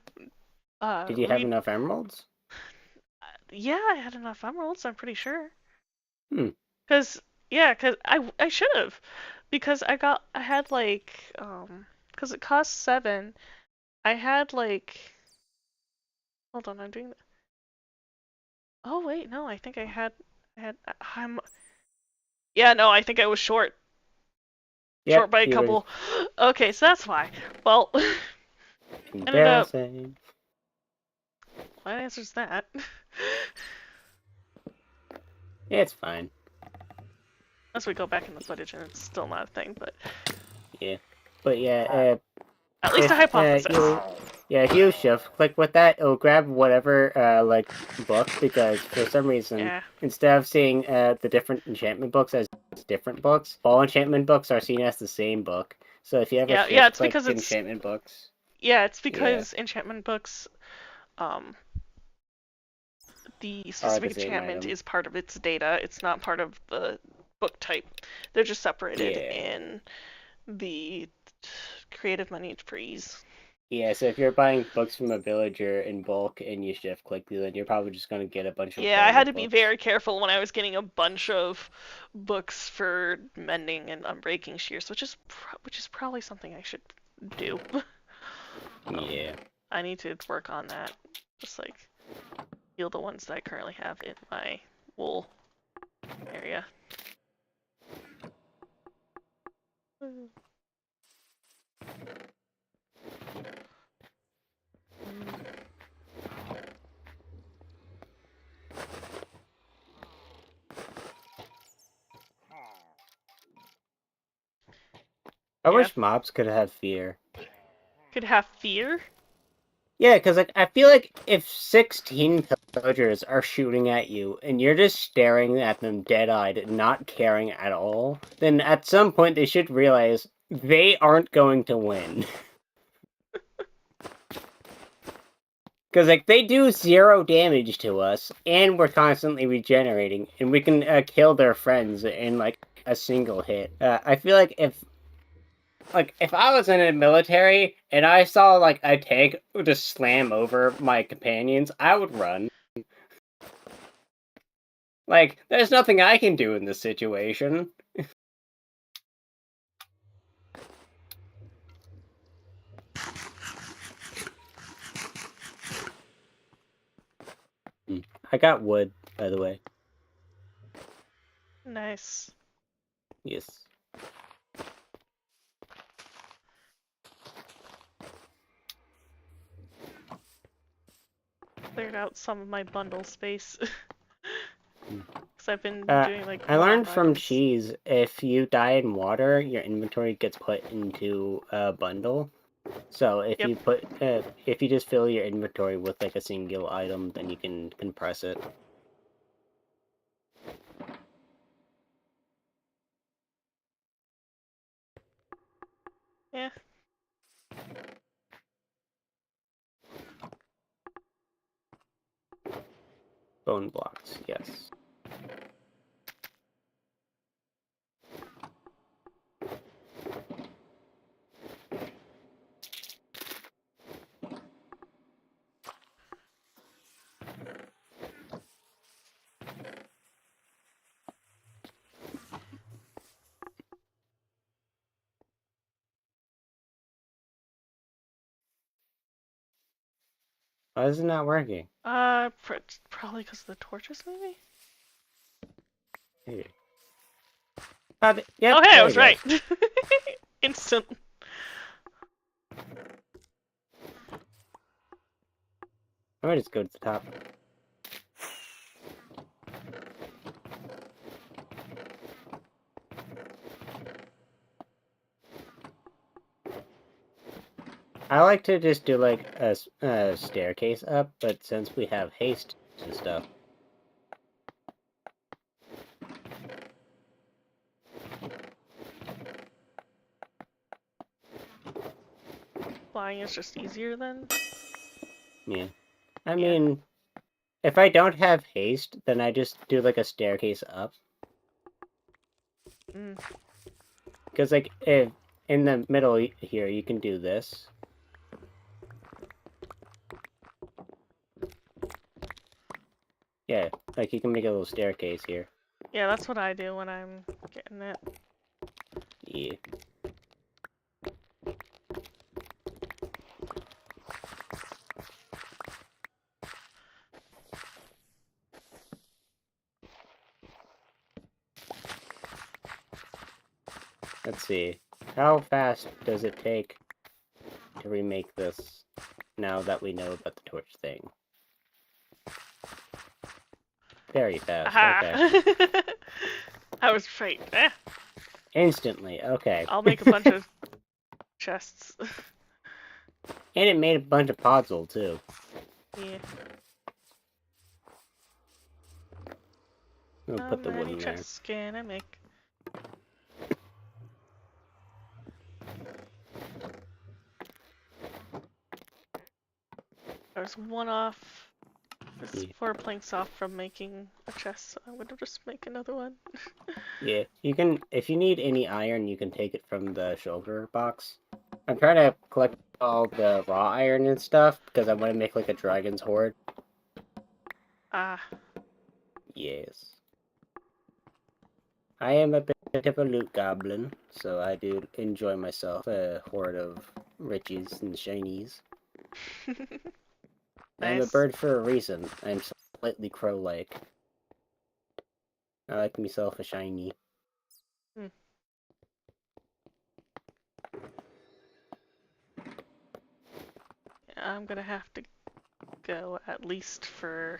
Did you have enough emeralds? Yeah, I had enough emeralds. I'm pretty sure. Hmm. Cause I should have, because I had like cause it cost 7. I had like. Hold on, I'm doing that. Oh wait, no, I think I had I'm. Yeah, no, I think I was short. Yep, Short by a you were couple. Okay, so that's why. Well, ended up. embarrassing. What answers that? It's fine. Unless we go back in the footage and it's still not a thing, but Yeah. But yeah, At least a hypothesis. If you shift click with that, it'll grab whatever like book, because for some reason, Yeah. instead of seeing the different enchantment books as different books, all enchantment books are seen as the same book. So if you ever Yeah, shift it's click because it's enchantment books, it's because enchantment books, the specific same enchantment item. is part of its data. It's not part of the book type. They're just separated in the creative money freeze. Yeah, so if you're buying books from a villager in bulk and you shift click, then you're probably just gonna get a bunch of Yeah, I had to books. be very careful when I was getting a bunch of books for mending and unbreaking shears, which is probably something I should do. Yeah. I need to work on that. Just like heal the ones that I currently have in my wool area. I wish mobs could have fear. Could have fear? Yeah, because like I feel like if 16 villagers are shooting at you and you're just staring at them dead-eyed and not caring at all, then at some point they should realize they aren't going to win. Because like they do 0 damage to us, and we're constantly regenerating, and we can kill their friends in like a single hit. I feel like if I was in a military and I saw like a tank just slam over my companions, I would run. Like, there's nothing I can do in this situation. I got wood, by the way. Nice. Yes. Cleared out some of my bundle space. Because I've been doing like. I learned from items. Cheese, if you die in water, your inventory gets put into a bundle. So if you put, if you just fill your inventory with like a single item, then you can compress it. Yeah. Bone blocks, yes. Why is it not working? Probably because of the torches, maybe? Maybe. Yep, Oh, hey, I was go. right! Instant. I might just go to the top. I like to just do like a staircase up, but since we have haste and stuff. Flying is just easier then? Yeah. I mean, if I don't have haste, then I just do like a staircase up. Because like, if in the middle here, you can do this. Yeah, like you can make a little staircase here. Yeah, that's what I do when I'm getting it. Yeah. Let's see. How fast does it take to remake this now that we know about the torch thing? Very fast. Aha! Okay. I was right. Instantly. Okay. I'll make a bunch of chests. And it made a bunch of podzol, too. Yeah. We'll How put the wood many in there. chests can I make? There's one off. There's Yeah. 4 planks off from making a chest, so I'm gonna just make another one. Yeah, you can, if you need any iron, you can take it from the shulker box. I'm trying to collect all the raw iron and stuff, because I want to make, like, a dragon's horde. Ah, Yes. I am a bit of a loot goblin, so I do enjoy myself a horde of riches and shinies. I'm a nice. bird for a reason. I'm slightly crow-like. I like myself a shiny. Hmm. I'm gonna have to go at least for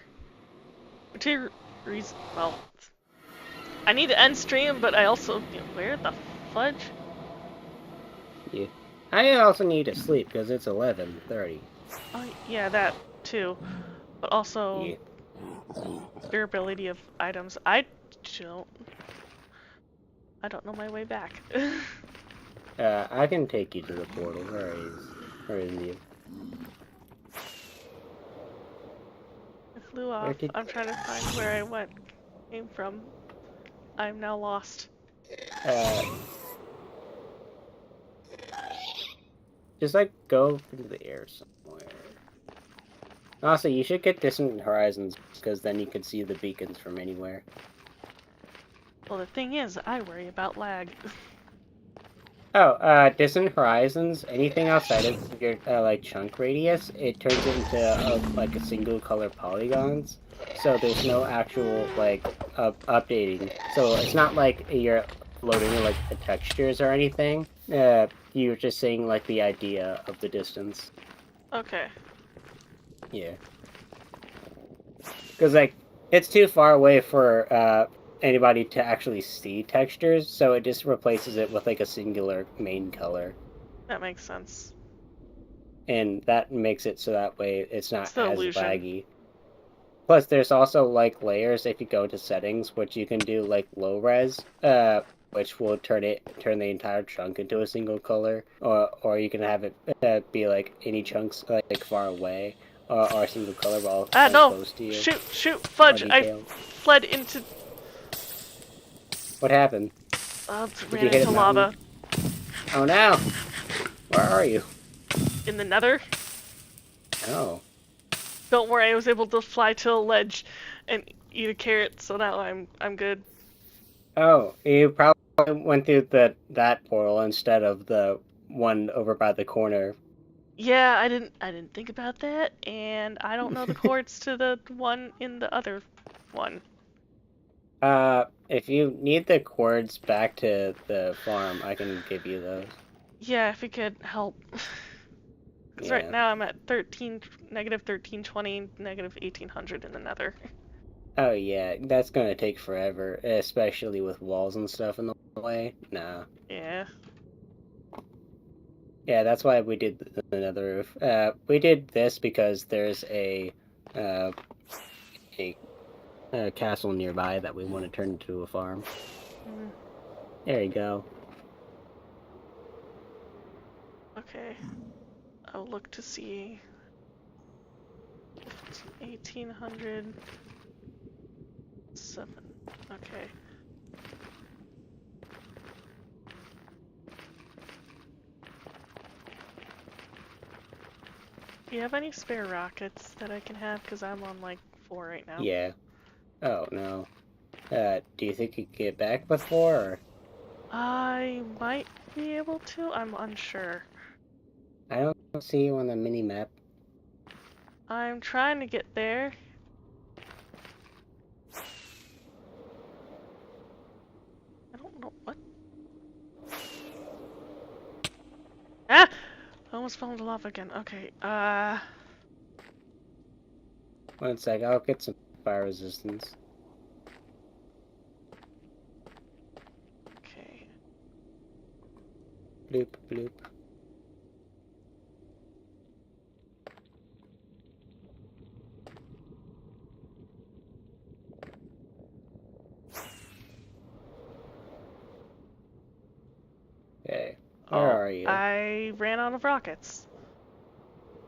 two reasons. Well, I need to end stream, but I also where the fudge? Yeah. I also need to sleep, because it's 11:30. Oh yeah, that too. But also Yeah. durability of items. Don't. I don't know my way back. I can take you to the portal. Where is you? I flew off. Where did... I'm trying to find where I came from. I'm now lost. Just, like, go into the air somewhere. Also, you should get Distant Horizons, because then you can see the beacons from anywhere. Well, the thing is, I worry about lag. Oh, Distant Horizons, anything outside of your, like, chunk radius, it turns it into, like, a single color polygons. So there's no actual, like, updating. So it's not like you're loading, like, the textures or anything. You're just seeing, like, the idea of the distance. Okay. Yeah. Because, like, it's too far away for, anybody to actually see textures, so it just replaces it with, like, a singular main color. That makes sense. And that makes it so that way it's not It's the as illusion. laggy. Plus, there's also, like, layers if you go to settings, which you can do, like, low res, which will turn the entire chunk into a single color, or you can have it be, like, any chunks, like, far away, or a single color while Ah, no! close to you, Shoot, or fudge! I detailed. fled into. What happened? Did Ran you hit into a mountain? lava. Oh no! Where are you? In the nether. Oh. Don't worry, I was able to fly to a ledge and eat a carrot, so now I'm good. Oh, you probably went through that portal instead of the one over by the corner. Yeah, I didn't think about that, and I don't know the chords to the one in the other one. If you need the cords back to the farm, I can give you those. Yeah, if you could help. Because right Yeah. now I'm at negative 1320, negative 1800 in the nether. Oh yeah, that's gonna take forever, especially with walls and stuff in the way. Nah. Yeah. Yeah, that's why we did the nether roof. We did this because there's a castle nearby that we want to turn into a farm. Mm, There you go. okay. I'll look to see. 1800. 7. Okay. Do you have any spare rockets that I can have? Because I'm on like 4 right now. Yeah. Oh no. Do you think you could get back before? Or... I might be able to. I'm unsure. I don't see you on the mini map. I'm trying to get there. I don't know what. Ah! I almost fell into lava again. Okay. One sec, I'll get some fire resistance. Okay. Bloop bloop. Where Oh, are you? I ran out of rockets.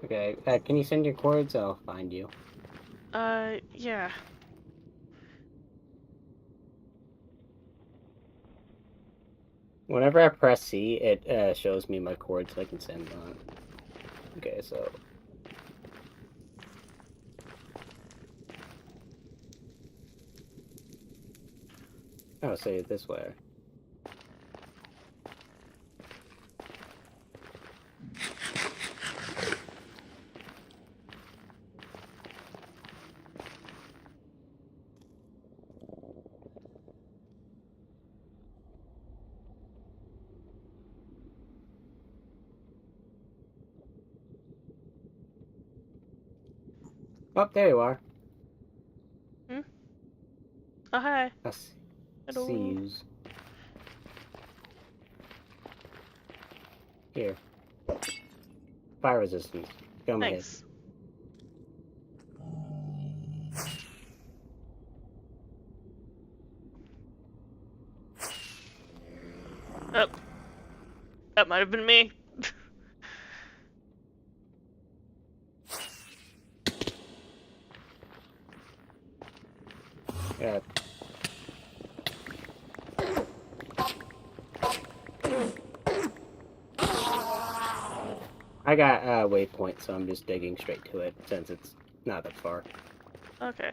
Okay, can you send your coords? I'll find you. Yeah. Whenever I press C, it shows me my coords so I can send them. Okay, so... I'll say it this way. Oh, there you are. Hmm? Oh, hi. I Hello. see yous. Here. Fire resistance. Come ahead. Thanks. Oh. That might have been me. Yeah. I got a waypoint, so I'm just digging straight to it since it's not that far. Okay.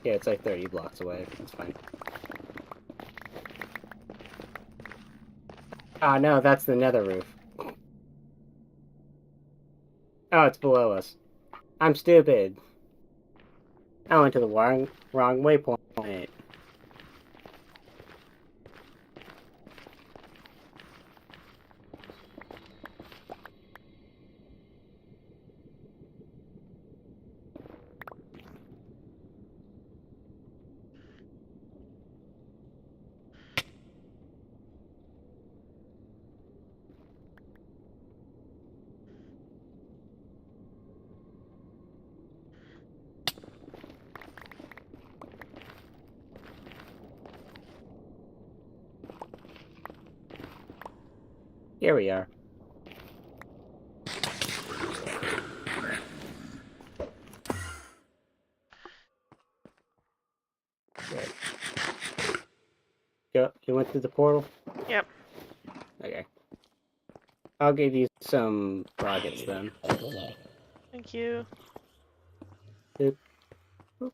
Yeah, it's like 30 blocks away. That's fine. Ah, no, that's the nether roof. Oh, it's below us. I'm stupid. I went to the wrong waypoint. Here we are. Good. You went through the portal? Yep. Okay. I'll give you some rockets then. Thank you. Boop. Boop.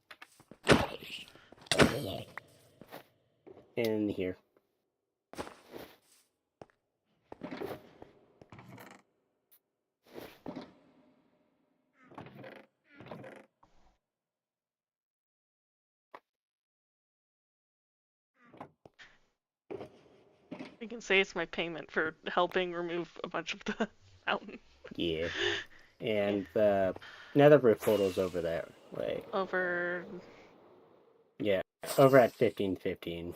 In here. You can say it's my payment for helping remove a bunch of the mountain. Yeah. Yeah. And the nether roof portal's over there. Like, Over. yeah. Over at 1515.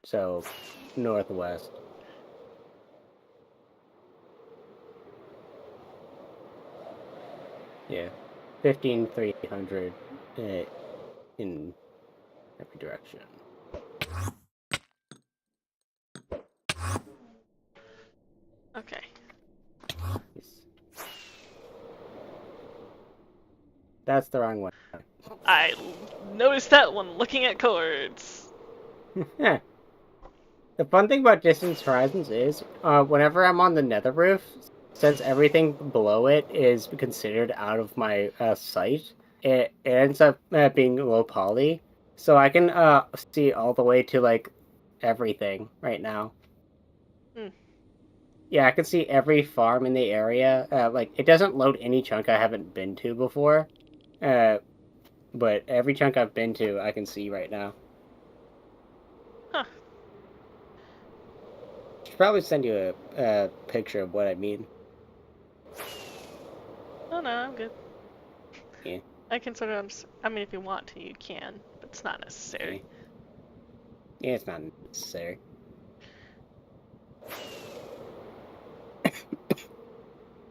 So, northwest. Yeah. 15300 in every direction. Okay. Yes. That's the wrong one. I noticed that one looking at chords. Yeah. The fun thing about Distant Horizons is, whenever I'm on the nether roof, since everything below it is considered out of my sight, it ends up being low poly. So I can see all the way to, like, everything right now. Hmm. Yeah, I can see every farm in the area. Like, it doesn't load any chunk I haven't been to before. But every chunk I've been to, I can see right now. Huh. Should probably send you a picture of what I mean. Oh no, I'm good. Yeah. I can sort of. I mean, if you want to, you can, but it's not necessary. Yeah, it's not necessary.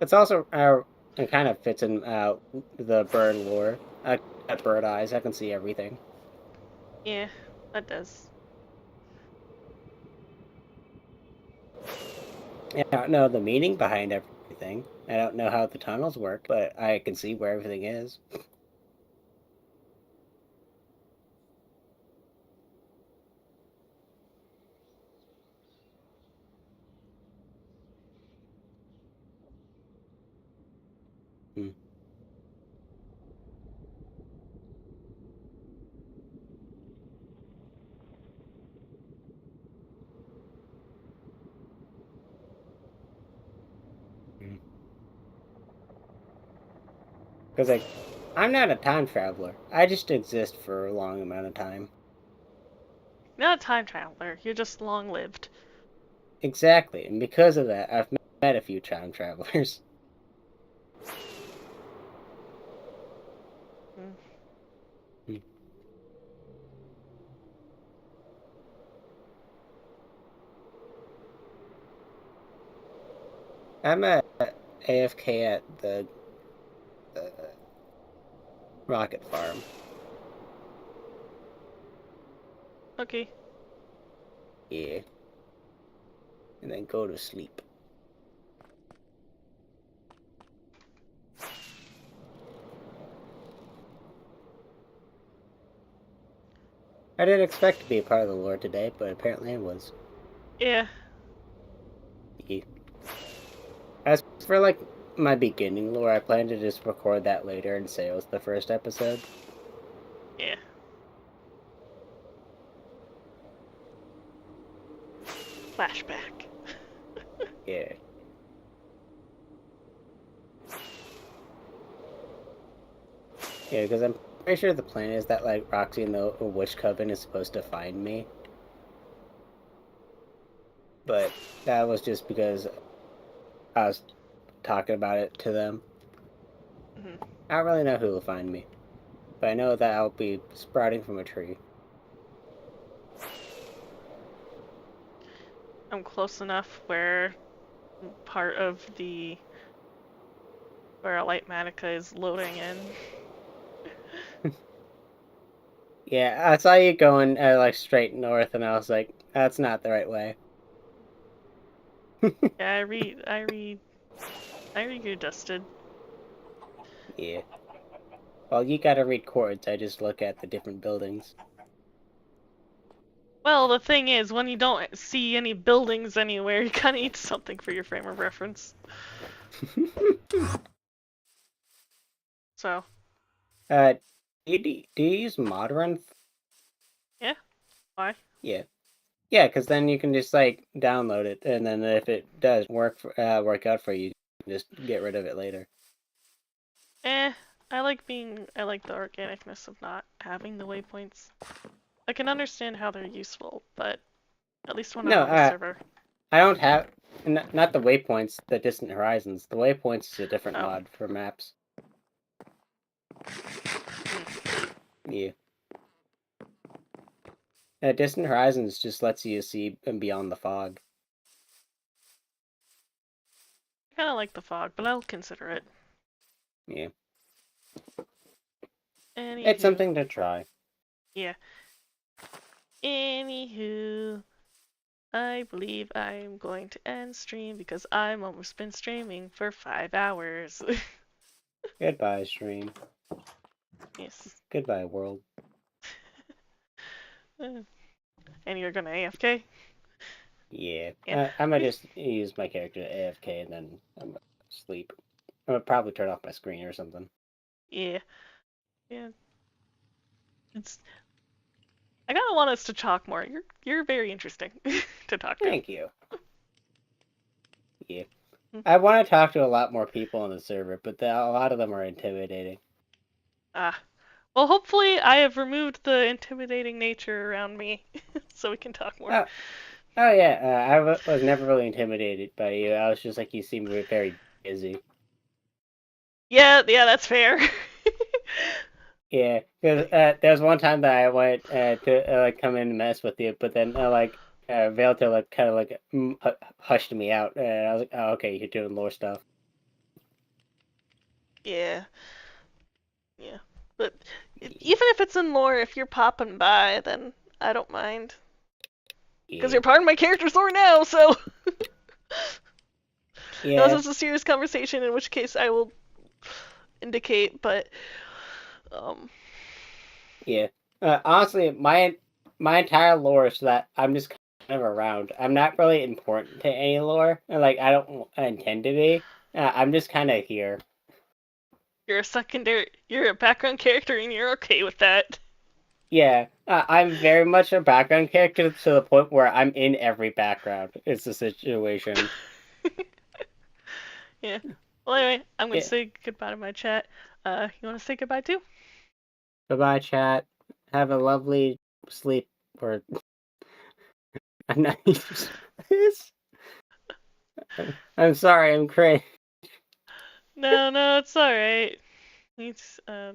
It's also it kind of fits in the bird lore. At bird eyes, I can see everything. Yeah, that does. I don't know the meaning behind everything. I don't know how the tunnels work, but I can see where everything is. Hmm. Because I'm not a time traveler. I just exist for a long amount of time. You're not a time traveler. You're just long-lived. Exactly, and because of that, I've met a few time travelers. Mm. Hmm. I'm a AFK at the rocket farm. Okay. Yeah. And then go to sleep. I didn't expect to be a part of the lore today, but apparently I was. Yeah. Yeah. As for like my beginning lore, I plan to just record that later and say it was the first episode. Yeah. Flashback. Yeah. Yeah, because I'm pretty sure the plan is that like Roxy and the Witch Coven is supposed to find me. But that was just because I was talking about it to them. Mhm. I don't really know who will find me. But I know that I'll be sprouting from a tree. I'm close enough where part of the where a light manica is loading in. Yeah, I saw you going like straight north, and I was like, that's not the right way. Yeah, I read your dusted. Yeah. Well, you gotta read chords. I just look at the different buildings. Well, the thing is, when you don't see any buildings anywhere, you kind of need something for your frame of reference. So, uh, do you use Modern? yeah, why? Yeah. Yeah, because then you can just like download it, and then if it does work out for you, you can just get rid of it later. I like the organicness of not having the waypoints. I can understand how they're useful, but at least when I'm No, on the server. I don't have not the waypoints, the distant horizons. The waypoints is a different Oh. mod for maps. Hmm. Yeah. Distant horizons just lets you see beyond the fog. I kind of like the fog, but I'll consider it. Yeah. It's Anywho, something to try. yeah. Anywho, I believe I'm going to end stream because I'm almost been streaming for 5 hours. Goodbye, stream. Yes. Goodbye, world. And you're gonna AFK? Yeah. Yeah. I might just use my character to AFK and then I'm gonna sleep. I'm gonna probably turn off my screen or something. Yeah. Yeah. It's I kinda want us to talk more. You're very interesting to talk to. Thank you. Yeah. I want to talk to a lot more people on the server, but a lot of them are intimidating. Ah. Well, hopefully I have removed the intimidating nature around me so we can talk more. Oh yeah, was never really intimidated by you. I was just like, you seem very busy. Yeah, that's fair. Yeah, because there was one time that I went to like come in and mess with you, but then Velta like kind of like hushed me out, and I was like, oh okay, you're doing lore stuff. Yeah. Yeah. But Even if it's in lore, if you're popping by, then I don't mind. Because Yeah. you're part of my character's lore now, so. Yeah. Unless it's a serious conversation, in which case I will indicate, but. Yeah. Honestly, my entire lore is that I'm just kind of around. I'm not really important to any lore, and like I don't intend to be. I'm just kind of here. You're a background character, and you're okay with that. Yeah, I'm very much a background character to the point where I'm in every background. It's the situation. Yeah. Well, anyway, I'm gonna Yeah. say goodbye to my chat. You want to say goodbye too? Bye-bye, chat. Have a lovely sleep. Or I'm not. I'm sorry. I'm crazy. No, it's all right. It's Yeah.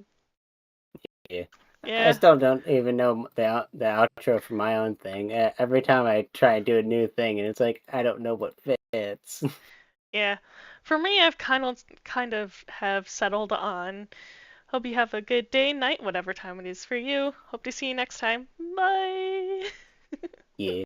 I yeah. still don't even know the outro for my own thing. Every time I try and do a new thing, and it's like I don't know what fits. Yeah. For me, I've kind of have settled on. Hope you have a good day, night, whatever time it is for you. Hope to see you next time. Bye. Yeah.